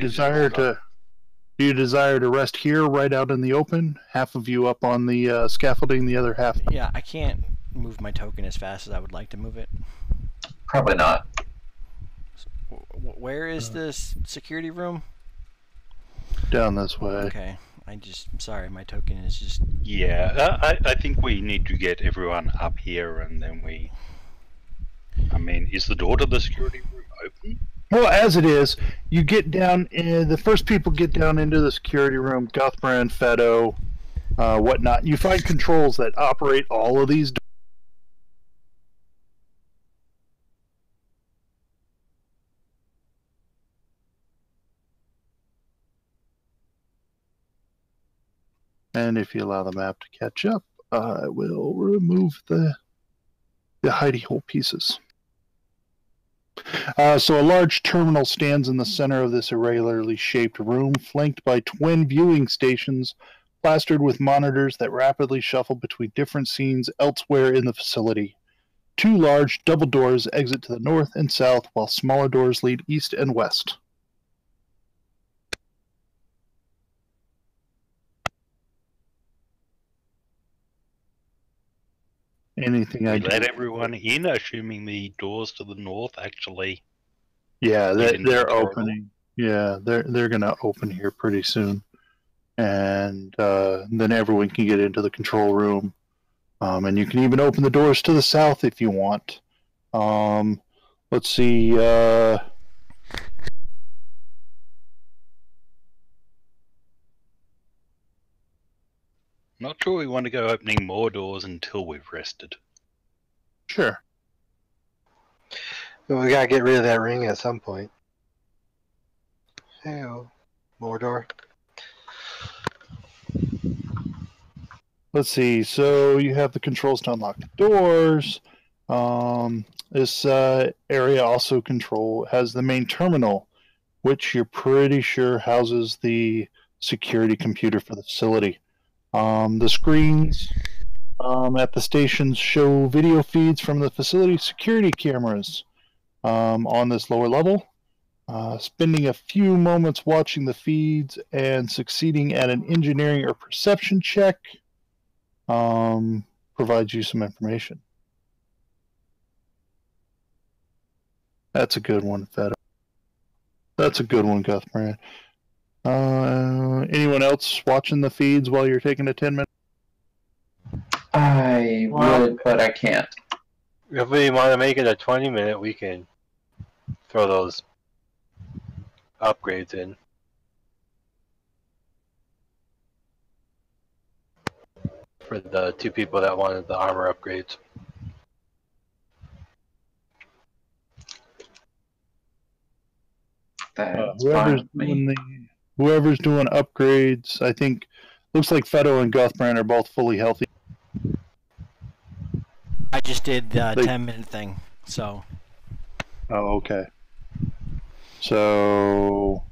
Speaker 1: you desire to rest here, right out in the open? Half of you up on the scaffolding, the other half.
Speaker 3: Yeah, I can't move my token as fast as I would like to move it.
Speaker 2: Probably not.
Speaker 3: Where is this security room?
Speaker 1: Down this way.
Speaker 3: Okay. I'm sorry, my token is just...
Speaker 4: Yeah, I think we need to get everyone up here and then we... I mean, is the door to the security room open?
Speaker 1: Well, as it is, you get down, the first people get down into the security room, Guthbrand, Fedo, whatnot. You find controls that operate all of these doors. And if you allow the map to catch up, I will remove the hidey hole pieces. So a large terminal stands in the center of this irregularly shaped room, flanked by twin viewing stations plastered with monitors that rapidly shuffle between different scenes elsewhere in the facility. 2 large double doors exit to the north and south, while smaller doors lead east and west. Anything
Speaker 4: We
Speaker 1: I
Speaker 4: let
Speaker 1: do?
Speaker 4: everyone in, assuming the doors to the north actually...
Speaker 1: Yeah,
Speaker 4: into the
Speaker 1: they're
Speaker 4: corridor.
Speaker 1: opening. Yeah, they're gonna open here pretty soon, and then everyone can get into the control room, and you can even open the doors to the south if you want. Let's see.
Speaker 4: Not sure we want to go opening more doors until we've rested.
Speaker 1: Sure.
Speaker 6: But we gotta get rid of that ring at some point. Hey, Mordor.
Speaker 1: Let's see. So you have the controls to unlock the doors. This area also has the main terminal, which you're pretty sure houses the security computer for the facility. The screens at the stations show video feeds from the facility security cameras on this lower level. Spending a few moments watching the feeds and succeeding at an engineering or perception check provides you some information. That's a good one, Fedo. That's a good one, Guthbrand. Anyone else watching the feeds while you're taking a 10-minute?
Speaker 2: I
Speaker 6: Well-
Speaker 2: would, but I can't.
Speaker 6: If we want to make it a 20-minute, we can throw those upgrades in. For the 2 people that wanted the armor upgrades.
Speaker 2: That's
Speaker 1: Whoever's
Speaker 2: fine with me.
Speaker 1: whoever's doing upgrades, I think looks like Fedo and Guthbrand are both fully healthy.
Speaker 3: I just did the
Speaker 1: They-
Speaker 3: 10-minute thing, so
Speaker 1: Oh, okay. So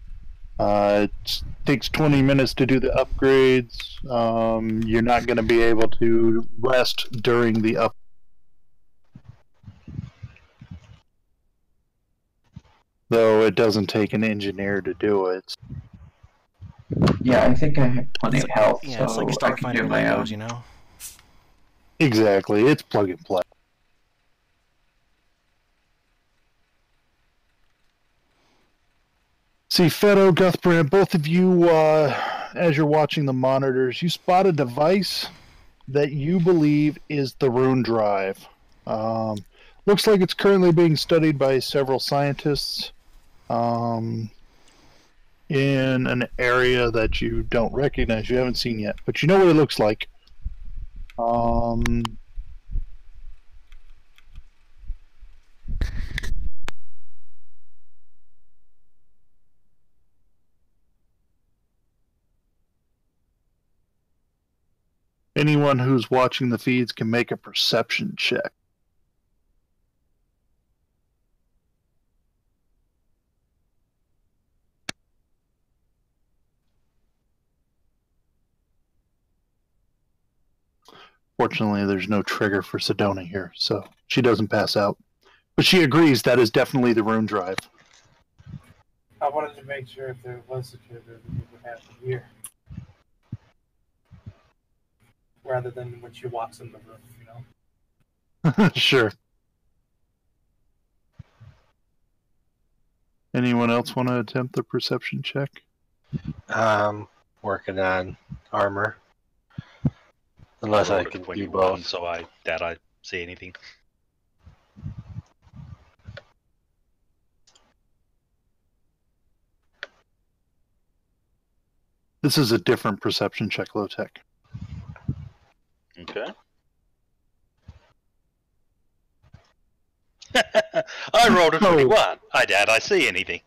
Speaker 1: it takes 20 minutes to do the upgrades. You're not going to be able to rest during the up. Though it doesn't take an engineer to do it.
Speaker 2: Yeah, I think I have plenty of health,
Speaker 3: yeah, it's like
Speaker 2: so I can do
Speaker 3: Starfinder
Speaker 2: my own.
Speaker 3: Legos, you know.
Speaker 1: Exactly, it's plug and play. See, Fedo, Guthbrand, both of you, as you're watching the monitors, you spot a device that you believe is the rune drive. Looks like it's currently being studied by several scientists in an area that you don't recognize, you haven't seen yet, but you know what it looks like. Anyone who's watching the feeds can make a perception check. Fortunately, there's no trigger for Sedona here, so she doesn't pass out. But she agrees that is definitely the rune drive.
Speaker 5: I wanted to make sure if there was a trigger that it would happen here. Rather than when she walks in the room, you know?
Speaker 1: Sure. Anyone else want to attempt the perception check?
Speaker 6: Working on armor. Unless I
Speaker 4: rolled a
Speaker 6: can do
Speaker 4: 21,
Speaker 6: both.
Speaker 4: so I doubt I see anything.
Speaker 1: This is a different perception check, low tech.
Speaker 4: Okay. I rolled a 21. I doubt I see anything.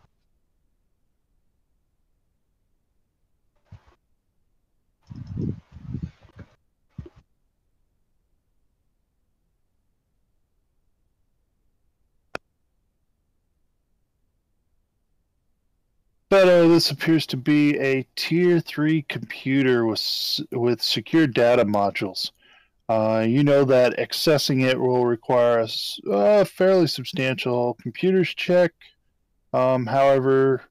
Speaker 1: But this appears to be a tier 3 computer with secure data modules. You know that accessing it will require a fairly substantial computers check. However,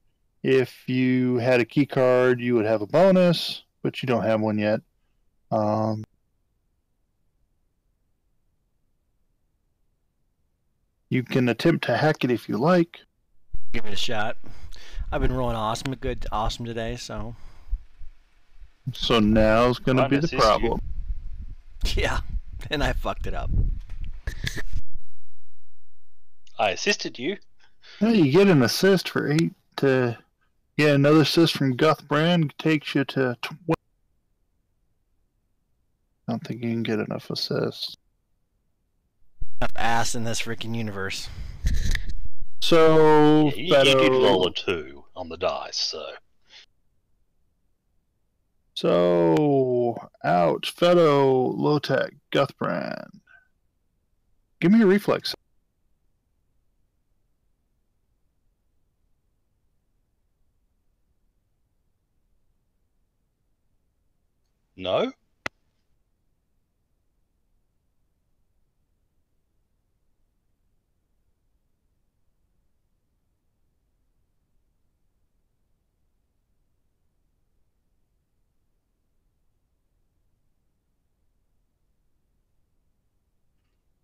Speaker 1: if you had a key card, you would have a bonus, but you don't have one yet. You can attempt to hack it if you like.
Speaker 3: Give it a shot. I've been rolling awesome today, so
Speaker 1: So now's going to
Speaker 4: Trying
Speaker 1: be
Speaker 4: to
Speaker 1: the
Speaker 4: assist
Speaker 1: problem.
Speaker 3: yeah, and I fucked it up.
Speaker 4: I assisted you.
Speaker 1: Well, you get an assist for 8 to... Yeah, another assist from Guthbrand takes you to 20. I don't think you can get enough assists.
Speaker 3: Enough ass in this freaking universe.
Speaker 1: So,
Speaker 4: Yeah, you did
Speaker 1: Fedo-
Speaker 4: roll a 2 on the dice, so.
Speaker 1: So, out, Fedo, Lotec, Guthbrand. Give me a reflex.
Speaker 4: No?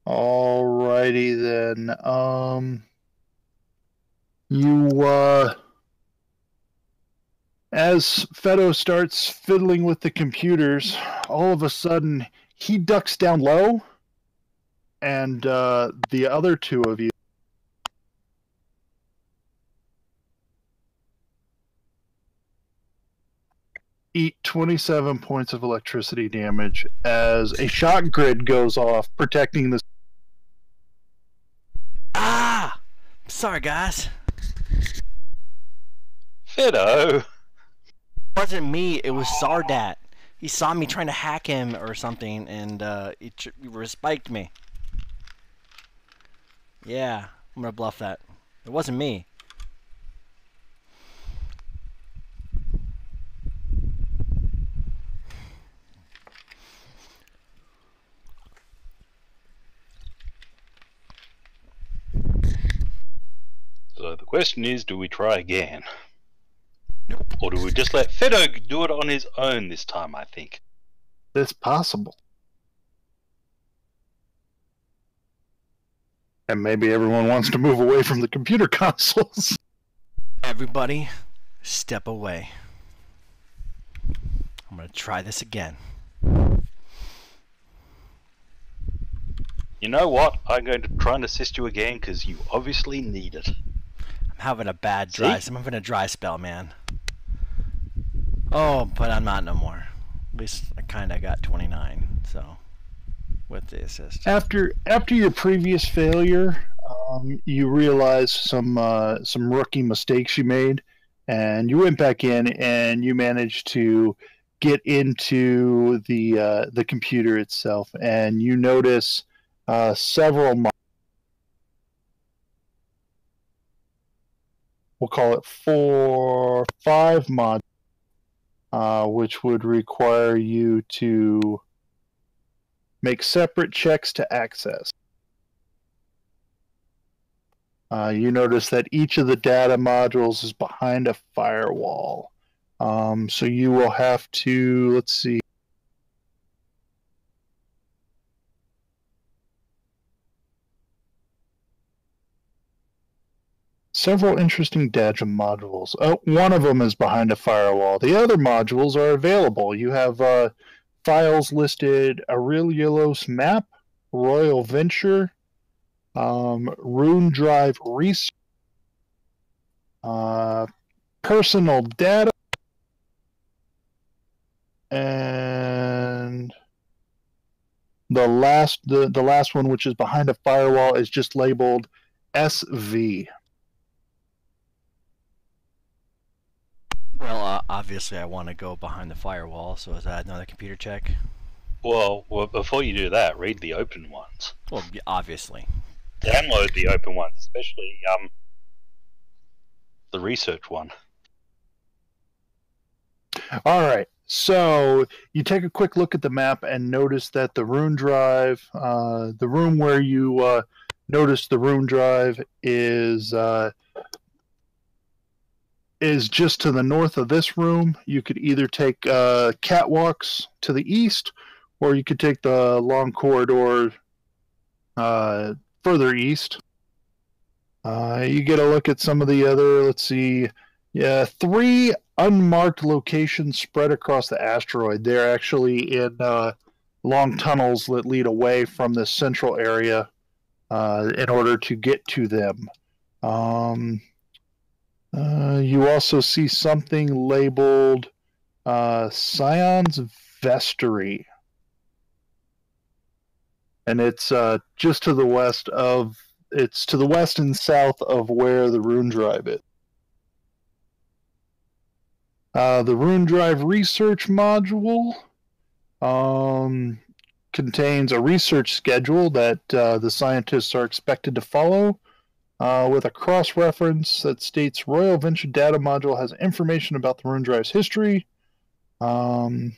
Speaker 1: Alrighty then. As Fedo starts fiddling with the computers, all of a sudden he ducks down low, and the other two of you eat 27 points of electricity damage as a shock grid goes off, protecting the...
Speaker 3: Ah! Sorry, guys.
Speaker 4: Fido!
Speaker 3: It wasn't me, it was Sardat. He saw me trying to hack him or something, and he respiked me. Yeah, I'm gonna bluff that. It wasn't me.
Speaker 4: So the question is, do we try again?
Speaker 3: Nope.
Speaker 4: Or do we just let Fido do it on his own this time, I think?
Speaker 1: It's possible. And maybe everyone wants to move away from the computer consoles.
Speaker 3: Everybody, step away. I'm gonna try this again.
Speaker 4: You know what? I'm going to try and assist you again because you obviously need it.
Speaker 3: I'm having a bad dry. I'm having a dry spell, man. Oh, but I'm not no more. At least I kind of got 29. So, with the assist.
Speaker 1: After your previous failure, you realized some rookie mistakes you made, and you went back in and you managed to get into the computer itself, and you notice several. We'll call it 5 mods, which would require you to make separate checks to access. You notice that each of the data modules is behind a firewall. So you will have to, let's see. Several interesting data modules. One of them is behind a firewall. The other modules are available. You have files listed: Aurelios Map, Royal Venture, Rune Drive Research, Personal Data, and the last one, which is behind a firewall, is just labeled SV.
Speaker 3: Well, obviously I want to go behind the firewall, so is that another computer check?
Speaker 4: Well, before you do that, read the open ones.
Speaker 3: Well, obviously.
Speaker 4: Download the open ones, especially the research one.
Speaker 1: All right. So you take a quick look at the map and notice that the Rune Drive, the room where you notice the Rune Drive is just to the north of this room. You could either take catwalks to the east, or you could take the long corridor further east. You get a look at some of the other, let's see, 3 unmarked locations spread across the asteroid. They're actually in long tunnels that lead away from this central area in order to get to them. You also see something labeled Scion's Vestry. And it's just to the west of, it's to the west and south of where the Rune Drive is. The Rune Drive research module contains a research schedule that the scientists are expected to follow, with a cross-reference that states Royal Venture Data Module has information about the Rune Drive's history. You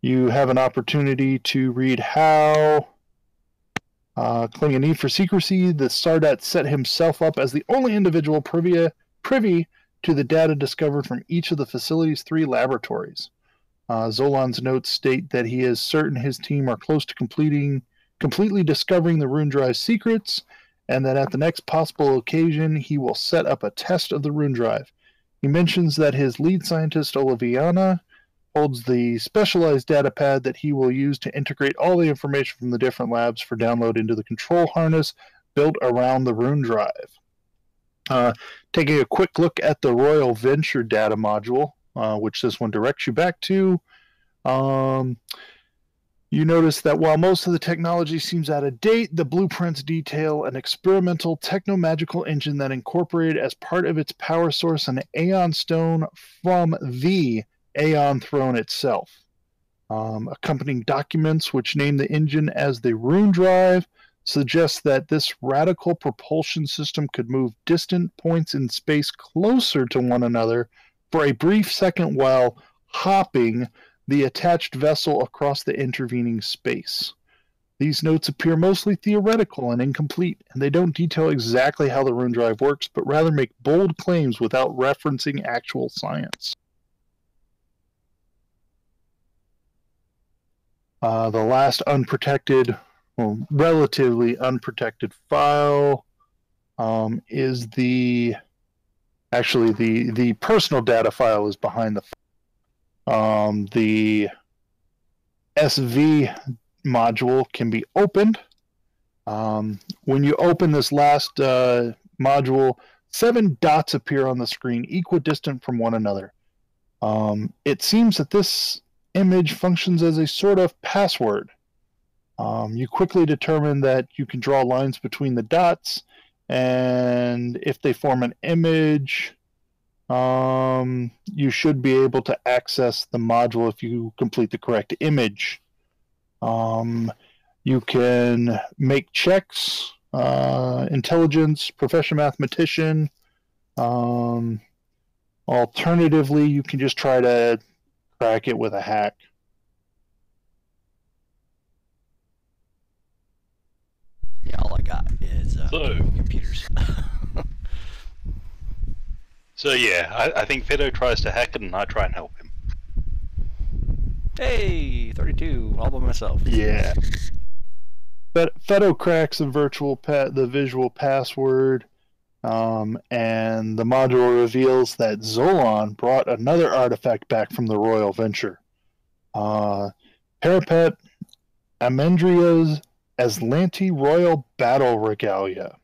Speaker 1: have an opportunity to read how, claiming a need for secrecy, the Sardat set himself up as the only individual privy to the data discovered from each of the facility's 3 laboratories. Zolan's notes state that he is certain his team are close to completely discovering the Rune Drive's secrets, and that at the next possible occasion he will set up a test of the Rune Drive. He mentions that his lead scientist, Oliviana, holds the specialized data pad that he will use to integrate all the information from the different labs for download into the control harness built around the rune drive. Taking a quick look at the Royal Venture data module, which this one directs you back to, you notice that while most of the technology seems out of date, the blueprints detail an experimental techno-magical engine that incorporated as part of its power source an Aeon stone from the Aeon throne itself. Accompanying documents which name the engine as the Rune Drive suggest that this radical propulsion system could move distant points in space closer to one another for a brief second while hopping the attached vessel across the intervening space. These notes appear mostly theoretical and incomplete, and they don't detail exactly how the Rune Drive works, but rather make bold claims without referencing actual science. The last unprotected, well, relatively unprotected file is the personal data file is behind the SV module can be opened. When you open this last module, 7 dots appear on the screen equidistant from one another. It seems that this image functions as a sort of password. You quickly determine that you can draw lines between the dots, and if they form an image, you should be able to access the module if you complete the correct image. You can make checks, intelligence, professional mathematician. Alternatively, you can just try to crack it with a hack.
Speaker 3: Yeah, all I got is computers.
Speaker 4: So yeah, I think Fido tries to hack it and I try and help him.
Speaker 3: Hey, 32, all by myself.
Speaker 1: Yeah. But Fido cracks the visual password, and the module reveals that Zolon brought another artifact back from the Royal Venture. Parapet Amendria's Aslanti Royal Battle Regalia.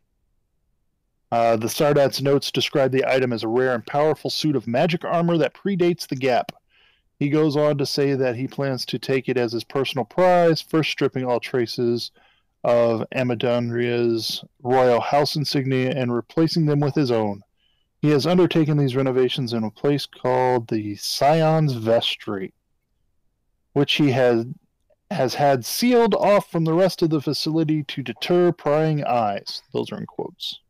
Speaker 1: The Sardat's notes describe the item as a rare and powerful suit of magic armor that predates the Gap. He goes on to say that he plans to take it as his personal prize, first stripping all traces of Amandria's royal house insignia and replacing them with his own. He has undertaken these renovations in a place called the Scion's Vestry, which he has had sealed off from the rest of the facility to deter prying eyes. Those are in quotes.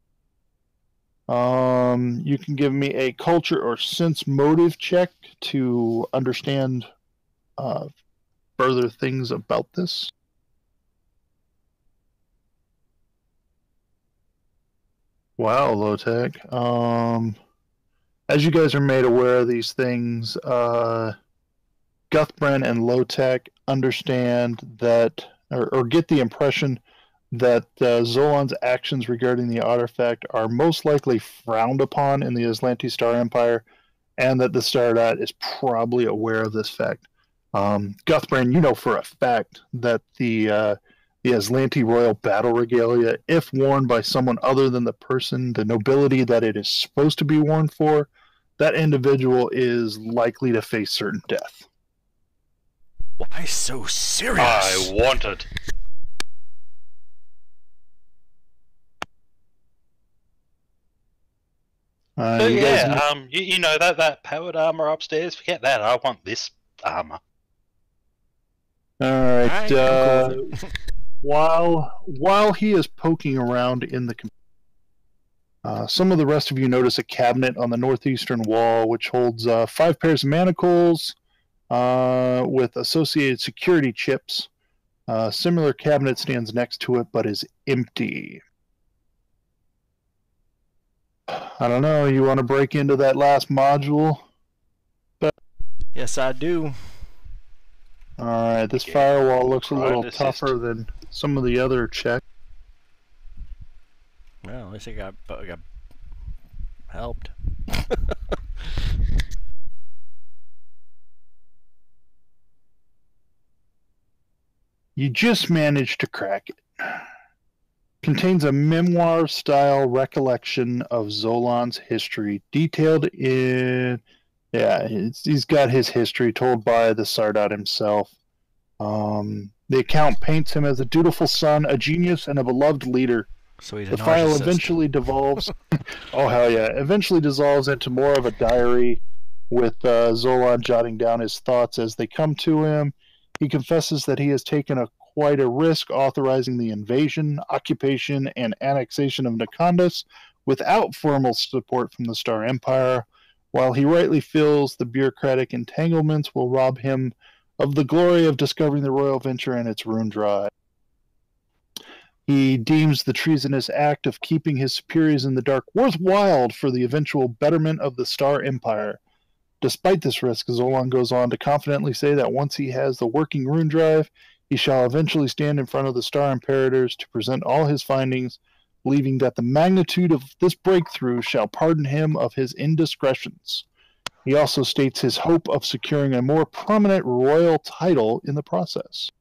Speaker 1: You can give me a culture or sense motive check to understand further things about this. Wow, low-tech. As you guys are made aware of these things, Guthbren and low-tech understand that, or get the impression that Zolon's actions regarding the artifact are most likely frowned upon in the Aslanti Star Empire, and that the Stardat is probably aware of this fact. Guthbren, you know for a fact that the Aslanti Royal Battle Regalia, if worn by someone other than the person, the nobility that it is supposed to be worn for, that individual is likely to face certain death.
Speaker 3: Why so serious?
Speaker 4: I want it. So yeah, you know that powered armor upstairs. Forget that. I want this armor.
Speaker 1: All right. While he is poking around in the some of the rest of you notice a cabinet on the northeastern wall, which holds 5 pairs of manacles with associated security chips. A similar cabinet stands next to it, but is empty. I don't know. You want to break into that last module?
Speaker 3: Yes, I do.
Speaker 1: Alright, this firewall looks a little tougher than some of the other checks.
Speaker 3: Well, at least I got helped.
Speaker 1: You just managed to crack it. Contains a memoir-style recollection of Zolan's history, detailed in... Yeah, he's got his history told by the Sardat himself. The account paints him as a dutiful son, a genius, and a beloved leader.
Speaker 3: So he's a
Speaker 1: The file
Speaker 3: narcissist.
Speaker 1: eventually devolves... oh, hell yeah. Eventually dissolves into more of a diary, with Zolan jotting down his thoughts as they come to him. He confesses that he has taken quite a risk authorizing the invasion, occupation, and annexation of Nikondas without formal support from the Star Empire, while he rightly feels the bureaucratic entanglements will rob him of the glory of discovering the royal venture and its rune drive. He deems the treasonous act of keeping his superiors in the dark worthwhile for the eventual betterment of the Star Empire. Despite this risk, Zolan goes on to confidently say that once he has the working rune drive, he shall eventually stand in front of the Star Imperators to present all his findings, believing that the magnitude of this breakthrough shall pardon him of his indiscretions. He also states his hope of securing a more prominent royal title in the process.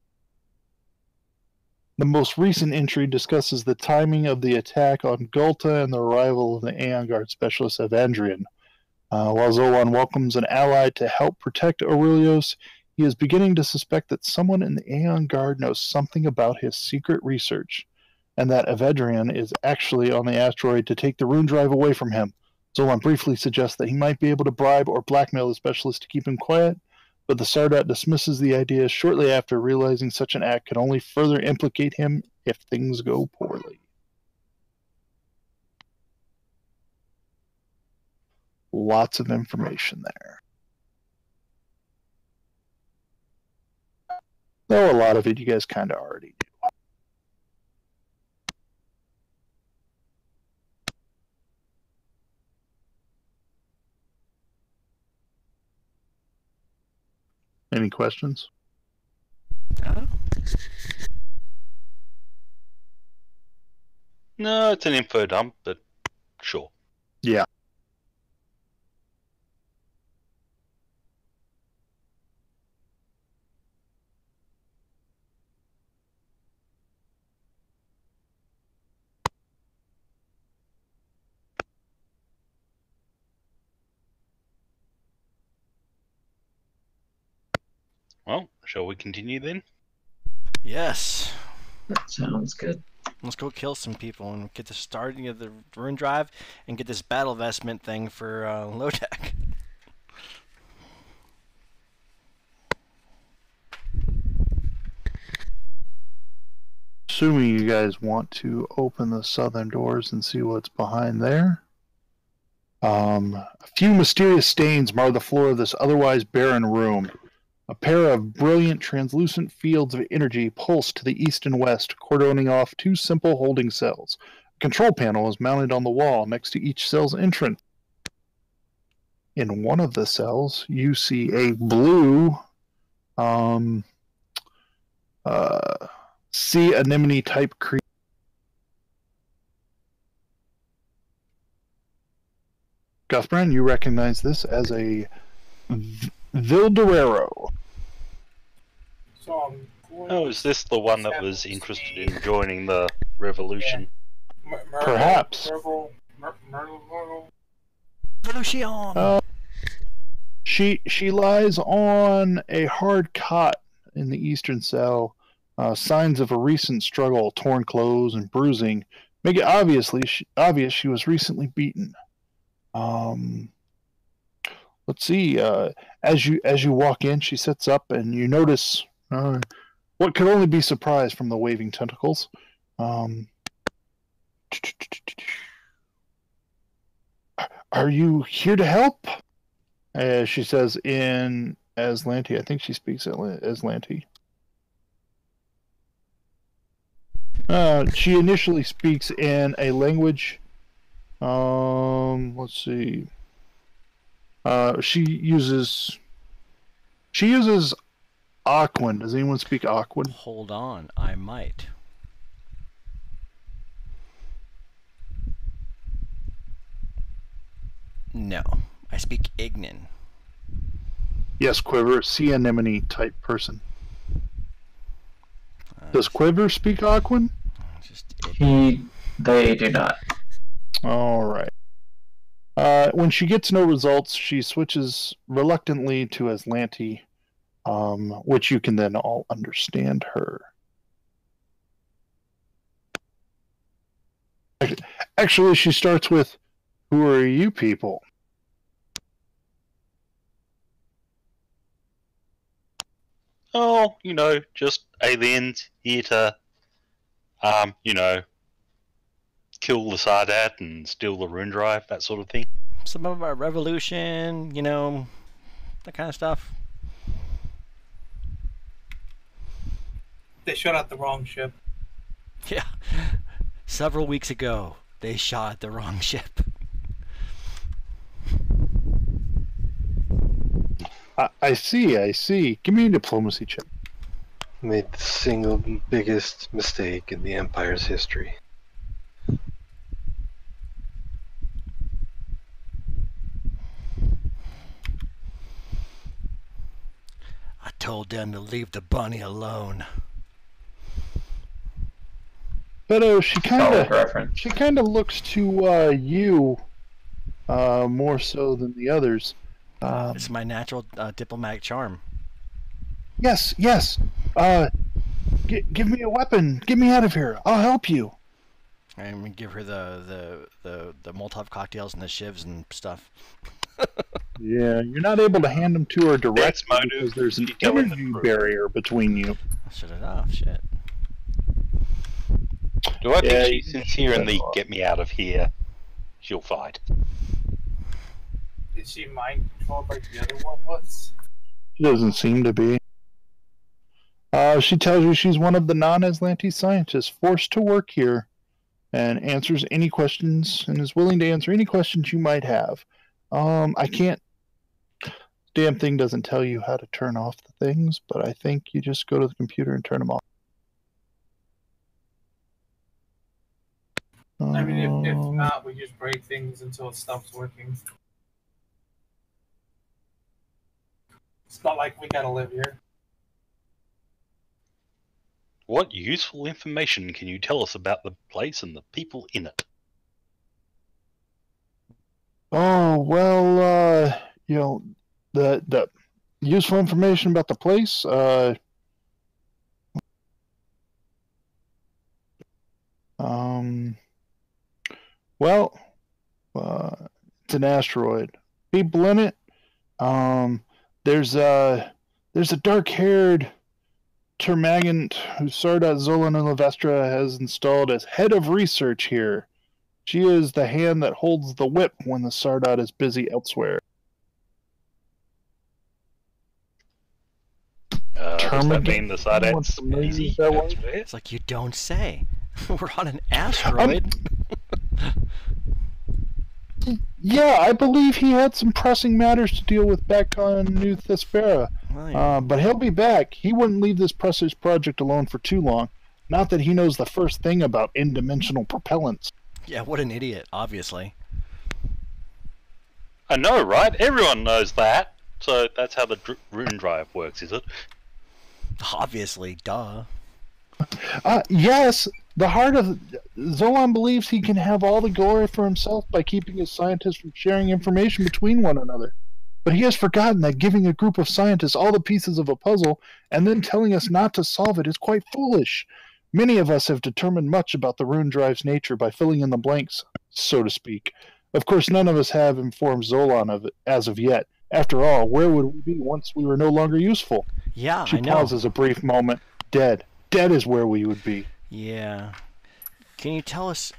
Speaker 1: The most recent entry discusses the timing of the attack on Gulta and the arrival of the Aeon Guard specialist Evandrian. While Zolan welcomes an ally to help protect Aurelios, he is beginning to suspect that someone in the Aeon Guard knows something about his secret research, and that Evandrian is actually on the asteroid to take the rune drive away from him. Zolan briefly suggests that he might be able to bribe or blackmail the specialist to keep him quiet, but the Sardat dismisses the idea shortly after, realizing such an act could only further implicate him if things go poorly. Lots of information there. Though a lot of it you guys kind of already do. Any questions?
Speaker 4: No, it's an info dump, but sure.
Speaker 1: Yeah.
Speaker 4: Well, shall we continue then?
Speaker 3: Yes.
Speaker 2: That sounds good.
Speaker 3: Let's go kill some people and get the starting of the rune drive and get this battle vestment thing for low-tech.
Speaker 1: Assuming you guys want to open the southern doors and see what's behind there. A few mysterious stains mar the floor of this otherwise barren room. A pair of brilliant, translucent fields of energy pulse to the east and west, cordoning off two simple holding cells. A control panel is mounted on the wall next to each cell's entrance. In one of the cells, you see a blue sea anemone type creature. Guthbrand, you recognize this as a Vildarero.
Speaker 5: So I'm going
Speaker 4: Oh, is this the one that was interested in joining the revolution?
Speaker 1: Perhaps.
Speaker 3: Revolution!
Speaker 1: She lies on a hard cot in the eastern cell. Signs of a recent struggle, torn clothes, and bruising make it obvious she was recently beaten. Let's see. As you walk in, she sits up, and you notice what could only be surprise from the waving tentacles. Are you here to help? She says in Aslanti. I think she speaks Aslanti. She initially speaks in a language. Let's see. She uses Aquan. Does anyone speak Aquan?
Speaker 3: Hold on, I might. No, I speak Ignan.
Speaker 1: Yes, Quiver, sea anemone type person. Does Quiver speak Aquan?
Speaker 3: Just
Speaker 2: They do not.
Speaker 1: All right. When she gets no results, she switches reluctantly to Aslanti, which you can then all understand her. Actually, she starts with, "Who are you people?"
Speaker 4: Oh, just aliens here to, kill the Sardat and steal the rune drive, that sort of thing.
Speaker 3: some of our revolution, that kind of stuff.
Speaker 5: They shut out the wrong ship.
Speaker 3: Yeah. Several weeks ago, they shot the wrong ship.
Speaker 1: I see. Give me a diplomacy check.
Speaker 6: Made the single biggest mistake in the Empire's history.
Speaker 3: I told them to leave the bunny alone.
Speaker 1: But she
Speaker 2: Solid reference.
Speaker 1: kind of looks to you more so than the others.
Speaker 3: It's my natural diplomatic charm.
Speaker 1: Yes. Give me a weapon. Get me out of here. I'll help you.
Speaker 3: I'm gonna give her the Molotov cocktails and the shivs and stuff.
Speaker 1: Yeah, you're not able to hand them to her directly
Speaker 4: That's my
Speaker 1: because
Speaker 4: move.
Speaker 1: there's an
Speaker 4: You tell her the
Speaker 1: energy
Speaker 4: truth.
Speaker 1: barrier between you.
Speaker 3: Shut it off, shit.
Speaker 4: Do I
Speaker 1: Yeah,
Speaker 4: think she's sincere in the get me out of here? She'll fight.
Speaker 5: Is she mind controlled like the other one was?
Speaker 1: She doesn't seem to be. She tells you she's one of the non-Aslanti scientists forced to work here and answers any questions and is willing to answer any questions you might have. I can't. Damn thing doesn't tell you how to turn off the things, but I think you just go to the computer and turn them off.
Speaker 5: I mean, if not, we just break things until it stops working. It's not like we gotta live here.
Speaker 4: What useful information can you tell us about the place and the people in it?
Speaker 1: Oh, well, the useful information about the place, well, it's an asteroid. People in it, there's a dark-haired Termagant who Sardat, Zolan, and Lavestra has installed as head of research here. She is the hand that holds the whip when the Sardat is busy elsewhere.
Speaker 4: Does that mean the
Speaker 1: Wants
Speaker 4: Sardat's
Speaker 1: to move
Speaker 4: easy?
Speaker 1: that way?
Speaker 4: elsewhere?
Speaker 3: It's like you don't say. We're on an asteroid.
Speaker 1: Yeah, I believe he had some pressing matters to deal with back on New Thespera.
Speaker 3: Well, yeah.
Speaker 1: But he'll be back. He wouldn't leave this precious project alone for too long. Not that he knows the first thing about in-dimensional propellants.
Speaker 3: Yeah, what an idiot, obviously.
Speaker 4: I know, right? Everyone knows that. So that's how the rune drive works, is it?
Speaker 3: Obviously, duh.
Speaker 1: Yes, the heart of Zolan believes he can have all the glory for himself by keeping his scientists from sharing information between one another. But he has forgotten that giving a group of scientists all the pieces of a puzzle and then telling us not to solve it is quite foolish. Many of us have determined much about the rune drive's nature by filling in the blanks, so to speak. Of course, none of us have informed Zolan of it as of yet. After all, where would we be once we were no longer useful?
Speaker 3: Yeah,
Speaker 1: She
Speaker 3: I know.
Speaker 1: pauses a brief moment. Dead. Dead is where we would be.
Speaker 3: Yeah. Can you tell us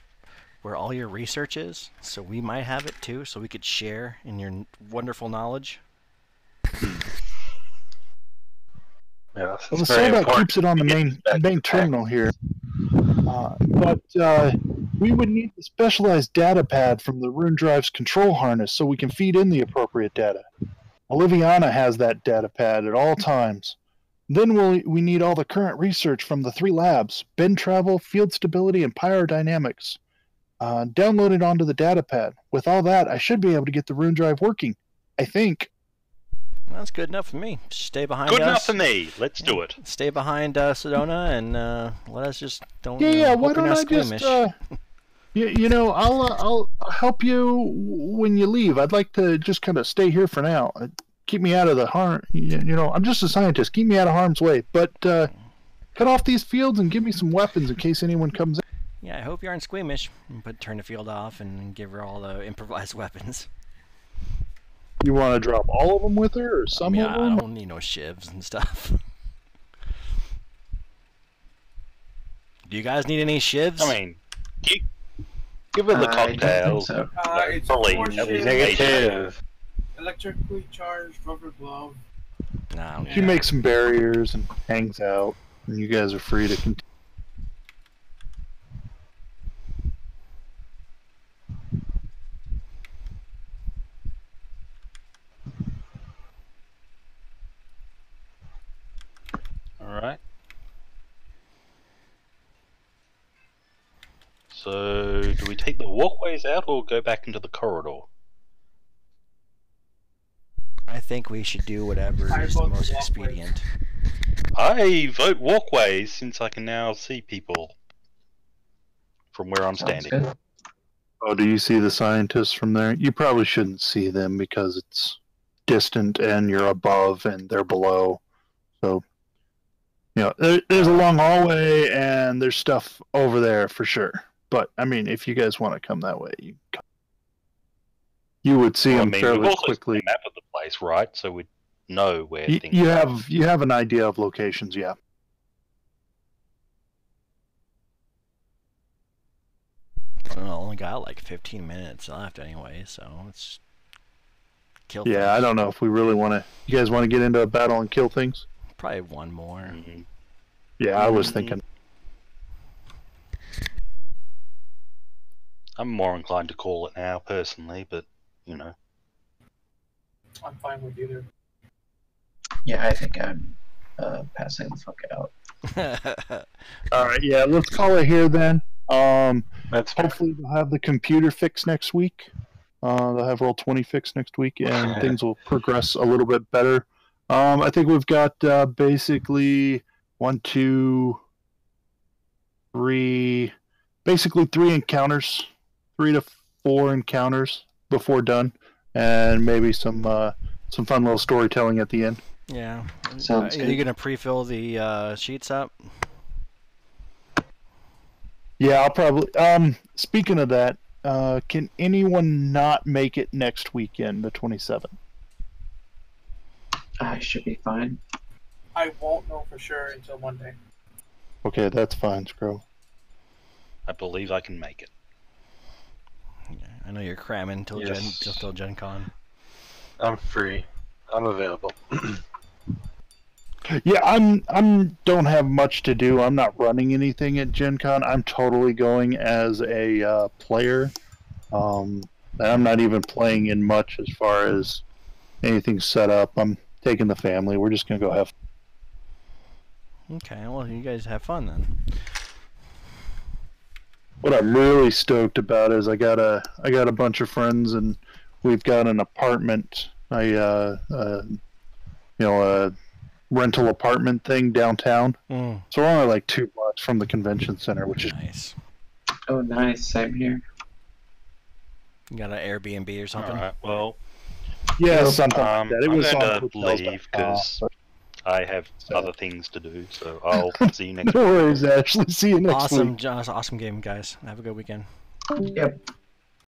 Speaker 3: where all your research is, so we might have it too, so we could share in your wonderful knowledge?
Speaker 6: Yeah,
Speaker 1: Well, the Sardat keeps it on the main terminal here. But we would need the specialized data pad from the rune drive's control harness so we can feed in the appropriate data. Oliviana has that data pad at all times. Then we need all the current research from the 3 labs, bend travel, field stability, and pyrodynamics. Downloaded onto the data pad. With all that, I should be able to get the rune drive working. I think.
Speaker 3: That's good enough for me. Stay behind
Speaker 4: Good
Speaker 3: us.
Speaker 4: enough for me. Let's do it.
Speaker 3: Stay behind Sedona and let us just don't.
Speaker 1: Yeah,
Speaker 3: hope
Speaker 1: why
Speaker 3: you're
Speaker 1: don't
Speaker 3: not
Speaker 1: I
Speaker 3: squeamish.
Speaker 1: just you know, I'll help you when you leave. I'd like to just kind of stay here for now. Keep me out of the harm. You know, I'm just a scientist. Keep me out of harm's way. But cut off these fields and give me some weapons in case anyone comes in.
Speaker 3: Yeah, I hope you aren't squeamish. But turn the field off and give her all the improvised weapons.
Speaker 1: You want to drop all of them with her, or some of
Speaker 3: I
Speaker 1: them?
Speaker 3: don't need no shivs and stuff. Do you guys need any shivs?
Speaker 4: I mean, give her the
Speaker 2: I don't
Speaker 4: cocktails.
Speaker 2: think so.
Speaker 5: It's
Speaker 4: Probably
Speaker 5: four shivs,
Speaker 6: Negative.
Speaker 5: electrically charged rubber glove.
Speaker 3: Nah, I don't
Speaker 1: She
Speaker 3: need
Speaker 1: makes some barriers and hangs out, and you guys are free to continue.
Speaker 4: Alright. So, do we take the walkways out or go back into the corridor?
Speaker 3: I think we should do whatever
Speaker 5: I
Speaker 3: is the
Speaker 5: vote
Speaker 3: most
Speaker 5: walkways.
Speaker 3: expedient.
Speaker 4: I vote walkways since I can now see people from where I'm
Speaker 2: Sounds
Speaker 4: standing.
Speaker 2: good.
Speaker 1: Oh, do you see the scientists from there? You probably shouldn't see them because it's distant and you're above and they're below. So, you know, there's a long hallway and there's stuff over there for sure. But, I mean, if you guys want to come that way, you would see
Speaker 4: Well, I
Speaker 1: them
Speaker 4: mean,
Speaker 1: fairly
Speaker 4: we've also
Speaker 1: quickly.
Speaker 4: seen a map of the place, right? So we know where things
Speaker 1: You
Speaker 4: are.
Speaker 1: have an idea of locations, yeah.
Speaker 3: I don't know, only got like 15 minutes left anyway, so let's kill
Speaker 1: Yeah, I
Speaker 3: things.
Speaker 1: don't know if we really want to. You guys want to get into a battle and kill things?
Speaker 3: Probably one more.
Speaker 4: Mhm.
Speaker 1: Yeah, I was
Speaker 4: Mhm.
Speaker 1: thinking.
Speaker 4: I'm more inclined to call it now, personally, but, you know.
Speaker 5: I'm fine with either.
Speaker 2: Yeah, I think I'm passing the fuck out.
Speaker 1: All right, yeah, let's call it here then.
Speaker 6: That's
Speaker 1: Hopefully they'll have the computer fixed next week. They'll have Roll20 fixed next week, and things will progress a little bit better. I think we've got basically 1, 2, 3, basically 3 encounters, 3 to 4 encounters before done, and maybe some fun little storytelling at the end.
Speaker 3: Yeah.
Speaker 2: Sounds
Speaker 3: Are
Speaker 2: good.
Speaker 3: you gonna pre-fill the sheets up?
Speaker 1: Yeah, I'll probably. Speaking of that, can anyone not make it next weekend, the 27th?
Speaker 2: I should be fine.
Speaker 5: I won't know for sure until Monday.
Speaker 1: Okay, that's fine, Scro.
Speaker 4: I believe I can make it.
Speaker 3: Yeah, I know you're cramming till
Speaker 6: Yes.
Speaker 3: till Gen Con.
Speaker 6: I'm free. I'm available.
Speaker 1: Yeah, I'm don't have much to do. I'm not running anything at Gen Con. I'm totally going as a player. And I'm not even playing in much as far as anything set up. I'm taking the family. We're just gonna go have.
Speaker 3: Okay, well you guys have fun then.
Speaker 1: What I'm really stoked about is I got a bunch of friends and we've got an apartment. A rental apartment thing downtown. So we're only like 2 blocks from the convention center, which is
Speaker 3: Nice.
Speaker 2: Oh, nice. Same here.
Speaker 3: You got an Airbnb or something?
Speaker 4: Alright, well,
Speaker 1: yeah, something like that. It
Speaker 4: I'm
Speaker 1: was on
Speaker 4: going to
Speaker 1: hotels.com,
Speaker 4: leave because
Speaker 1: but-
Speaker 4: I have
Speaker 1: So-
Speaker 4: other things to do, so I'll see you next
Speaker 1: No
Speaker 4: week.
Speaker 1: worries, Ashley. See you next
Speaker 3: Awesome,
Speaker 1: week.
Speaker 3: John. Awesome game, guys. Have a good weekend.
Speaker 2: Yep.